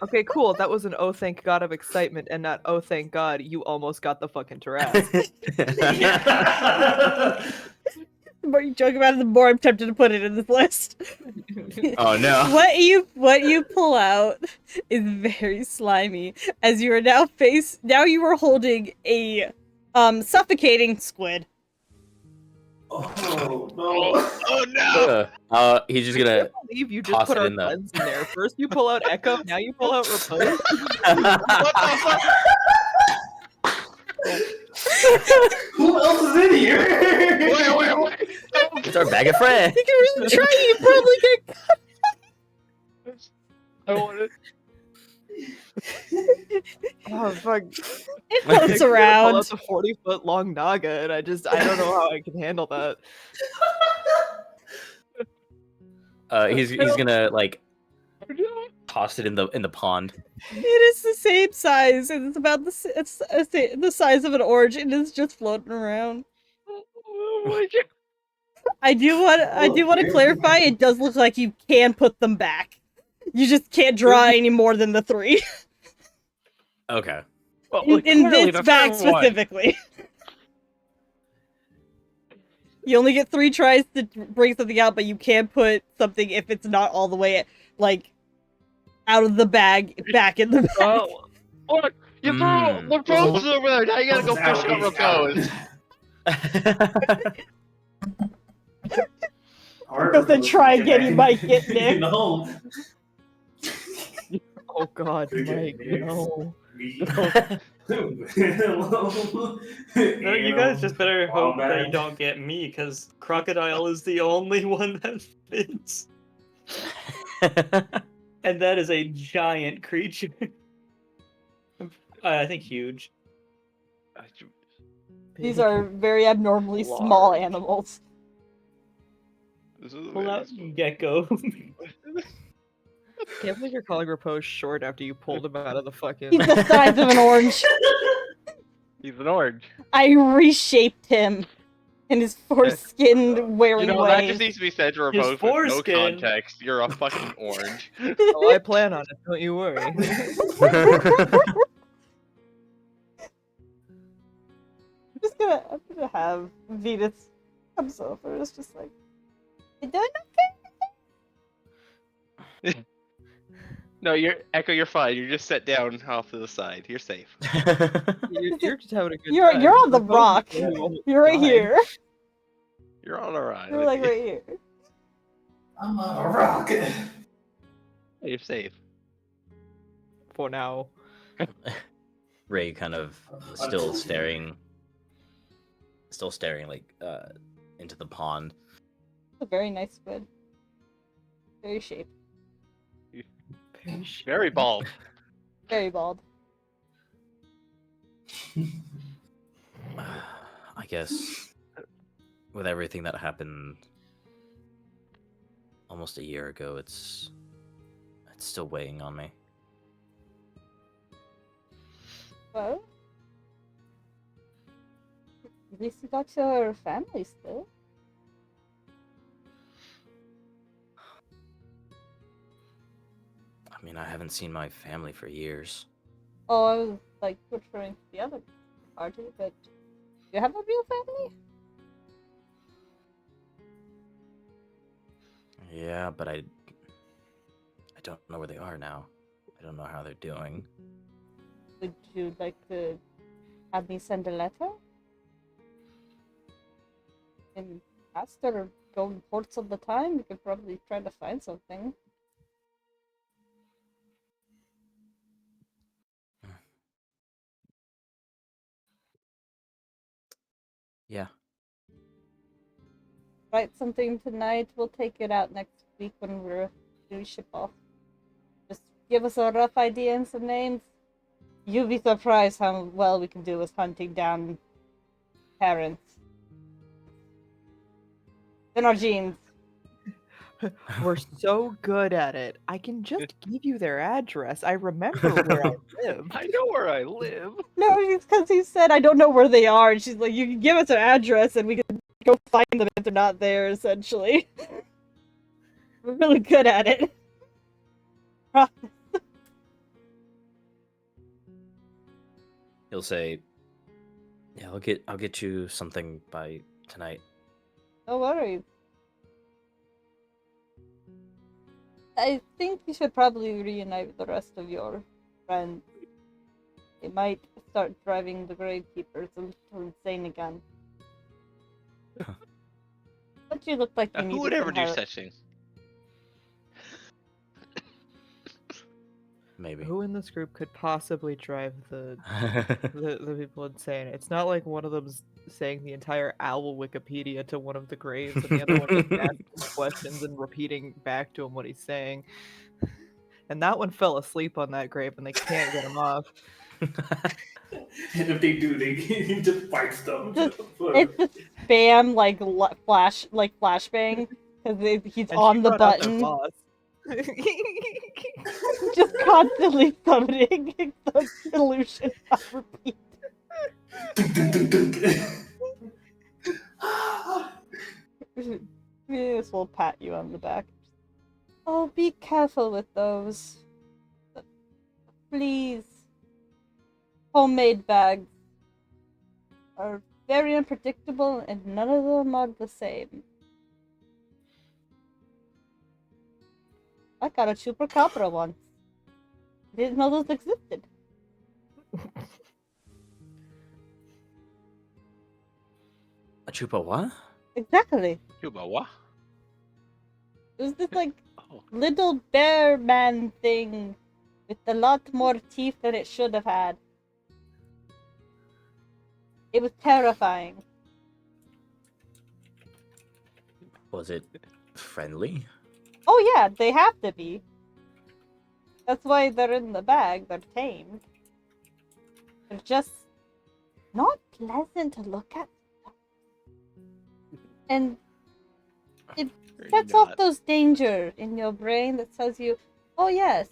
Okay, cool. That was an oh thank God of excitement, and not oh thank God you almost got the fucking Taras. The more you joke about it, the more I'm tempted to put it in this list. Oh no. What you pull out is very slimy, as you are now you are holding a suffocating squid. Oh, no. Oh no! He's just I gonna. can't believe you just toss put it our in the- friends in there. First you pull out Echo, now you pull out Repose. What the fuck? Who else is in here? Wait. It's our bag of friends. You can really try. You probably get. I want it. Oh fuck. It floats Pull around. out the 40-foot long Naga, and I don't know how I can handle that. He's gonna like toss it in the pond. It is the same size. It's about the size of an orange. It is just floating around. Oh my God. I do want to clarify. It does look like you can put them back. You just can't draw any more than the 3 Okay. Well, in clearly this the bag third one. specifically. You only get 3 tries to bring something out, but you can put something if it's not all the way like out of the bag back in the bag. Oh, look! You threw Mm. Repose over there. Now you gotta go Now fish out he's Repose. Because then try again, you might get Nick. No. Oh God, Good game, Mike, Nix. no. Me. No, you guys just better hope that you Wombat. don't get me, because Crocodile is the only one that fits. And that is a giant creature. I think huge. These are very abnormally small Large. animals. This is Pull very out small. Gecko. Can't believe you're calling Repose short after you pulled him out of the fucking. He's the size of an orange. He's an orange. I reshaped him in his foreskin wearing You know, that way. just needs to be said to His Repose with no foreskin. context. You're a fucking orange. Oh, I plan on it. Don't you worry. I'm gonna have Venus comes over. It's just like, you doing okay? No, Echo, you're fine. You're just set down off to the side. You're safe. You're just having a good You're time. on the Repose rock. is the one who almost You're right died. here. You're all alright. You're like right here. I'm on a rock. You're safe. For now. Ray kind of still staring like into the pond. A very nice squid. Very shaped. Very bald. Very bald. I guess with everything that happened almost a year ago, it's still weighing on me. Well, at least you got your family still. I mean, I haven't seen my family for years. Oh, I was like referring to the other party, but you have a real family? Yeah, but I don't know where they are now. I don't know how they're doing. Would you like to have me send a letter? In past or go ports all the time, you could probably try to find something. Yeah. Write something tonight. We'll take it out next week when we're doing ship off. Just give us a rough idea and some names. You'll be surprised how well we can do with hunting down parents. In our genes. We're so good at it. I can just give you their address. I remember where I live. I know where I live. No, it's because he said I don't know where they are, and she's like, you can give us an address and we can go find them if they're not there, essentially. We're really good at it. He'll say, "Yeah, I'll get you something by tonight." No worries. I think you should probably reunite with the rest of your friends. They might start driving the Gravekeepers a little insane again. But you look like you need Who would ever do help. such things? Maybe. Who in this group could possibly drive the people insane? It's not like one of them's saying the entire owl Wikipedia to one of the graves, and the other one is asking questions and repeating back to him what he's saying. And that one fell asleep on that grave, and they can't get him off. And if they do, he just fights them. It's just spam flashbang because he's And on she the brought out their button, boss. just constantly summoning the illusion of repeat. Venus will pat you on the back. Oh, be careful with those. Please. Homemade bags are very unpredictable and none of them are the same. I got a chupacabra once. Didn't know those existed. A chupa what? Exactly. Cuba, what? It was this like Oh. little bear man thing with a lot more teeth than it should have had. It was terrifying. Was it friendly? Oh yeah, they have to be. That's why they're in the bag. They're tamed. They're just not pleasant to look at. And it Or sets not. off those danger in your brain that tells you, oh yes,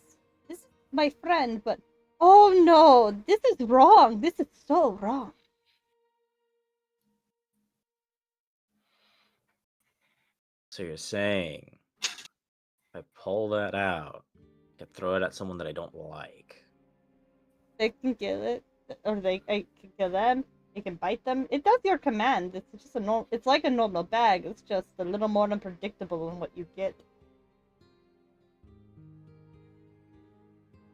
this is my friend, but oh no, this is wrong. This is so wrong. So you're saying if I pull that out, I can throw it at someone that I don't like. They can kill it, or I can kill them. They can bite them. It does your command. It's just a It's like a normal bag. It's just a little more unpredictable in what you get.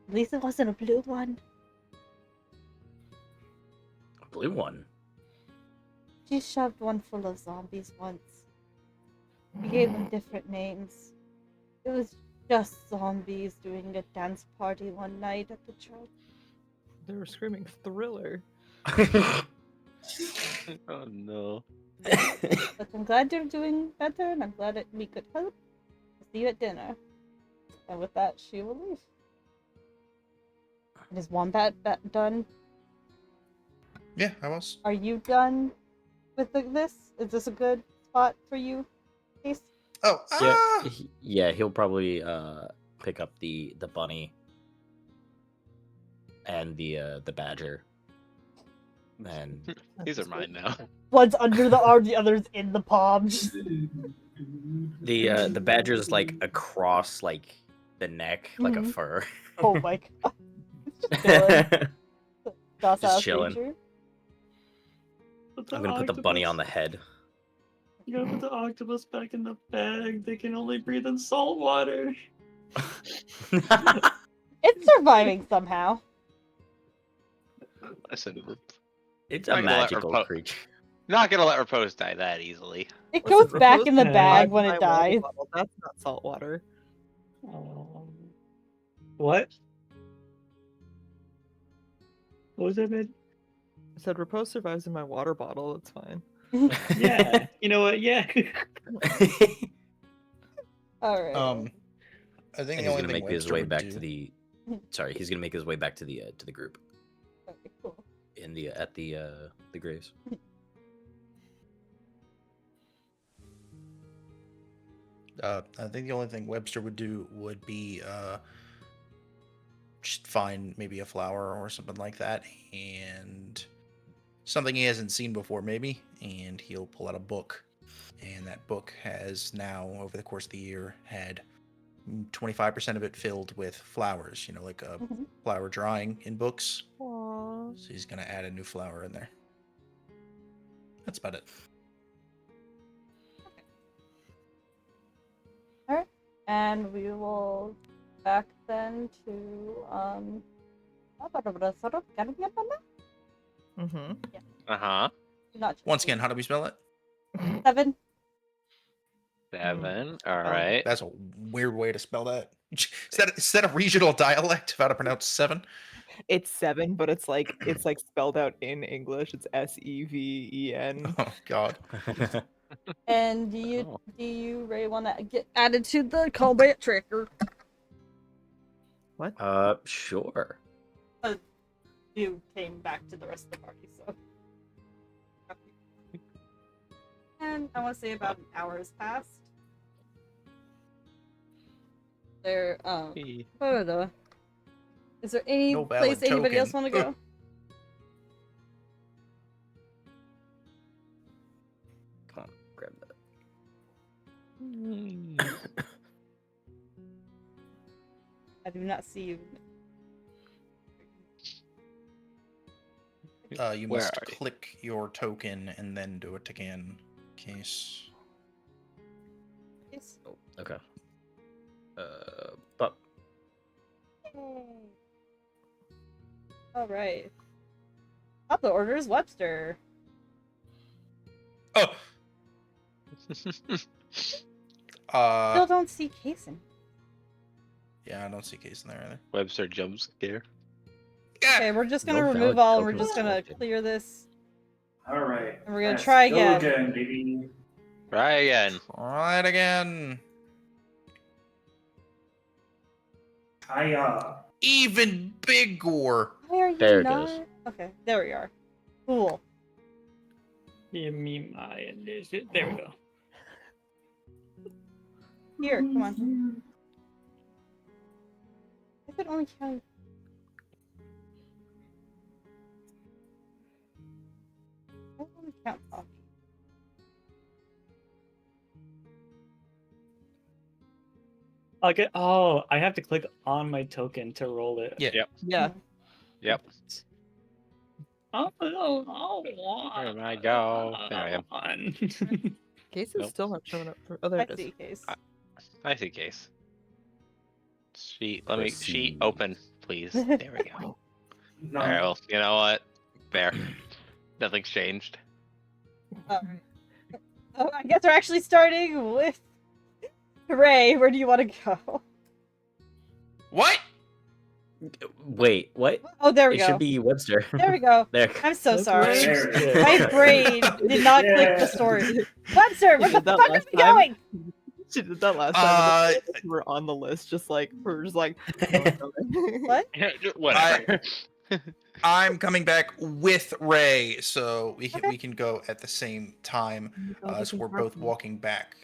At least it wasn't a blue one. A blue one. She shoved one full of zombies once. We gave them different names. It was just zombies doing a dance party one night at the church. They were screaming Thriller. Oh no. But I'm glad you're doing better, and I'm glad that we could help. See you at dinner. And with that, she will leave. And is Wombat done? Yeah, I was. Are you done with this? Is this a good spot for you, Case? Oh, Yeah, he'll probably pick up the bunny and the badger. And These are mine now. One's under the arm, the other's in the palms. the badger's like across like the neck, like a Mhm. fur. Oh my god. Just chilling. Docile chilling. creature. I'm gonna put the bunny on the head. You gotta put the octopus back in the bag. They can only breathe in salt water. It's surviving somehow. Listen, we're It's Not a gonna let magical Repo- creature. not gonna let Repose die that easily. It Listen, goes back in the Repose bag survived when my it water dies. bottle. That's not salt water. What? What was that, man? I said Repose survives in my water bottle. It's fine. Yeah. You know what? Yeah. Alright. I think And the he's only gonna thing make his Webster way would back do. to the. Sorry, he's gonna make his way back to the group Okay, cool. in the at the graves. I think the only thing Webster would do would be just find maybe a flower or something like that, and something he hasn't seen before, maybe, and he'll pull out a book, and that book has now, over the course of the year, had 25% of it filled with flowers. You know, like a Mhm. flower drawing in books. Aww. So he's gonna add a new flower in there. That's about it. And we will back then to Mm-hmm. Uh-huh. not Once again, how do we spell it? 7. Seven. All right. That's a weird way to spell that. Is that a regional dialect of how to pronounce 7? It's 7, but it's like spelled out in English. It's Seven. Oh God. And Oh. do you Ray want to get added to the combat tracker? What? Sure. You came back to the rest of the party, so. And I want to say about an hour has passed. There, Hey. is there any No valid place anybody else token. want to go? Come on, grab that. I do not see you. You Where must are you? click your token and then do it again. Case. Yes. Oh, okay. But All right. Top of the order is Webster. Oh. Still don't see Kason. Yeah, I don't see Case in there either. Webster jump scare. Okay, we're just gonna No remove valid all and we're token just gonna selected. clear this. All right. And we're gonna let's try go again. again, baby. Try again. Try it again. Hiya. Even bigger. Why are you There it not? goes. Okay, there we are. Cool. Give me my initiative. There we go. Here, come on. I could only count. I don't want to count off. I'll get. Oh, I have to click on my token to roll it. Yeah. Yeah. Yep. Oh, There I go. There I am. am. Case is Nope. still not showing up for. Oh, there I it is. see, Case. I see Case. Sheet. Let me sheet Proceed. open, please. There we go. No. Alright, well, you know what? Fair. Nothing's changed. Alright. Oh, I guess we're actually starting with Ray. Where do you want to go? What? Wait, what? Oh, there we It go. should be Webster. There we go. There. I'm so That's sorry. right. There it is. Yeah. My brain did not click the story. Webster, where the did that fuck are last we time. going? She did that last time. and we were on the list, just like we're just like. What? Whatever. I'm coming back with Ray, so we can Okay. we can go at the same time Oh, as we're both walking back.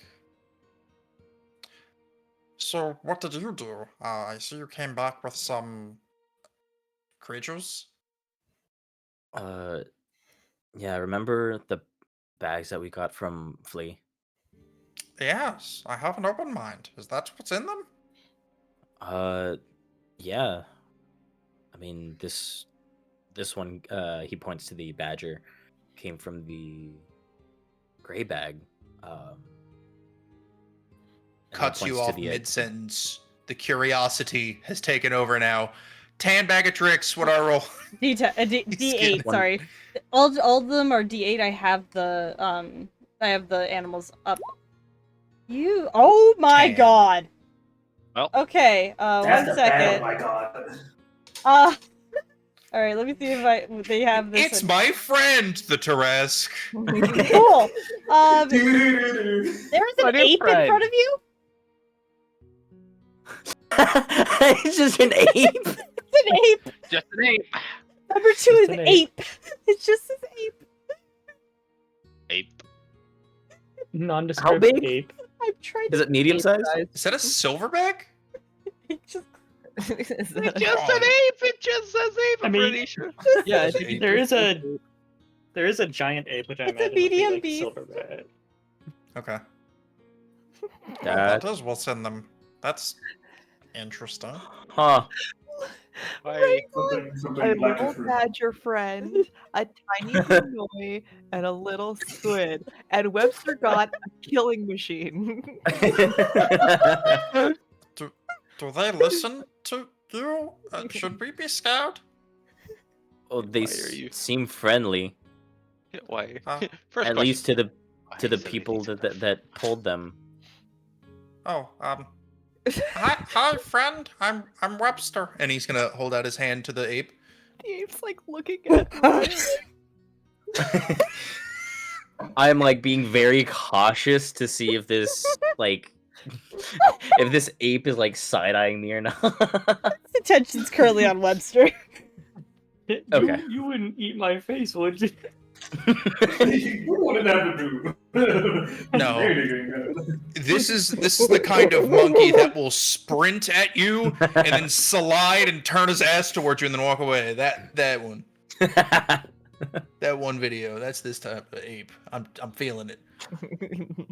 So, what did you do? I see you came back with some creatures. Yeah, remember the bags that we got from Flea? Yes, I have an open mind. Is that what's in them? Yeah. I mean, this one, he points to the badger, came from the gray bag. And he Cuts you points to off the, mid-sentence. The curiosity has taken over now. Tan bag of tricks. What I roll? D8, getting- sorry. All of them are D8. I have the animals up. You oh my Damn. god. Well. Okay, That's one the bad. Oh second. my god. Alright, let me see if they have this. It's one. my friend, the Taresk. Cool. Doo-doo-doo-doo. There's an My new ape in friend. front of you? it's just an ape. It's an ape. Just an ape. Number 2 Just is an ape. It's just an ape. Ape. Nondescript big? ape. I'm trying Is to it medium size? Is that a silverback? just It's just an ape. It just says ape. I I'm mean- pretty sure. Yeah, It's I think There is a giant ape, which I It's a imagine would be medium like beast. silverback. Okay. That- That is what's in them. That's interesting. Huh. Why? Something A black little is fruit. badger friend, a tiny Pinoy, and a little squid. And Webster got a killing machine. Do they listen to you? Should we be scared? Oh, they Why are you- seem friendly, Why? Huh? First at question, least to the why to the is it people anything that pulled them. Oh, hi, friend. I'm Webster, and he's gonna hold out his hand to the ape. The ape's like looking at me. I'm like being very cautious to see if this like if this ape is like side eyeing me or not. attention's currently on Webster. Okay. You wouldn't eat my face, would you? What did that do? No. There you go. This is the kind of monkey that will sprint at you and then slide and turn his ass towards you and then walk away. That one. That one video. That's this type of ape. I'm feeling it.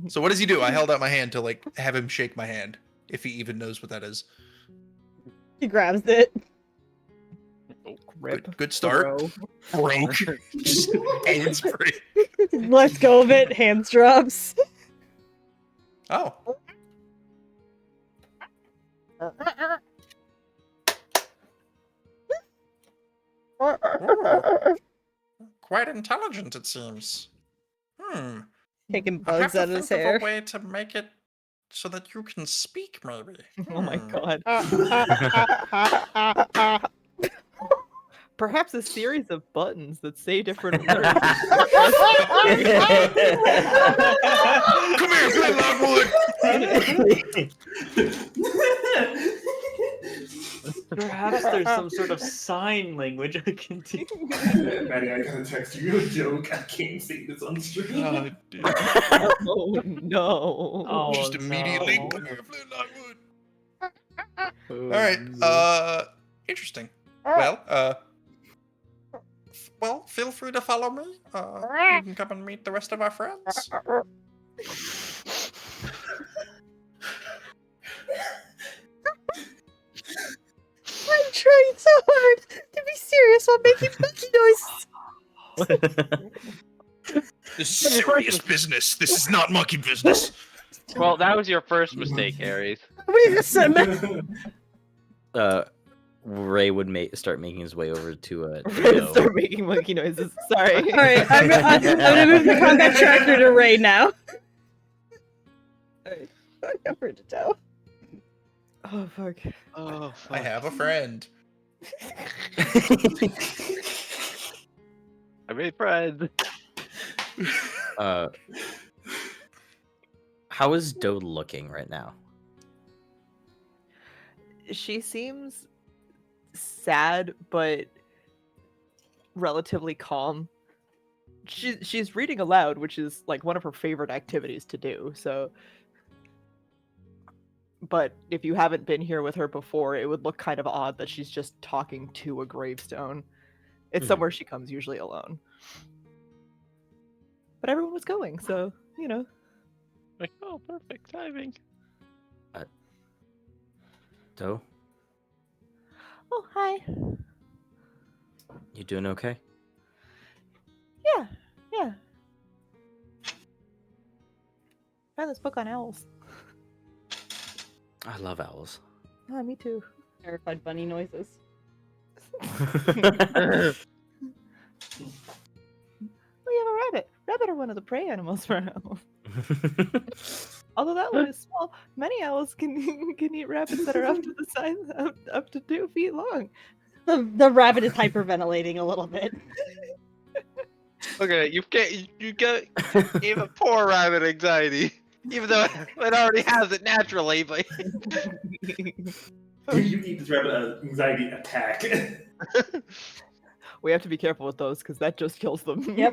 So what does he do? I held out my hand to like have him shake my hand, if he even knows what that is. He grabs it. Good start. Broke. Just hands free. Let's go of it. Hands drops. Oh. Ooh, quite intelligent, it seems. Taking I have bugs to out of his think hair. of a way to make it so that you can speak, maybe. Oh my Hmm. god. Perhaps a series of buttons that say different words. Come here, Flint Lockwood! Perhaps there's some sort of sign language I can do. Maddie, I gotta text you a joke. I can't say this on stream. God, dude. Oh no. Oh, Just immediately. no. Come here, Flint Lockwood. Oh, All right. no. Interesting. Well, feel free to follow me. You can come and meet the rest of our friends. I'm trying so hard to be serious while making monkey noises. This is serious business. This is not monkey business. Well, that was your first mistake, Aries. We just said that. Ray would start making his way over to Ray Joe. start making monkey noises. Sorry. All right, I'm gonna move the combat tracker to Ray now. Alright, cover to toe. Oh fuck. Oh, I have a friend. I made friends. How is Doe looking right now? She seems sad but relatively calm. She's reading aloud, which is like one of her favorite activities to do. So, but if you haven't been here with her before, it would look kind of odd that she's just talking to a gravestone. It's Mhm. somewhere she comes usually alone. But everyone was going, so you know. Like, oh, perfect timing. Doe, Oh hi. you doing okay? Yeah. Found this book on owls. I love owls. Oh, me too. Terrified bunny noises. Oh, you have a rabbit. Rabbit are one of the prey animals for owls. Although that one is small, many owls can eat rabbits that are up to the size up to 2 feet long. The rabbit is hyperventilating a little bit. Look at it. You get even poor rabbit anxiety, even though it already has it naturally. But You need this rabbit anxiety attack. We have to be careful with those because that just kills them. Yep.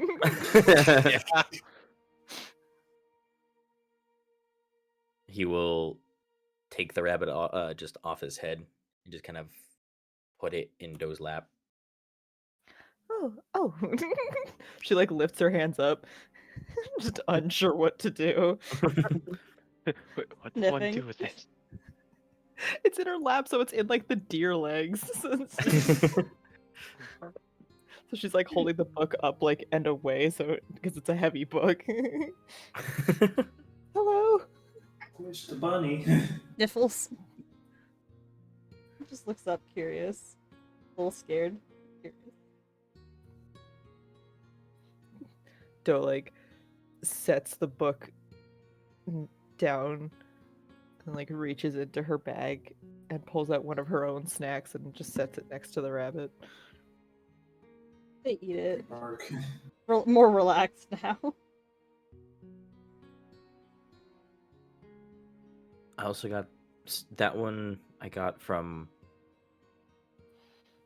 He will take the rabbit just off his head and just kind of put it in Doe's lap. Oh. She like lifts her hands up, just unsure what to do. Wait, what do I Sniffing. do with this? It's in her lap, so it's in like the deer legs. So she's like holding the book up like and away, so because it's a heavy book. Hello. Where's the bunny? Sniffles. Just looks up, curious. A little scared. Curious. Doe like sets the book down and like reaches into her bag and pulls out one of her own snacks and just sets it next to the rabbit. They eat it. Bark. More relaxed now. I also got that one I got from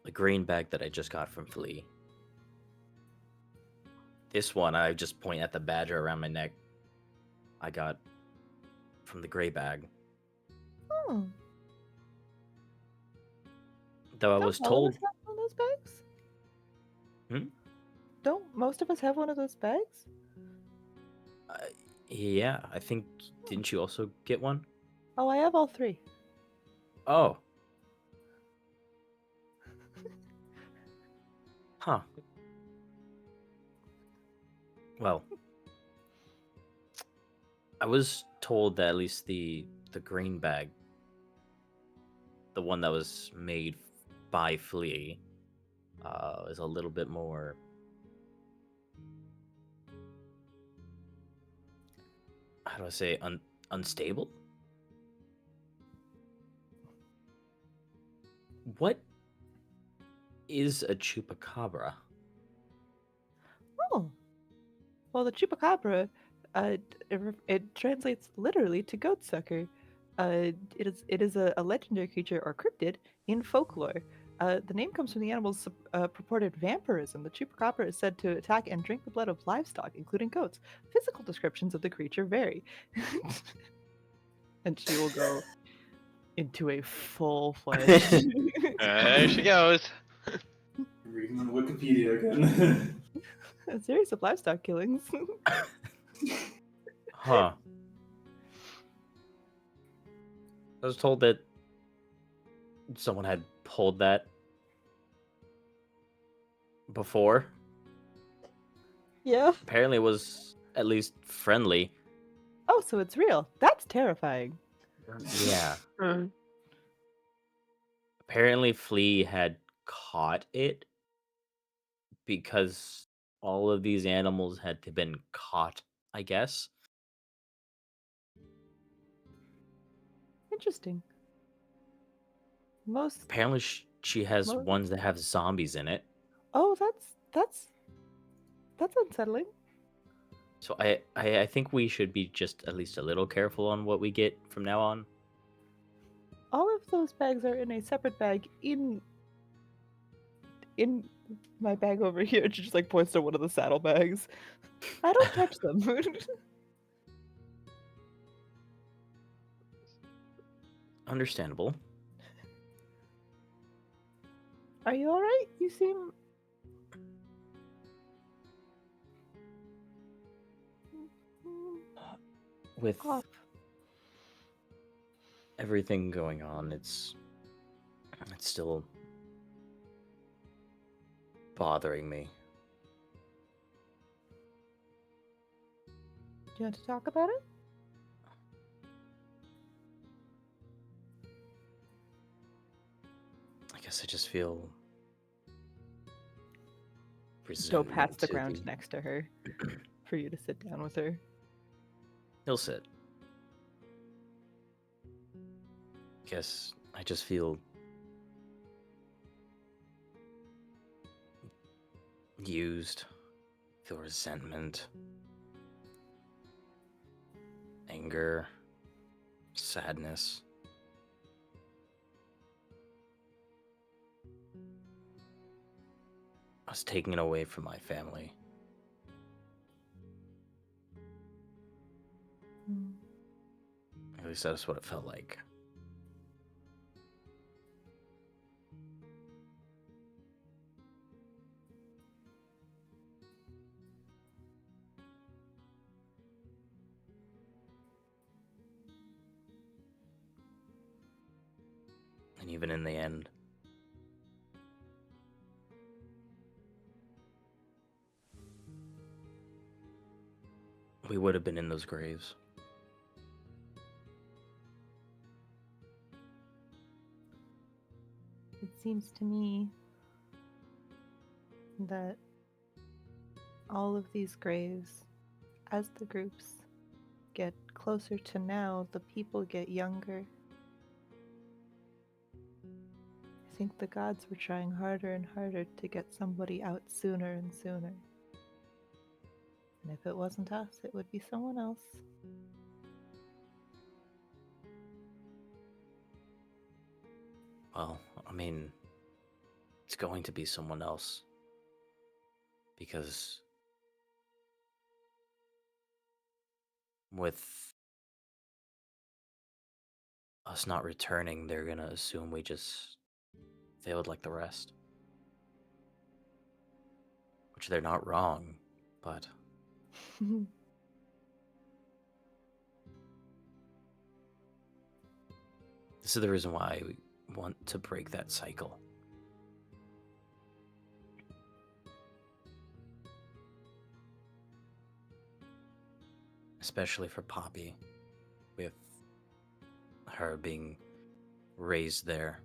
the green bag that I just got from Flea. This one, I just point at the badger around my neck. I got from the gray bag. Oh. Though I Don't was all of told us have one of those bags? Hmm? Don't most of us have one of those bags? yeah, I think didn't you also get one? Oh, I have all 3. Oh. Huh. Well, I was told that at least the green bag, the one that was made by Flea, is a little bit more. How do I say unstable? What is a chupacabra? Oh, well, the chupacabra, it translates literally to goat sucker. It is a legendary creature or cryptid in folklore. The name comes from the animal's purported vampirism. The chupacabra is said to attack and drink the blood of livestock, including goats. Physical descriptions of the creature vary. And she will go into a full-fledged... There she goes. Reading on Wikipedia again. a series of livestock killings. Huh. I was told that someone had pulled that before. Yeah. Apparently it was at least friendly. Oh, so it's real. That's terrifying. Yeah. Hmm. Apparently Flea had caught it because all of these animals had been caught, I guess. Interesting. Most... Apparently she has Mo- ones that have zombies in it. Oh, that's unsettling. So I think we should be just at least a little careful on what we get from now on. All of those bags are in a separate bag in my bag over here. She just like points to one of the saddlebags. I don't touch them. Understandable. Are you all right? You seem... With off. everything going on, it's still bothering me. Do you want to talk about it? I guess I just feel Go past the to ground next to her for you to sit down with her. He'll sit. Guess I just feel used. Feel resentment, anger, sadness. I was taken away from my family. At least that's what it felt like. And even in the end, we would have been in those graves. It seems to me that all of these graves, as the groups get closer to now, the people get younger. I think the gods were trying harder and harder to get somebody out sooner and sooner. And if it wasn't us, it would be someone else. Well, I mean, it's going to be someone else. Because with us not returning, they're gonna assume we just failed like the rest. Which they're not wrong, but this is the reason why we want to break that cycle. Especially for Poppy, with her being raised there.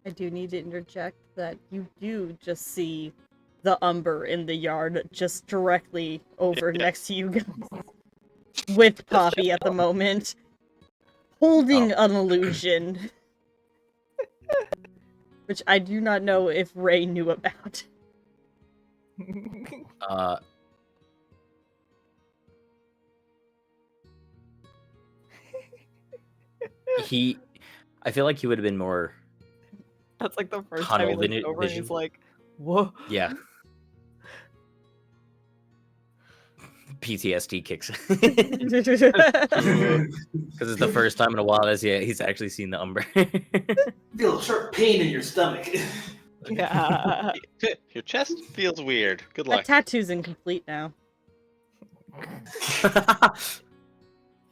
I do need to interject that you do just see the Umber in the yard just directly over next to you guys with Poppy at the moment. holding an illusion. Which I do not know if Ray knew about. Uh, I feel like he would have been more. That's like the first time he Tunnel looks over and vision. he's like, whoa. Yeah. PTSD kicks because it's the first time in a while that he's actually seen the Umber. Feel a sharp pain in your stomach. Yeah. Your chest feels weird. Good That luck. tattoo's incomplete now.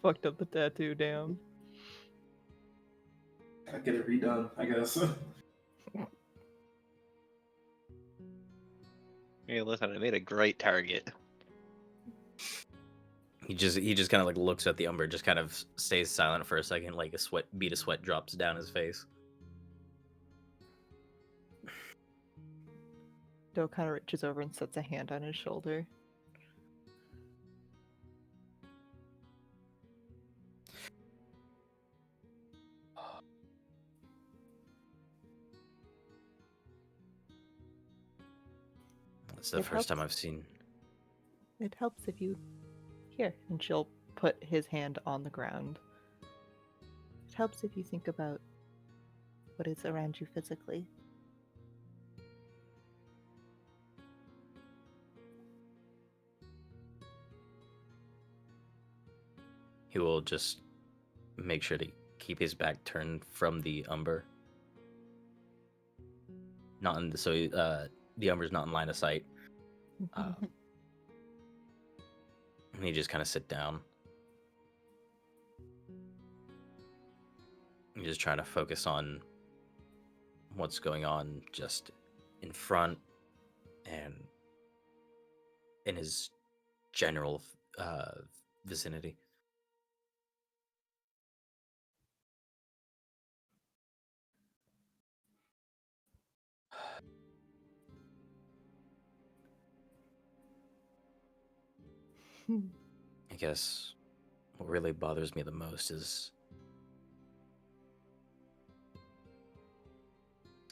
Fucked up the tattoo, damn. I get it redone, I guess. Hey, listen, I made a great target. He just kind of like looks at the Umber, just kind of stays silent for a second, like a bead of sweat drops down his face. Doe kind of reaches over and sets a hand on his shoulder. It's the first time I've seen. It helps if you here, and she'll put his hand on the ground. It helps if you think about what is around you physically. He will just make sure to keep his back turned from the Umber. Not in the Umber's not in line of sight. And he just kind of sit down. And just trying to focus on what's going on just in front and in his general vicinity. I guess what really bothers me the most is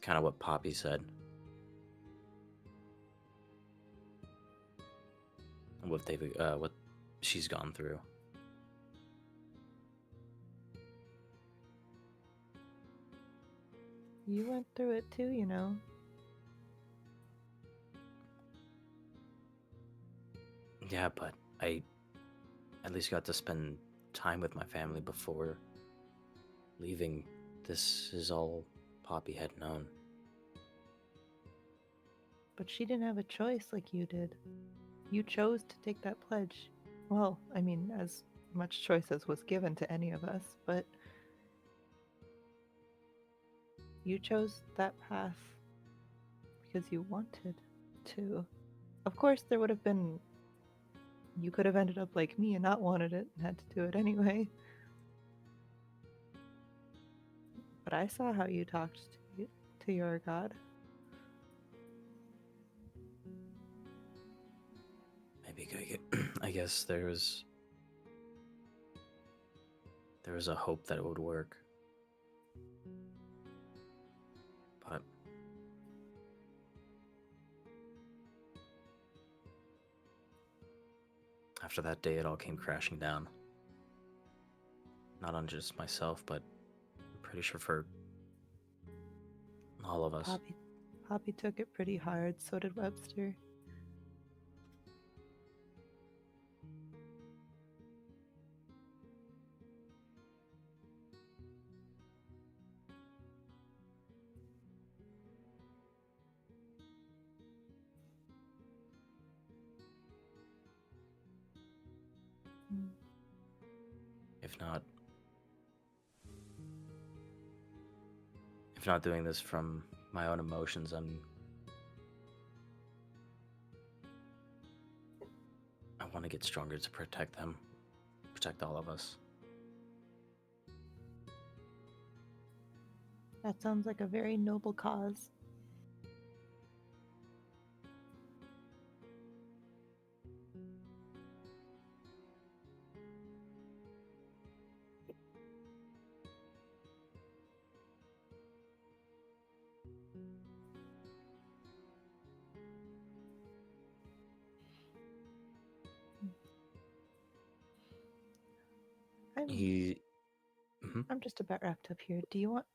kind of what Poppy said. And what she's gone through. You went through it too, you know. Yeah, but I at least got to spend time with my family before leaving. This is all Poppy had known. But she didn't have a choice like you did. You chose to take that pledge. Well, I mean, as much choice as was given to any of us, but you chose that path because you wanted to. Of course, there would have been. You could have ended up like me and not wanted it and had to do it anyway. But I saw how you talked to your god. Maybe I guess there was a hope that it would work. But after that day, it all came crashing down. Not on just myself, but I'm pretty sure for all of us. Poppy took it pretty hard, so did Webster. If not doing this from my own emotions, I want to get stronger to protect them, protect all of us. That sounds like a very noble cause. He. Mhm. I'm just about wrapped up here. Do you want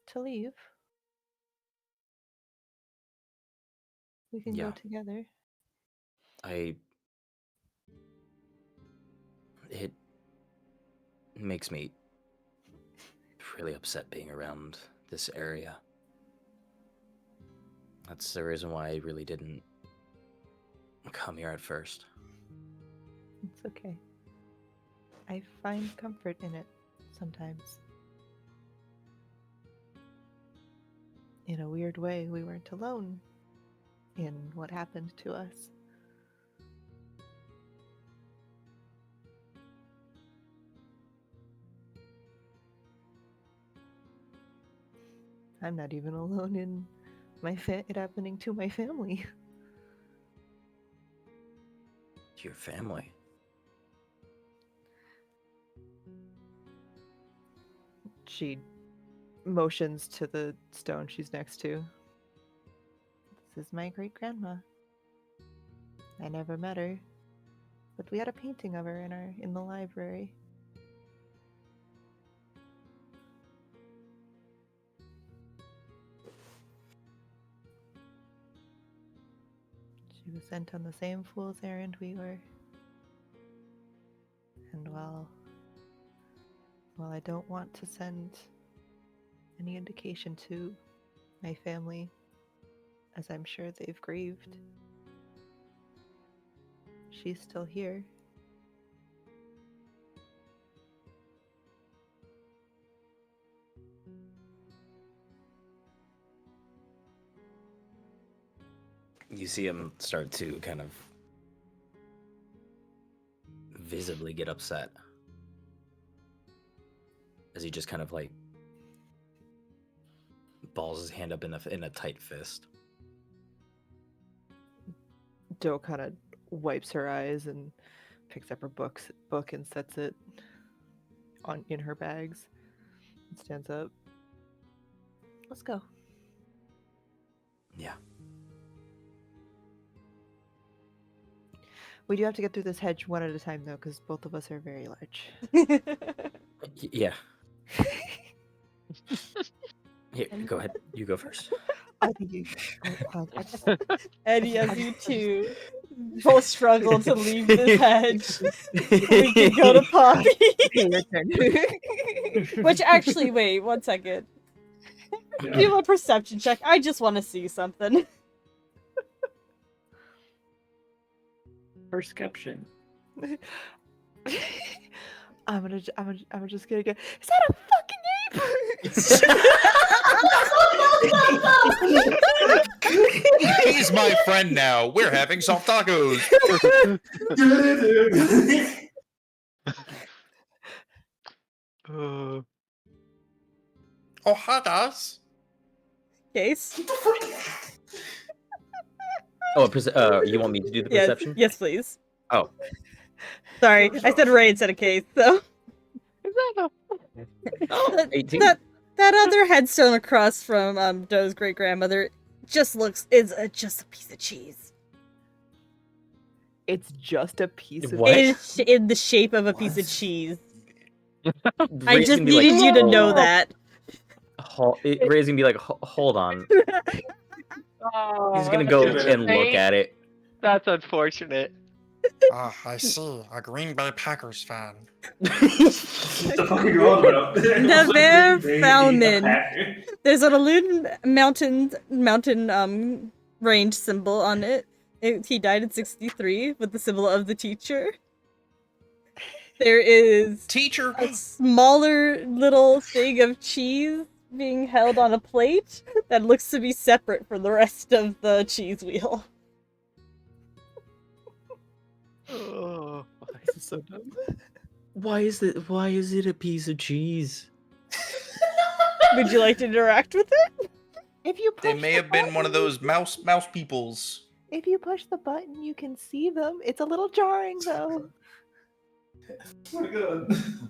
to leave? We can Yeah. go together. It makes me really upset being around this area. That's the reason why I really didn't come here at first. It's okay. I find comfort in it sometimes. In a weird way, we weren't alone in what happened to us. I'm not even alone in it happening to my family. Your family. She motions to the stone she's next to. This is my great grandma. I never met her, but we had a painting of her in the library. She was sent on the same fool's errand we were. And while I don't want to send any indication to my family, as I'm sure they've grieved, she's still here. You see him start to kind of visibly get upset as he just kind of like balls his hand up in a tight fist. Doe kind of wipes her eyes and picks up her book and sets it in her bags and stands up. Let's go. Yeah. We do have to get through this hedge one at a time, though, because both of us are very large. Yeah. Here, go ahead. You go first. I think you. And yes, you two both struggle to leave this hedge. We can go to Poppy. Your turn. Which actually, wait, 1 second. Give a perception check. I just want to see something. Perception. I'm just gonna go. Is that a fucking ape? He's my friend now. We're having soft tacos. Oh, hi guys. Case? Oh, you want me to do the perception? Yes, please. Oh. Sorry, I said Ray instead of Case, so. Oh, 18. That other headstone across from Doe's great grandmother just is just a piece of cheese. It's just a piece of. What? It is in the shape of a piece of cheese. I Ray's just gonna be like, needed you to know "Oh." that. Ray's gonna be like, hold on. He's gonna go and look at it. That's unfortunate. I see. A Green Bay Packers fan. What the fuck are you on about? Never Green Bay found being a in. Packer. There's an Alun mountain range symbol on it. He died in 63 with the symbol of the teacher. There is Teacher. a smaller little thing of cheese being held on a plate that looks to be separate from the rest of the cheese wheel. Oh, This is so dumb. Why is it a piece of cheese? Would you like to interact with it? If you push They may the have been one of button- those mouse peoples. If you push the button, you can see them. It's a little jarring, though. Oh my god.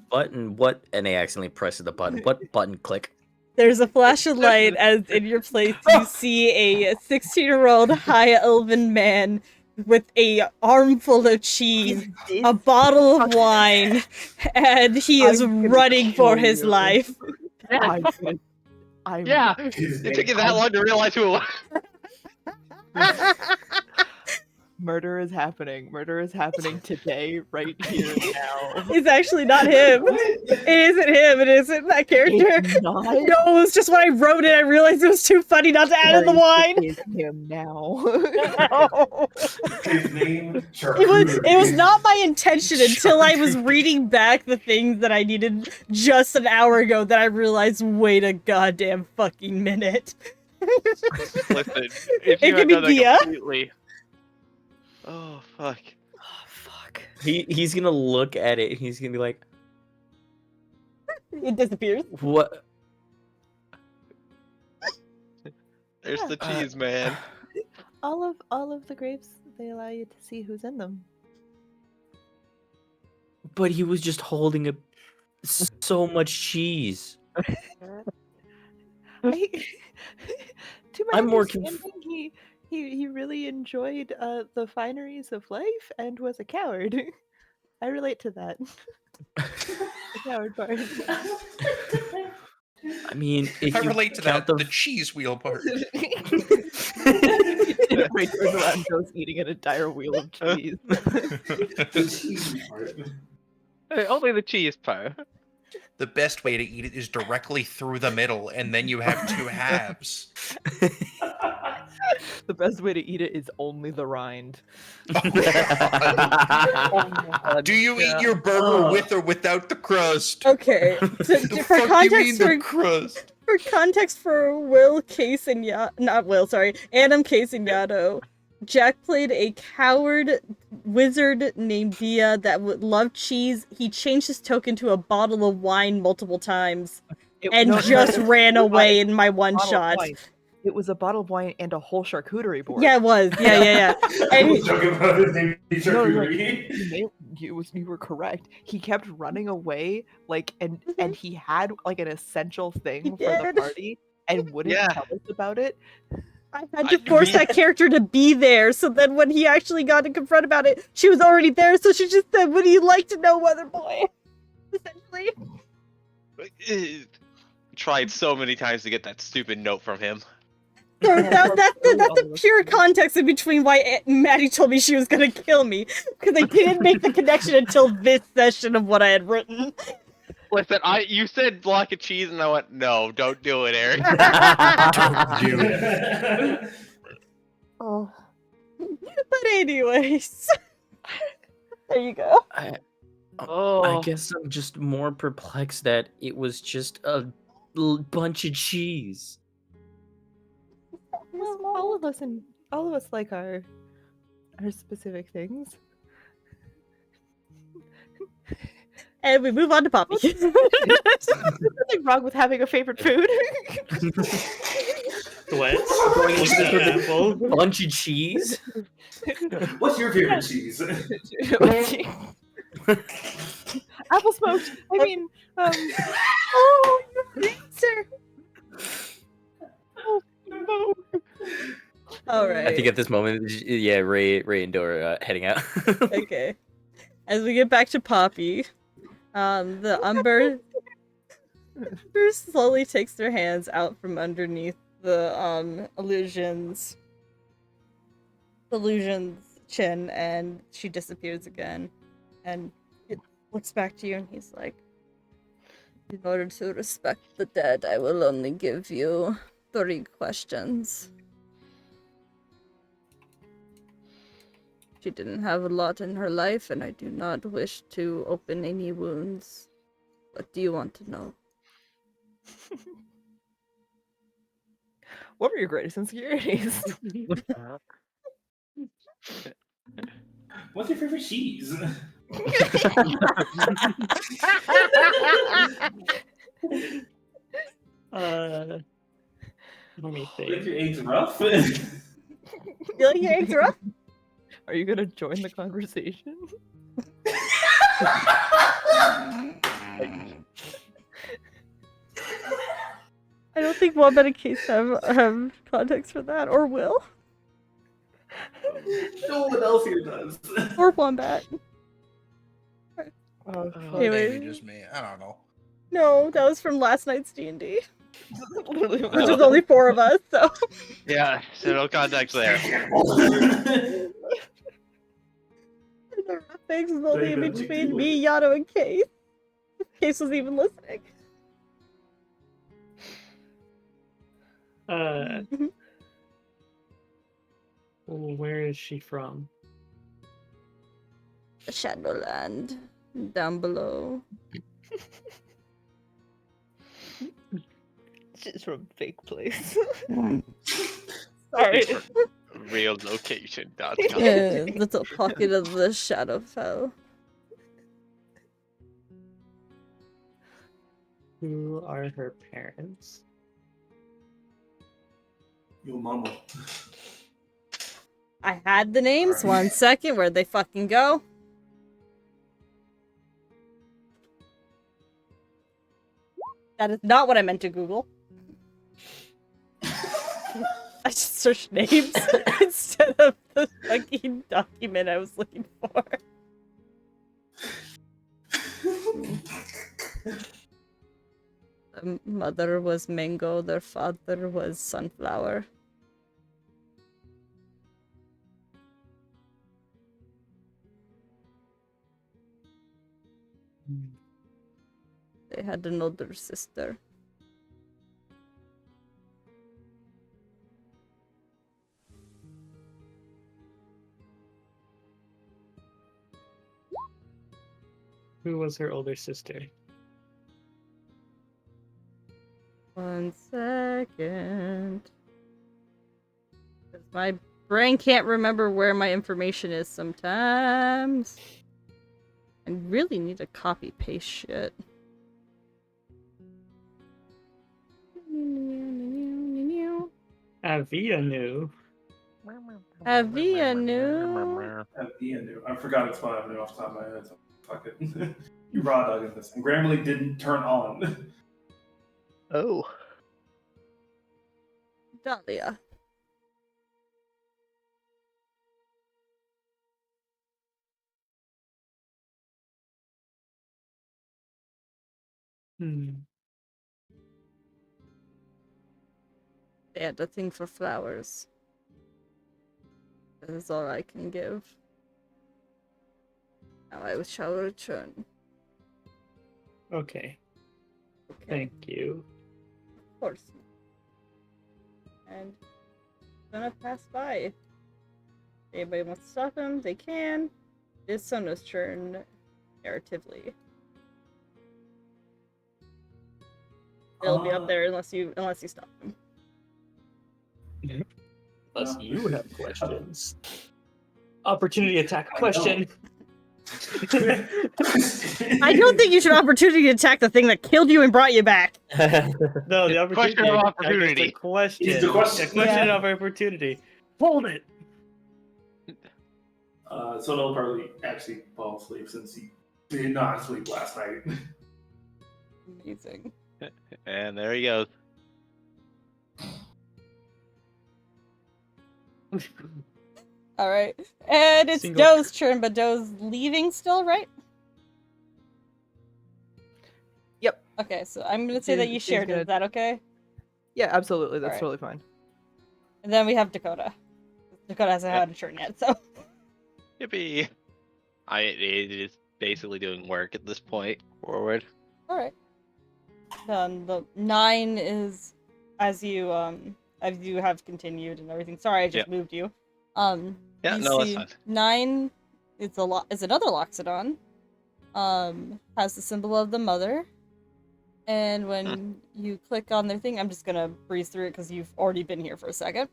Button, what? And they accidentally pressed the button. What button click? There's a flash of light as in your place you see a 16-year-old high elven man with a armful of cheese, a bottle of wine, and he is I'm gonna running for kill his you. life. I'm Yeah, His it took you name- that long to realize who it was. Murder is happening. Murder is happening today, right here now. It's actually not him. It isn't him. It isn't that character. It's not. No, it was just when I wrote it, I realized it was too funny not to add in the wine. It is him now. His name. It was not my intention until I was reading back the things that I needed just an hour ago that I realized, wait a goddamn fucking minute. Listen, if It you could had be done that Dia. completely. Oh fuck. Oh, fuck. He's gonna look at it and he's gonna be like, It disappears. what? There's the cheese, man. all of the grapes, they allow you to see who's in them. But he was just holding so much cheese. To my I'm more understanding, he really enjoyed the fineries of life and was a coward. I relate to that. The coward part. I mean, if I you relate to count that. The cheese wheel part. Right, turns around and goes eating an entire wheel of cheese. The cheese part. Hey, only the cheese part. The best way to eat it is directly through the middle, and then you have two halves. The best way to eat it is only the rind. Do you eat your burger with or without the crust? Okay, so The for fuck do you context mean the crust? for context for Will Case and not Will, sorry, Adam Case and Yado, Jack played a coward wizard named Dia that would love cheese. He changed his token to a bottle of wine multiple times and just ran away in my one Bottle of shot. wine. It was a bottle of wine and a whole charcuterie board. Yeah, it was. Yeah. I And was joking about his name. No, Charcuterie. you were correct. He kept running away, and he had like an essential thing He for the did. party and wouldn't Yeah. tell us about it. I had to force that character to be there, so then when he actually got to confront about it, she was already there, so she just said, "Would you like to know, Weather Boy?" Essentially. Tried so many times to get that stupid note from him. So that's the pure context in between why Maddie told me she was gonna kill me, because I didn't make the connection until this session of what I had written. Listen, you said block of cheese, and I went, no, don't do it, Eric. Do it. Oh, But anyways, there you go. I Oh, guess I'm just more perplexed that it was just a bunch of cheese. well, all of us like our specific things. And we move on to Poppy. There's nothing wrong with having a favorite food. What? Going into What's this that with a apple? bunch of cheese? What's your favorite cheese? Apple smoked. I mean, Oh, your answer. All right. I think at this moment, yeah, Ray and Dora are heading out. Okay. As we get back to Poppy, the Umber slowly takes their hands out from underneath the illusion's chin, and she disappears again. And it looks back to you, and he's like, "In order to respect the dead, I will only give you 3 questions." She didn't have a lot in her life, and I do not wish to open any wounds. What do you want to know? what were your greatest insecurities? What's your favorite cheese? Let me If think. your eggs rough? You like your eggs rough? Are you gonna join the conversation? I don't think Wombat and Case have context for that, or will. No one else here does. Or Wombat. Oh, Anyway. Maybe just me. I don't know. No, that was from last night's D&D. Literally, Which was only 4 of us, so. Yeah, so no context there. The things is only David, between me, Yato, and Case. Case was even listening. Where is she from? Shadowland. Down below. She's from a fake place. Sorry. Reallocation.com. Little pocket of the Shadowfell. Who are her parents? Your mama. I had the names. 1 second. Where'd they fucking go? That is not what I meant to Google. I just searched names instead of the fucking document I was looking for. Their mother was Mango, their father was Sunflower. They had an older sister. Who was her older sister? 1 second. 'Cause my brain can't remember where my information is sometimes. I really need to copy paste shit. Avia knew. Avia knew. I forgot it's my avenue off the top of my head. So fuck it. You raw dogging this. And Grammarly didn't turn on. Oh. Dahlia. They had a thing for flowers. That is all I can give. Now I shall return. Okay, Okay, thank you. of course. And gonna pass by. If anybody wants to stop him, they can. It's Sona's turn, narratively. It'll be up there unless you stop him. Unless you have questions. Opportunity attack question. I don't think you should opportunity attack the thing that killed you and brought you back. No, the opportunity. Question of attack is opportunity. the question. It's the question. The question Yeah. of opportunity. Hold it. So they'll probably actually fall asleep since he did not sleep last night. Amazing. And there he goes. All right, and it's Single- Doe's turn, but Doe's leaving still, right? Yep. Okay, so I'm gonna say that you She's shared it. gonna- Is that okay? Yeah, absolutely. That's Alright. totally fine. And then we have Dakota. Dakota hasn't had a turn yet, so. Yippee. It is basically doing work at this point. Forward. All right. The 9 is as you have continued and everything. Sorry, I just Yep. moved you. Yeah, you no, that's see fine. 9 is another Loxodon. Has the symbol of the mother. And when you click on their thing, I'm just gonna breeze through it because you've already been here for a second.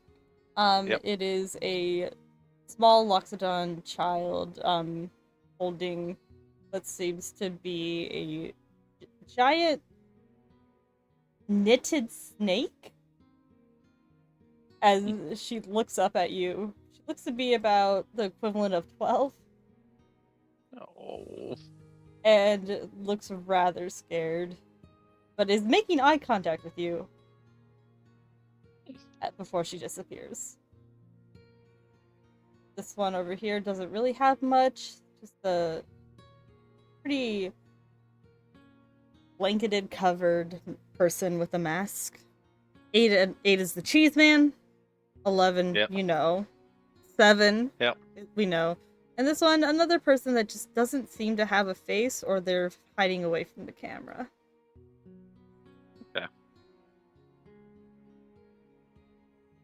Yep. It is a small Loxodon child holding what seems to be a giant knitted snake. As she looks up at you, she looks to be about the equivalent of 12 Oh. and looks rather scared, but is making eye contact with you before she disappears. This one over here doesn't really have much. Just a pretty blanketed, covered person with a mask. 8 is the cheese man. 11, Yep. you know. 7, Yep. we know. And this one, another person that just doesn't seem to have a face, or they're hiding away from the camera. Okay.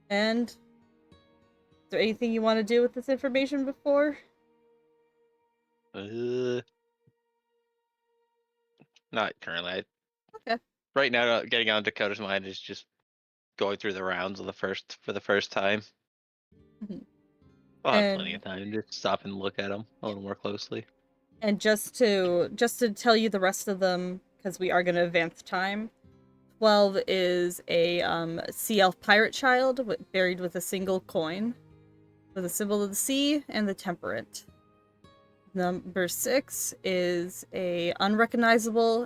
And is there anything you want to do with this information before? Not currently. Okay. Right now, getting on Dakota's mind is just going through the rounds of for the first time. Mhm. I'll have plenty And- of time to stop and look at them a little more closely. And just to tell you the rest of them, because we are going to advance time. 12 is a sea elf pirate child buried with a single coin, with a symbol of the sea and the temperate. Number 6 is a unrecognizable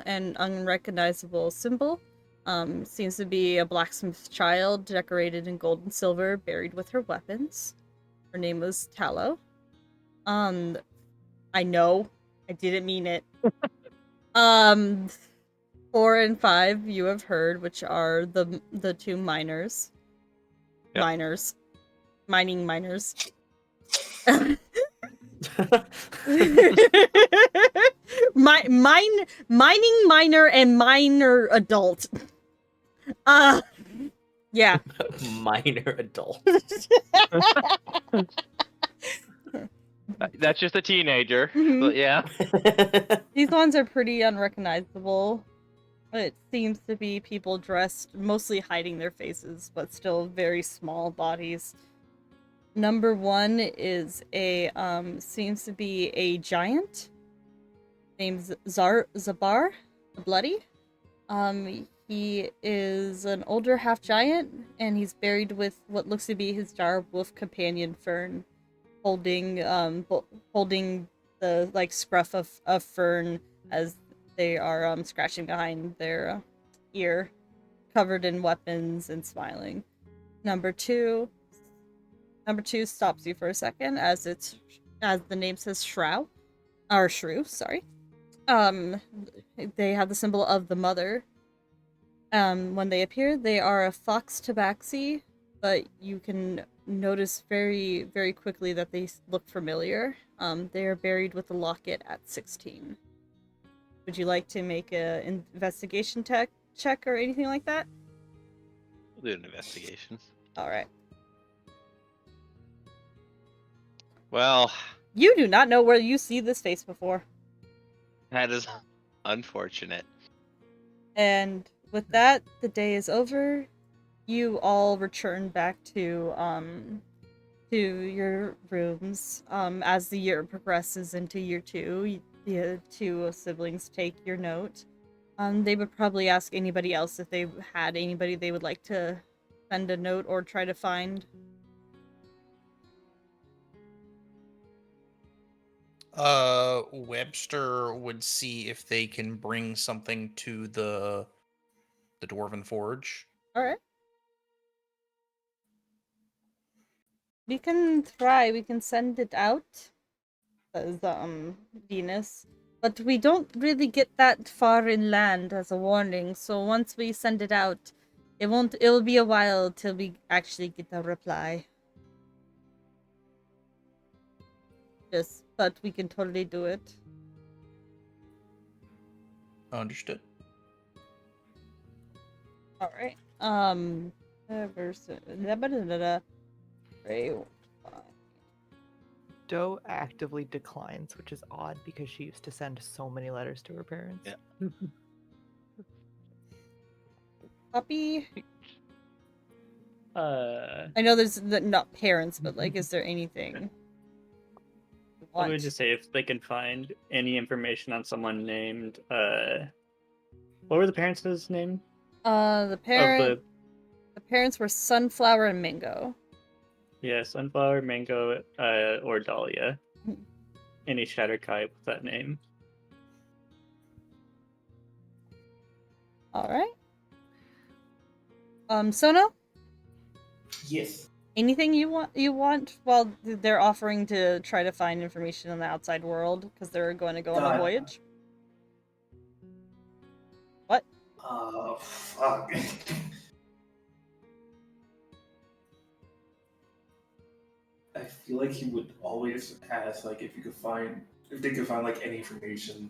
symbol. Seems to be a blacksmith child decorated in gold and silver, buried with her weapons. Her name was Tallow. I know, I didn't mean it. 4 and 5 you have heard, which are the 2 miners. Yep. Mining miners. Mining minor and minor adult. Yeah. Minor adult. That's just a teenager, Mhm. but yeah. These ones are pretty unrecognizable. It seems to be people dressed mostly hiding their faces, but still very small bodies. Number 1 is a seems to be a giant named Zabar the Bloody. He is an older half giant, and he's buried with what looks to be his dire wolf companion Fern, holding the like scruff of Fern as they are scratching behind their ear, covered in weapons and smiling. Number two stops you for a second as the name says Shrew, sorry. They have the symbol of the mother. When they appear, they are a fox tabaxi, but you can notice very, very quickly that they look familiar. They are buried with a locket at 16. Would you like to make an investigation check or anything like that? We'll do an investigation. All right. Well, You do not know where you see this face before. that is unfortunate. And with that, the day is over. You all return back to your rooms. As the year progresses into year 2, the 2 siblings take your note. They would probably ask anybody else if they had anybody they would like to send a note or try to find. Webster would see if they can bring something to the Dwarven Forge. All right. We can try. We can send it out. Says Venus. But we don't really get that far inland as a warning. So once we send it out, it will be a while till we actually get a reply. But we can totally do it. Understood. All right. Doe actively declines, which is odd because she used to send so many letters to her parents. Yeah. Puppy. I I know there's not parents, but like, is there anything? you would want? just say if they can find any information on someone named what were the parents' name? The parents were Sunflower and Mingo. Yeah, Sunflower, Mango, or Dahlia. Mhm. Any Shatterkai with that name. All right. Sono, Yes. Anything you want while they're offering to try to find information in the outside world because they're going to go on a God. voyage? What? Fuck. I feel like he would always ask, like, if they could find like any information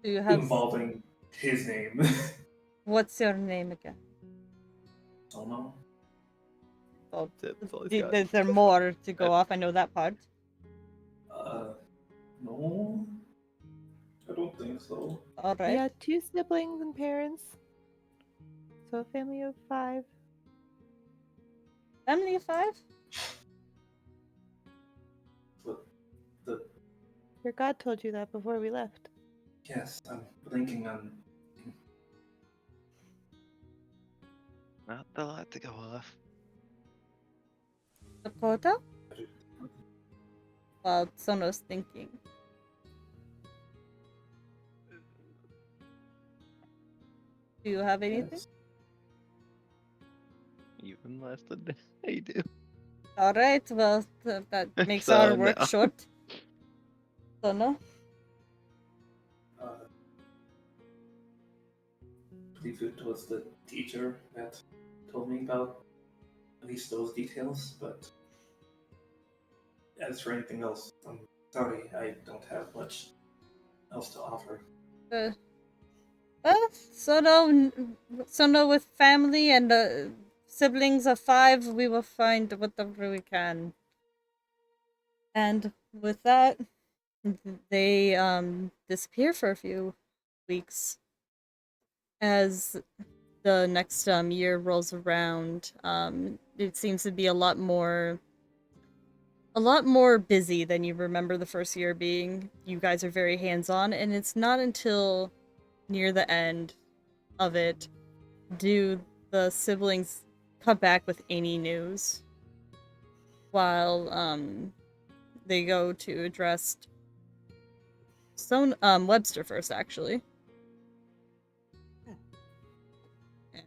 Do you have involving his name. what's your name again? Don't know. That's it. That's all he's got. Is there more to go off? I know that part. No. I don't think so. All right. Yeah, 2 siblings and parents. So a family of 5. Family of 5? Your god told you that before we left. Yes, I'm blinking on. Not a lot to go off. Dakota? While Sono's thinking. Do you have anything? Yes. Even less than I do. Alright, well, that makes our work Sono. short. Sono? I believe it was the teacher that told me about at least those details, but as for anything else, I'm sorry, I don't have much else to offer. Well, Sono with family and siblings of 5, we will find whatever we can. And with that, they disappear for a few weeks. As the next year rolls around, it seems to be a lot more busy than you remember the first year being. You guys are very hands-on, and it's not until near the end of it do the siblings come back with any news, while they go to address Webster first, actually.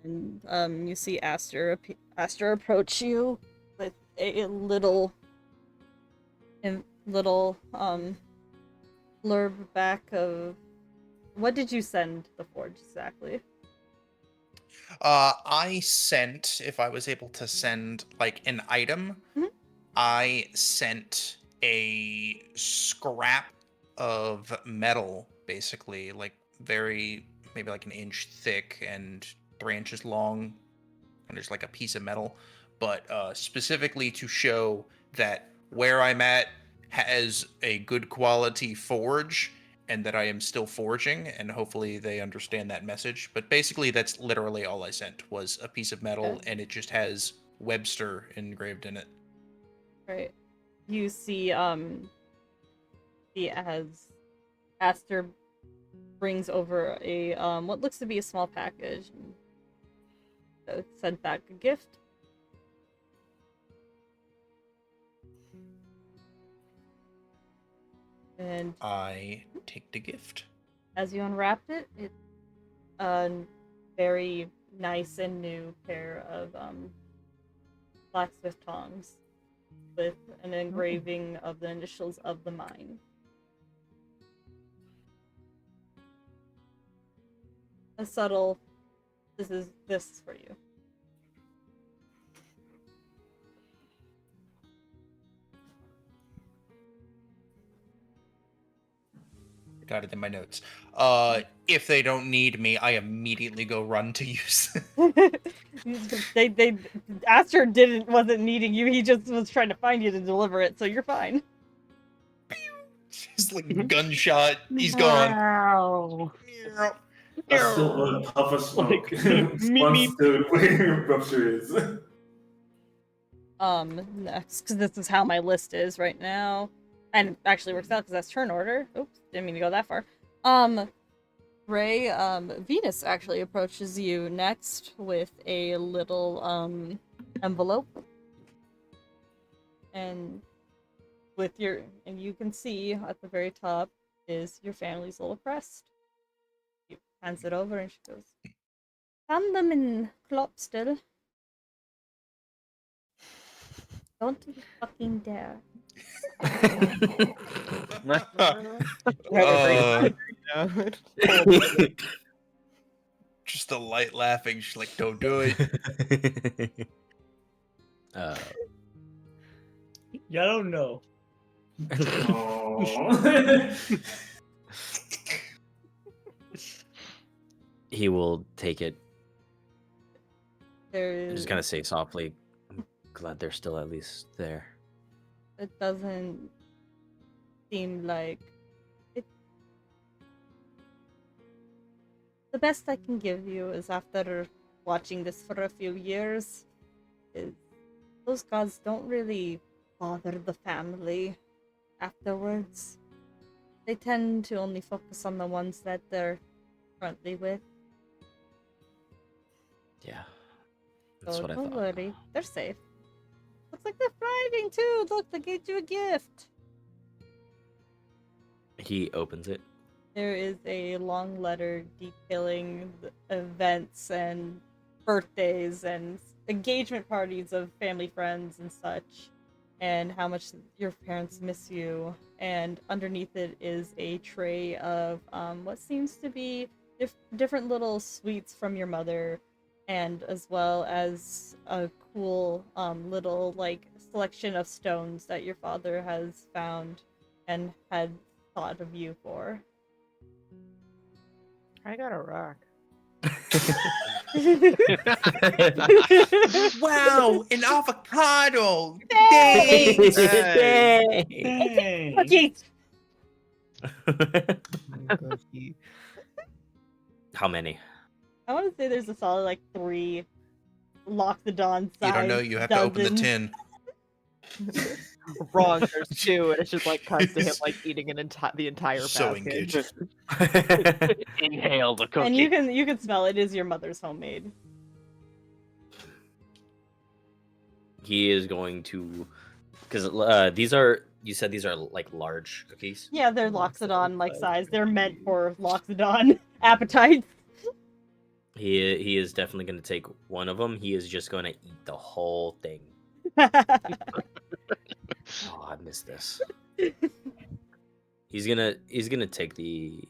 And you see Aster approach you with a little blurb back of what did you send the Forge exactly? I sent, if I was able to send like an item, Mhm. I sent a scrap of metal, basically, like maybe like an inch thick and 3 inches long, and there's like a piece of metal, but specifically to show that where I'm at has a good quality forge and that I am still forging, and hopefully they understand that message. But basically, that's literally all I sent was a piece of metal, Okay. and it just has Webster engraved in it. Right. You see as Aster brings over a what looks to be a small package and sent back a gift. And I take the gift. as you unwrap it, it's a very nice and new pair of blacksmith tongs with an engraving of the initials of the mine. A subtle, this is for you. Got it in my notes. If they don't need me, I immediately go run to use. they Aster wasn't needing you. He just was trying to find you to deliver it, so you're fine. Just like gunshot. He's gone. Wow. A silver puff of smoke Like, meet runs me. to where Rupture is. Next, because this is how my list is right now. And it actually works out because that's turn order. Oops, didn't mean to go that far. Ray, Venus actually approaches you next with a little, envelope. And and you can see at the very top is your family's little crest. She hands it over and she goes, "Found them in Klopstill." Don't you fucking dare. Just a light laughing. She's like, "Don't do it." Yeah, I don't know. Aww. He will take it. I'm There's just gonna say softly, I'm glad they're still at least there. it doesn't seem like it. The best I can give you is after watching this for a few years is those gods don't really bother the family afterwards. They tend to only focus on the ones that they're currently with. Yeah. That's So what I don't thought. worry, they're safe. Looks like they're thriving too. Look, they gave you a gift. He opens it. There is a long letter detailing the events and birthdays and engagement parties of family friends and such, and how much your parents miss you. And underneath it is a tray of what seems to be different little sweets from your mother, and as well as a cool little like selection of stones that your father has found and had thought of you for. I got a rock. Wow, an avocado! Thanks! Dang. Cookies! How many? I want to say there's a solid like 3 Loxodon size. You don't know. You have to open the dozens. tin. Wrong. There's 2, and it's just like cuts to him like eating the entire So basket. engaged. Inhale the cookie. And you can smell it is your mother's homemade. He is going to, because these are, you said these are like large cookies. Yeah, they're Loxodon like size. They're meant for Loxodon appetites. He is definitely going to take one of them. He is just going to eat the whole thing. Oh, I missed this. He's gonna take the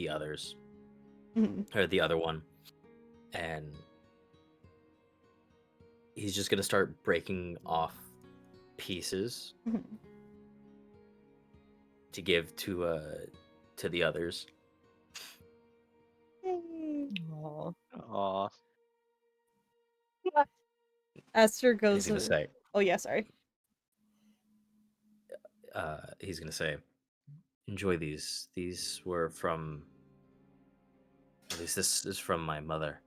others, or the other one, and he's just gonna start breaking off pieces to give to the others. Aw. Aw. Esther He's goes. gonna say, Oh yeah, sorry. he's gonna say, enjoy these. These were from. At least this is from my mother.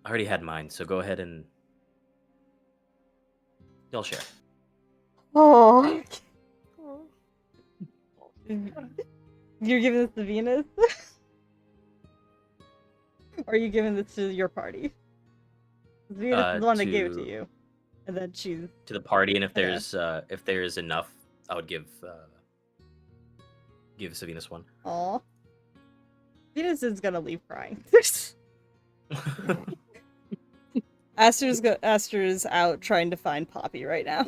I already had mine, so go ahead and y'all share. Oh. You're giving this to Venus? Or are you giving this to your party? Venus is the one that gave it to you. And then she's To the party, and if Okay. there's enough, I would give Savinus one. aw. Venus is gonna leave crying. Aster's out trying to find Poppy right now.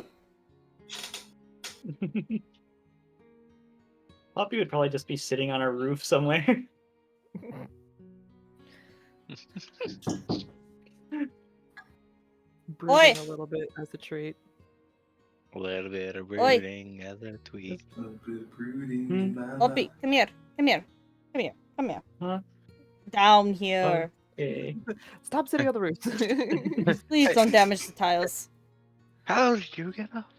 Poppy would probably just be sitting on a roof somewhere. Brooding a little bit as a treat. A little bit of Oi. brooding as a tweet. A bit brooding in my Poppy, life. come here. Come here. Come here. Come here. Huh? Down here. Okay. Stop sitting on the roof. Please don't damage the tiles. How did you get up?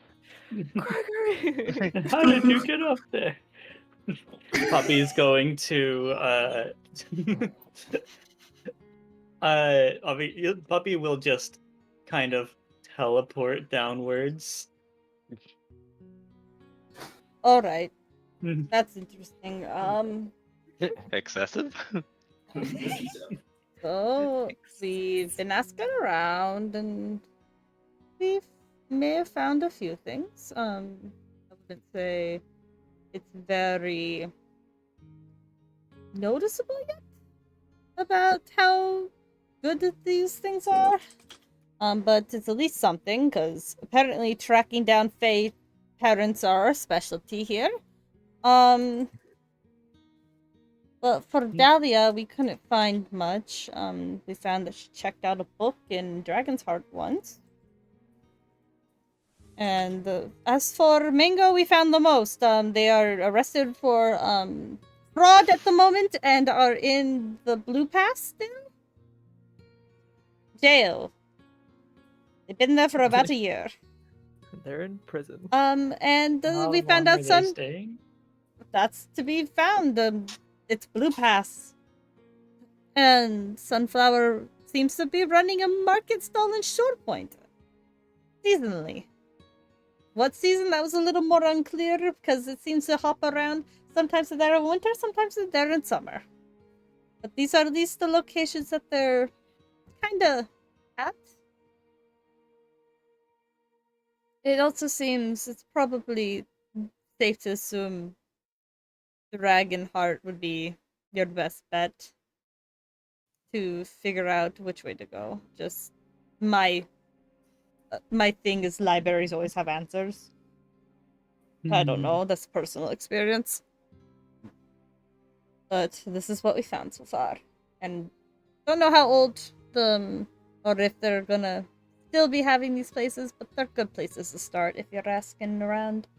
Gregory. How did you get up there? Poppy's going to Poppy will just kind of teleport downwards. All right. Mhm. That's interesting. Excessive? So we've been asking around, and we may have found a few things. I wouldn't say it's very noticeable yet about how good these things are. But it's at least something, because apparently tracking down Fae parents are our specialty here. But for Dahlia, we couldn't find much. We found that she checked out a book in Dragon's Heart once. And as for Mango, we found the most. They are arrested for fraud at the moment and are in the Blue Pass still? Jail. They've been there for about a year. They're in prison. And How we found long out are they some. staying? That's to be found. It's Blue Pass. And Sunflower seems to be running a market stall in Shore Point. Seasonally. What season? That was a little more unclear because it seems to hop around. Sometimes they're there in winter, sometimes they're there in summer. But these are at least the locations that they're kinda at. It also seems it's probably safe to assume Dragonheart would be your best bet to figure out which way to go. Just my thing is libraries always have answers. I don't know, that's personal experience. But this is what we found so far. And don't know how old or if they're gonna still be having these places, but they're good places to start if you're asking around.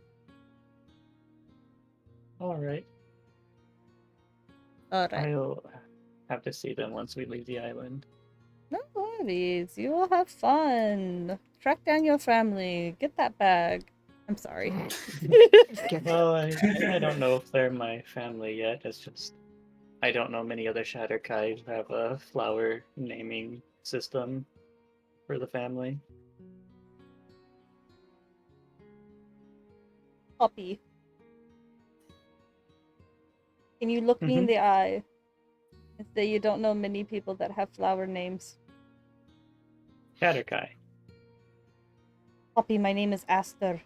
Alright. Alright. I'll have to see them once we leave the island. No worries. You will have fun. Track down your family. Get that bag. I'm sorry. Well, I don't know if they're my family yet. It's just I don't know many other Shatterkai who have a flower naming system for the family. Poppy. Can you look me in the eye and say you don't know many people that have flower names? Shatterkai. Poppy, my name is Aster.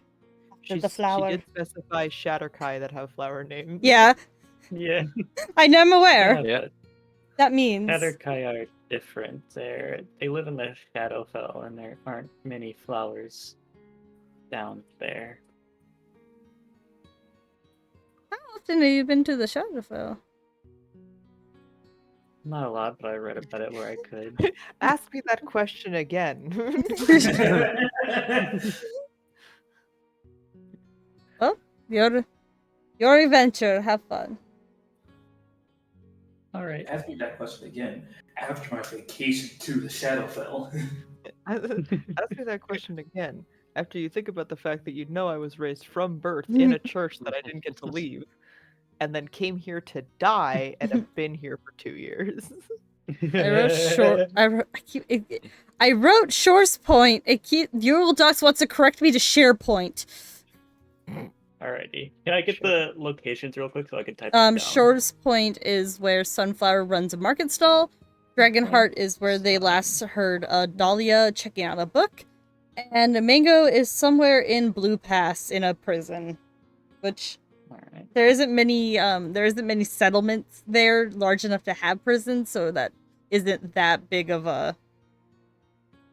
After the flower. She did specify Shatterkai that have flower names. Yeah, Yeah. I know, I'm aware. Yeah. That means Shatterkai are different. They live in the Shadowfell, and there aren't many flowers down there. how often have you been to the Shadowfell? Not a lot, but I read about it where I could. Ask me that question again. Your adventure. Have fun. Alright. Ask me that question again after my vacation to the Shadowfell. Ask me that question again after you think about the fact that you know I was raised from birth in a church that I didn't get to leave, and then came here to die and have been here for 2 years. I wrote short. I wrote Shore's Point. Ural Docs wants to correct me to SharePoint. Alrighty. Can I get the locations real quick so I can type them down? Shore's Point is where Sunflower runs a market stall. Dragonheart is where they last heard Dahlia checking out a book. And Mango is somewhere in Blue Pass in a prison. Which Alright. there isn't many settlements there large enough to have prisons, so that isn't that big of a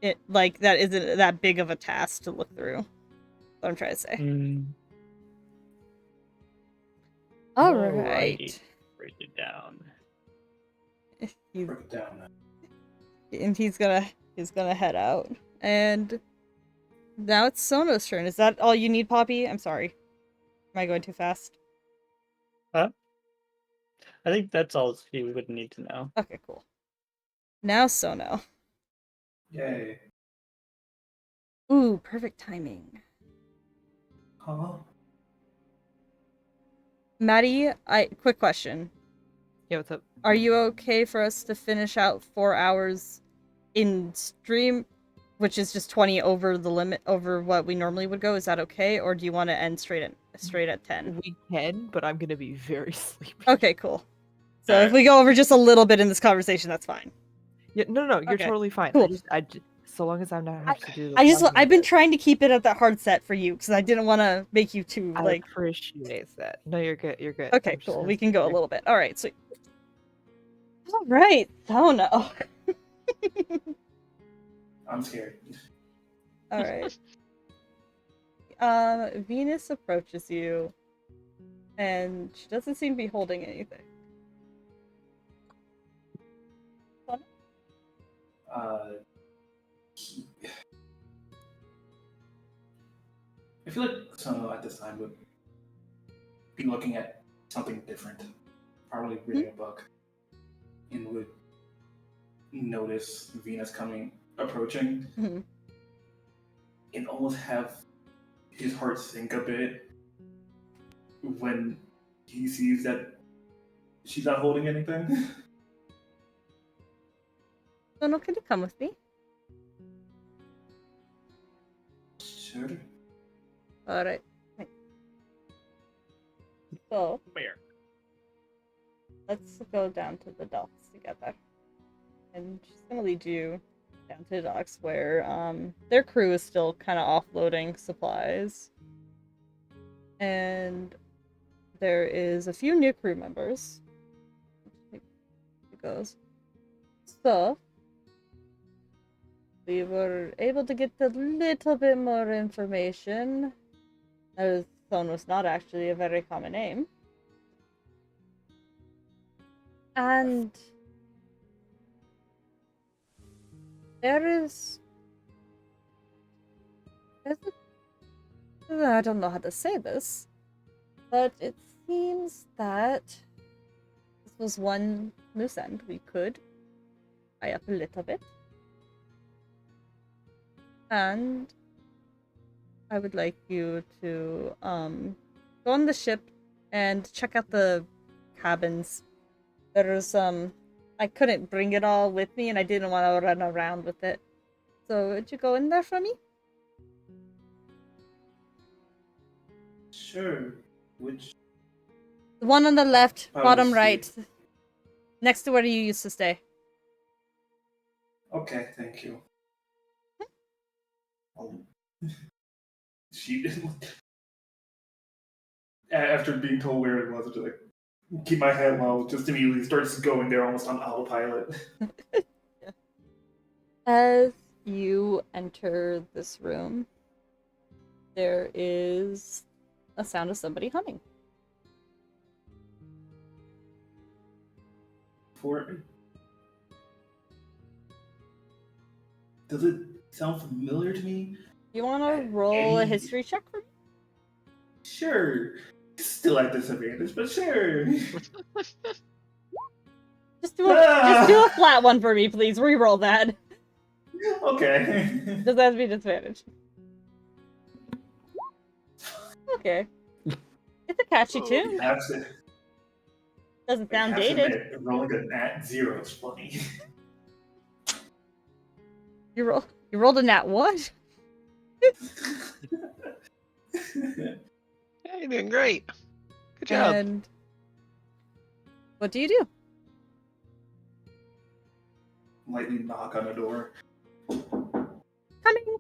that isn't that big of a task to look through. What I'm trying to say. All right. Alrighty. Write it down. He's, Break it down. and he's gonna head out. And now it's Sono's turn. Is that all you need, Poppy? I'm sorry. Am I going too fast? I think that's all we would need to know. Okay, cool. Now Sono. Yay. Ooh, perfect timing. Huh? Maddie, quick question. Yeah, what's up? Are you okay for us to finish out 4 hours in stream, which is just 20 over the limit, over what we normally would go? Is that okay, or do you want to end straight at 10? We can, but I'm gonna be very sleepy. Okay, cool. So if we go over just a little bit in this conversation, that's fine. Yeah, no, you're Okay, totally fine. cool. I just, so long as I'm not have to do. I've been trying to keep it at that hard set for you because I didn't want to make you too I like. appreciate that. No, you're good. You're good. Okay, I'm just cool. gonna We can sit go a there. little bit. All right, sweet. All right, Sono. I'm scared. All right. Venus approaches you, and she doesn't seem to be holding anything. I feel like Sono at this time would be looking at something different, probably reading a book, and would notice Venus approaching, Mhm. and almost have his heart sink a bit when he sees that she's not holding anything. Sono, can you come with me? Sure. All right. So Where? let's go down to the docks together, and she's gonna lead you down to the docks where their crew is still kind of offloading supplies, and there is a few new crew members. It goes. So we were able to get a little bit more information. As Thon was not actually a very common name. And there's I don't know how to say this, but it seems that this was one loose end we could tie up a little bit. And I would like you to go on the ship and check out the cabins. There's I couldn't bring it all with me and I didn't want to run around with it. So would you go in there for me? Sure. Which? The one on the left, bottom see. right. Next to where you used to stay. Okay, thank you. She after being told where it was, just like keep my head low, just immediately starts going there almost on autopilot. As you enter this room, there is a sound of somebody humming. Does it sound familiar to me? You want to roll a history check for me? Sure. Still at disadvantage, but sure. Just do a flat one for me, please. Reroll that. Okay. Does that have to be disadvantage? Okay. It's a catchy tune. Doesn't sound dated. Rolling a nat 0 is funny. You rolled a nat what? Yeah, you're doing great. Good job. And what do you do? Lightly knock on the door. Coming.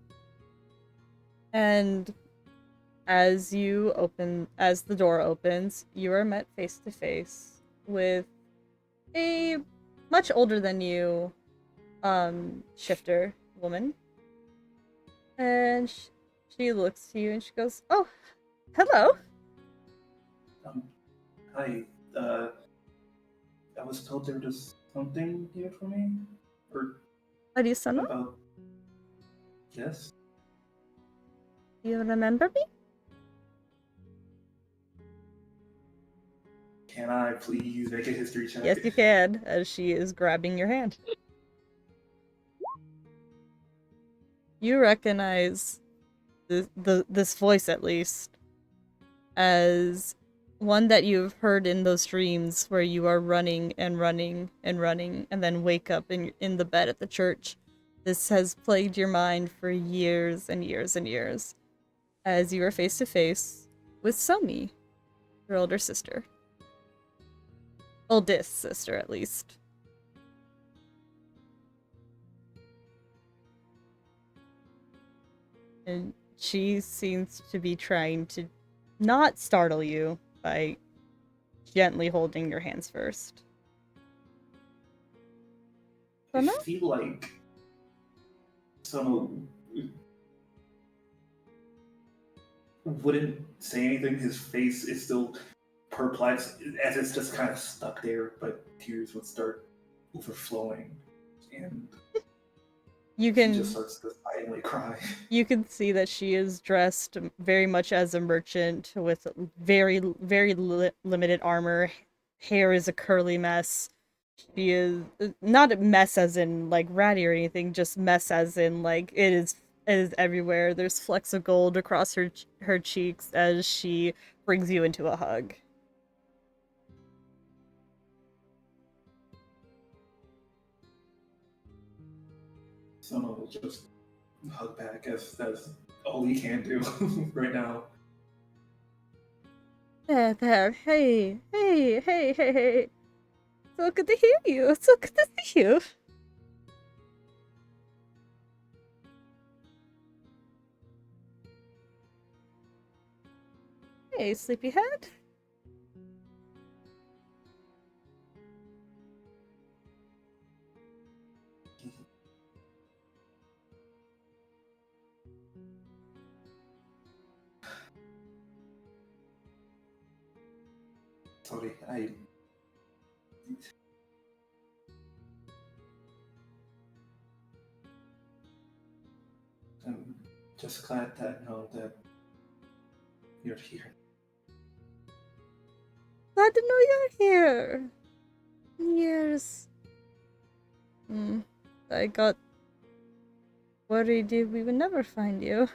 And as the door opens, you are met face to face with a much older than you shifter woman. And she looks to you and she goes, "Oh, hello." Hi. I was told there was something here for me? Or Arisana, about... Yes? do you remember me? Can I please make a history check? Yes, you can, as she is grabbing your hand. You recognize this voice, at least, as one that you've heard in those dreams where you are running and running and running and then wake up in the bed at the church. This has plagued your mind for years and years and years, as you are face to face with Somi, your older sister. Oldest sister, at least. And she seems to be trying to not startle you by gently holding your hands first. I feel like So wouldn't say anything. His face is still perplexed as it's just kind of stuck there, but tears would start overflowing, and You he can just starts to silently cry. you can see that she is dressed very much as a merchant with very limited armor. Hair is a curly mess. She is not a mess as in like ratty or anything, just mess as in like it is everywhere. There's flecks of gold across her cheeks as she brings you into a hug. Someone will just hug back as all he can do right now. There. Hey. So good to hear you. So good to see you. Hey, sleepyhead. Sorry, I'm just glad that know that you're here. Glad to know you're here. Years. I got worried we would never find you.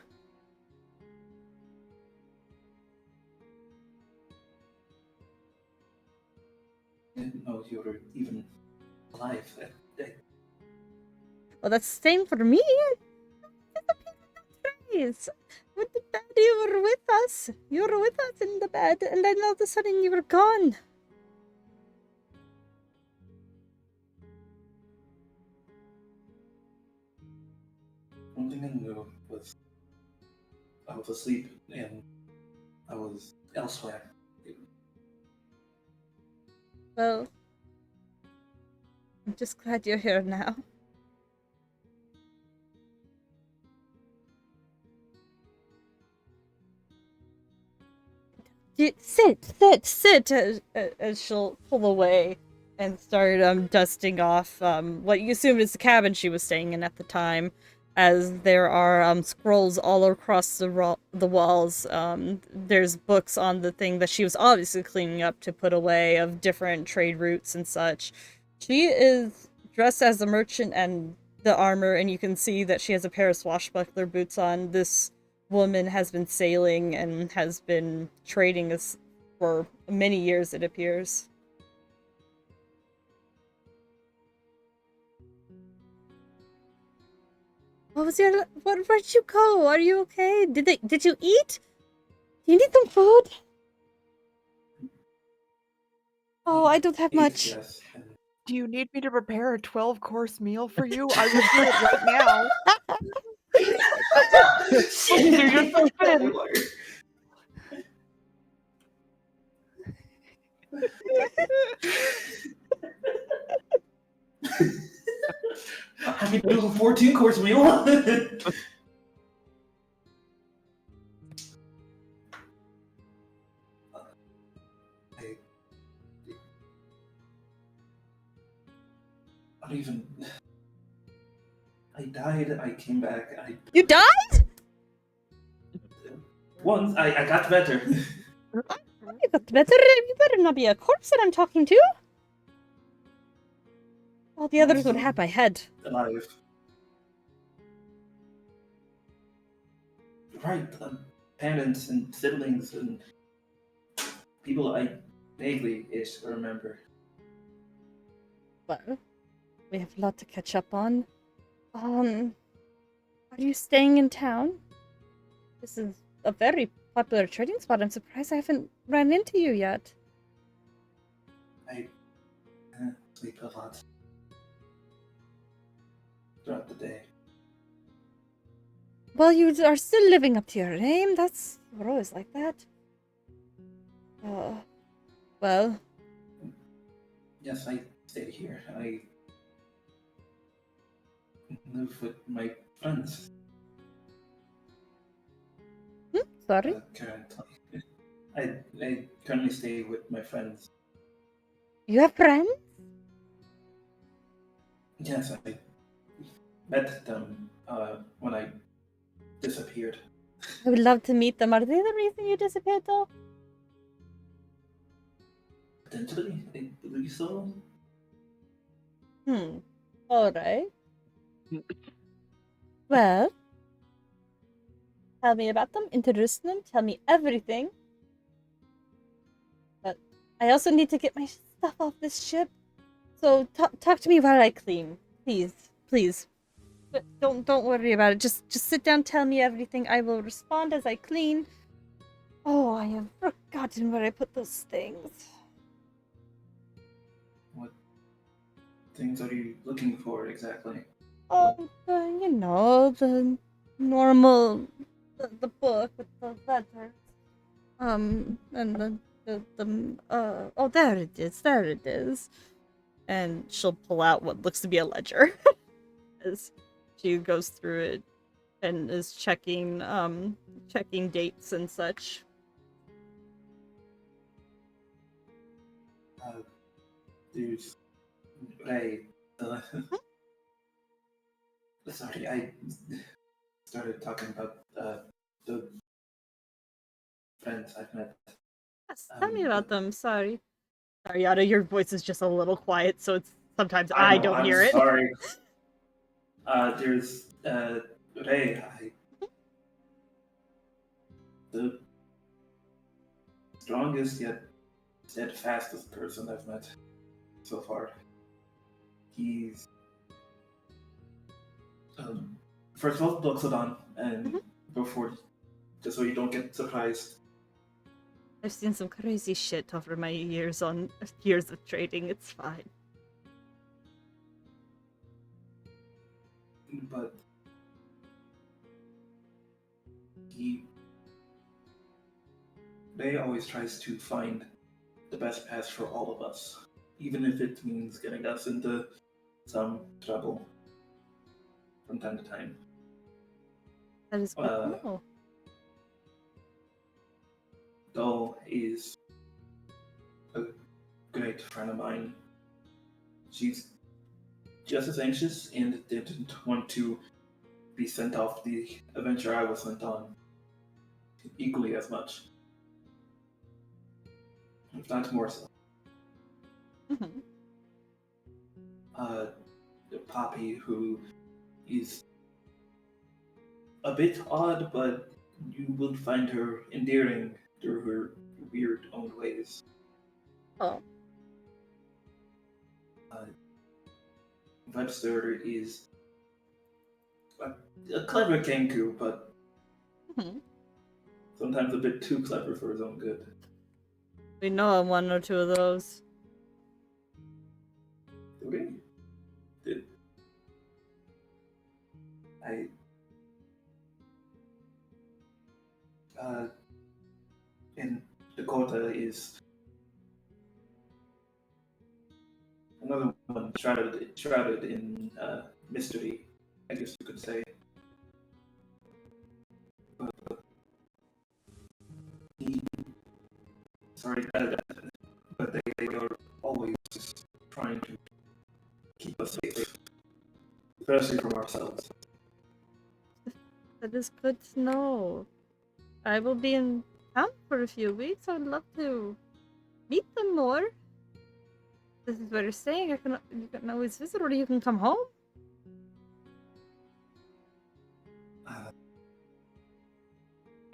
I didn't know you were even alive that day. Well, that's the same for me. With the bed, you were with us. You were with us in the bed, and then all of a sudden you were gone. One thing I knew was I was asleep and I was elsewhere. Well, I'm just glad you're here now. Sit, as she'll pull away and start dusting off what you assume is the cabin she was staying in at the time, as there are scrolls all across the walls. There's books on the thing that she was obviously cleaning up to put away of different trade routes and such. She is dressed as a merchant and the armor, and you can see that she has a pair of swashbuckler boots on. This woman has been sailing and has been trading for many years, it appears. Where'd you go? Are you okay? Did you eat? Do you need some food? Oh, I don't have much. Yes, and Do you need me to prepare a 12-course meal for you? I will do it right now. You're just so thin. I can do a 14-course meal. I don't even. I died. I came back. You died? Once I got better. You got better. You better not be a corpse that I'm talking to. All the others would have my head. Alive. Right. Parents and siblings and people I vaguely-ish remember. Well, we have a lot to catch up on. Are you staying in town? This is a very popular trading spot. I'm surprised I haven't ran into you yet. I sleep a lot throughout the day. Well, you are still living up to your name. We're always like that. Well. Yes, I stay here. I live with my friends. Sorry. Currently, I currently stay with my friends. You have friends? Yes, I met them when I disappeared. I would love to meet them. Are they the reason you disappeared, though? Potentially, I believe so. All right. Well, tell me about them. Introduce them. Tell me everything. But I also need to get my stuff off this ship. So talk to me while I clean, please, please. But don't worry about it. Just sit down. Tell me everything. I will respond as I clean. Oh, I have forgotten where I put those things. What things are you looking for exactly? Oh, you know, the normal, the book with the letters. And oh, there it is. And she'll pull out what looks to be a ledger as she goes through it and is checking dates and such. There's sorry, I started talking about the friends I've met. Yes, tell me about them. Sorry, Yada, your voice is just a little quiet, so it's sometimes I know, don't hear it. Sorry. There's Ray. The strongest yet steadfastest person I've met so far. He's first of all, Doxodon, and before, just so you don't get surprised. I've seen some crazy shit over my years of trading. It's fine. But Ray always tries to find the best path for all of us, even if it means getting us into some trouble from time to time. That is good to know. Doll is a great friend of mine. She's just as anxious and didn't want to be sent off the adventure I was sent on equally as much, if not more so. Poppy, who is a bit odd, but you will find her endearing through her weird own ways. Oh. Webster is a clever Kenku, but sometimes a bit too clever for his own good. We know one or two of those. Okay. And Dakota is another one shrouded in mystery, I guess you could say. But they are always trying to keep us safe, especially from ourselves. That is good to know. I will be in town for a few weeks. I would love to meet them more. This is where you're staying. You can always visit, or you can come home. I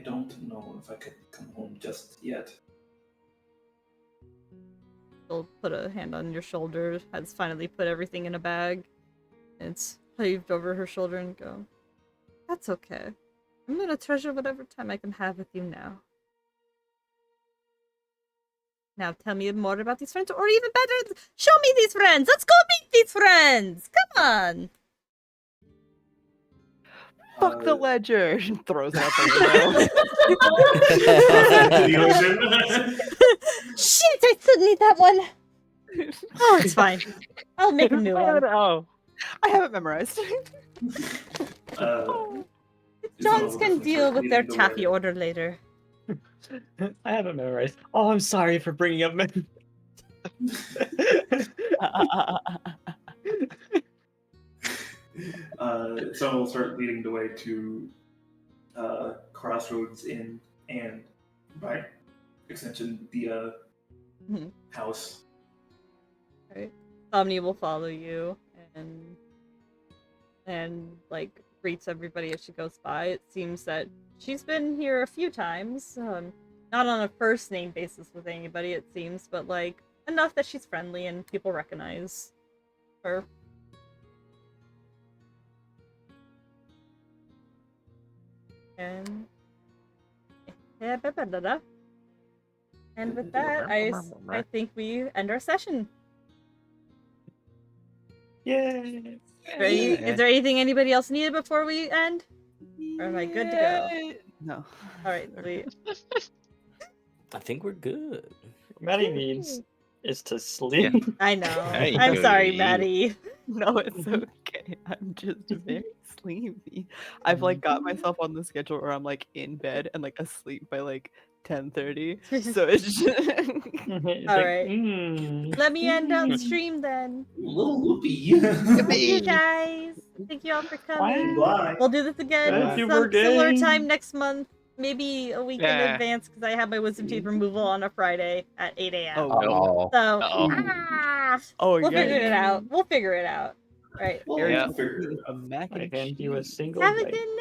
don't know if I could come home just yet. She'll put a hand on your shoulder, has finally put everything in a bag. And it's heaved over her shoulder and go, "That's okay. I'm gonna treasure whatever time I can have with you now. Now tell me more about these friends, or even better, show me these friends! Let's go meet these friends! Come on!" Fuck the ledger. She throws it out the window. Shit, I still need that one! Oh, it's fine. I'll make a new one. Oh, I have it memorized. Johns can deal with their taffy order. order later. I haven't memorized. Oh, I'm sorry for bringing up. Someone will start leading the way to Crossroads Inn and, by extension, the Mhm. house. Omni will follow you and like greets everybody as she goes by. It seems that she's been here a few times, not on a first name basis with anybody, it seems, but like enough that she's friendly and people recognize her. And yeah, and with that, I think we end our session. Yay! Is there anything anybody else needed before we end? Or am I good to go? No. All right, sweet. I think we're good. What Maddie needs is to sleep. I know. Hey, I'm go sorry, to Maddie. No, it's okay. I'm just very sleepy. I've like got myself on the schedule where I'm like in bed and like asleep by like 10:30. So it's just It's All like, right. Let me end on stream then. A little loopy. Thank you guys. Thank you all for coming. Bye. We'll do this again Thank you some for similar game. time next month. Maybe a week in Yeah. advance because I have my wisdom teeth removal on a Friday at 8 a.m. Oh, Oh, So, Uh-oh. oh we'll yeah. figure it out. We'll figure it out. Right. Well, Yeah. we'll figure it out. A mac I and can do a cheese. single Have a bite. good night.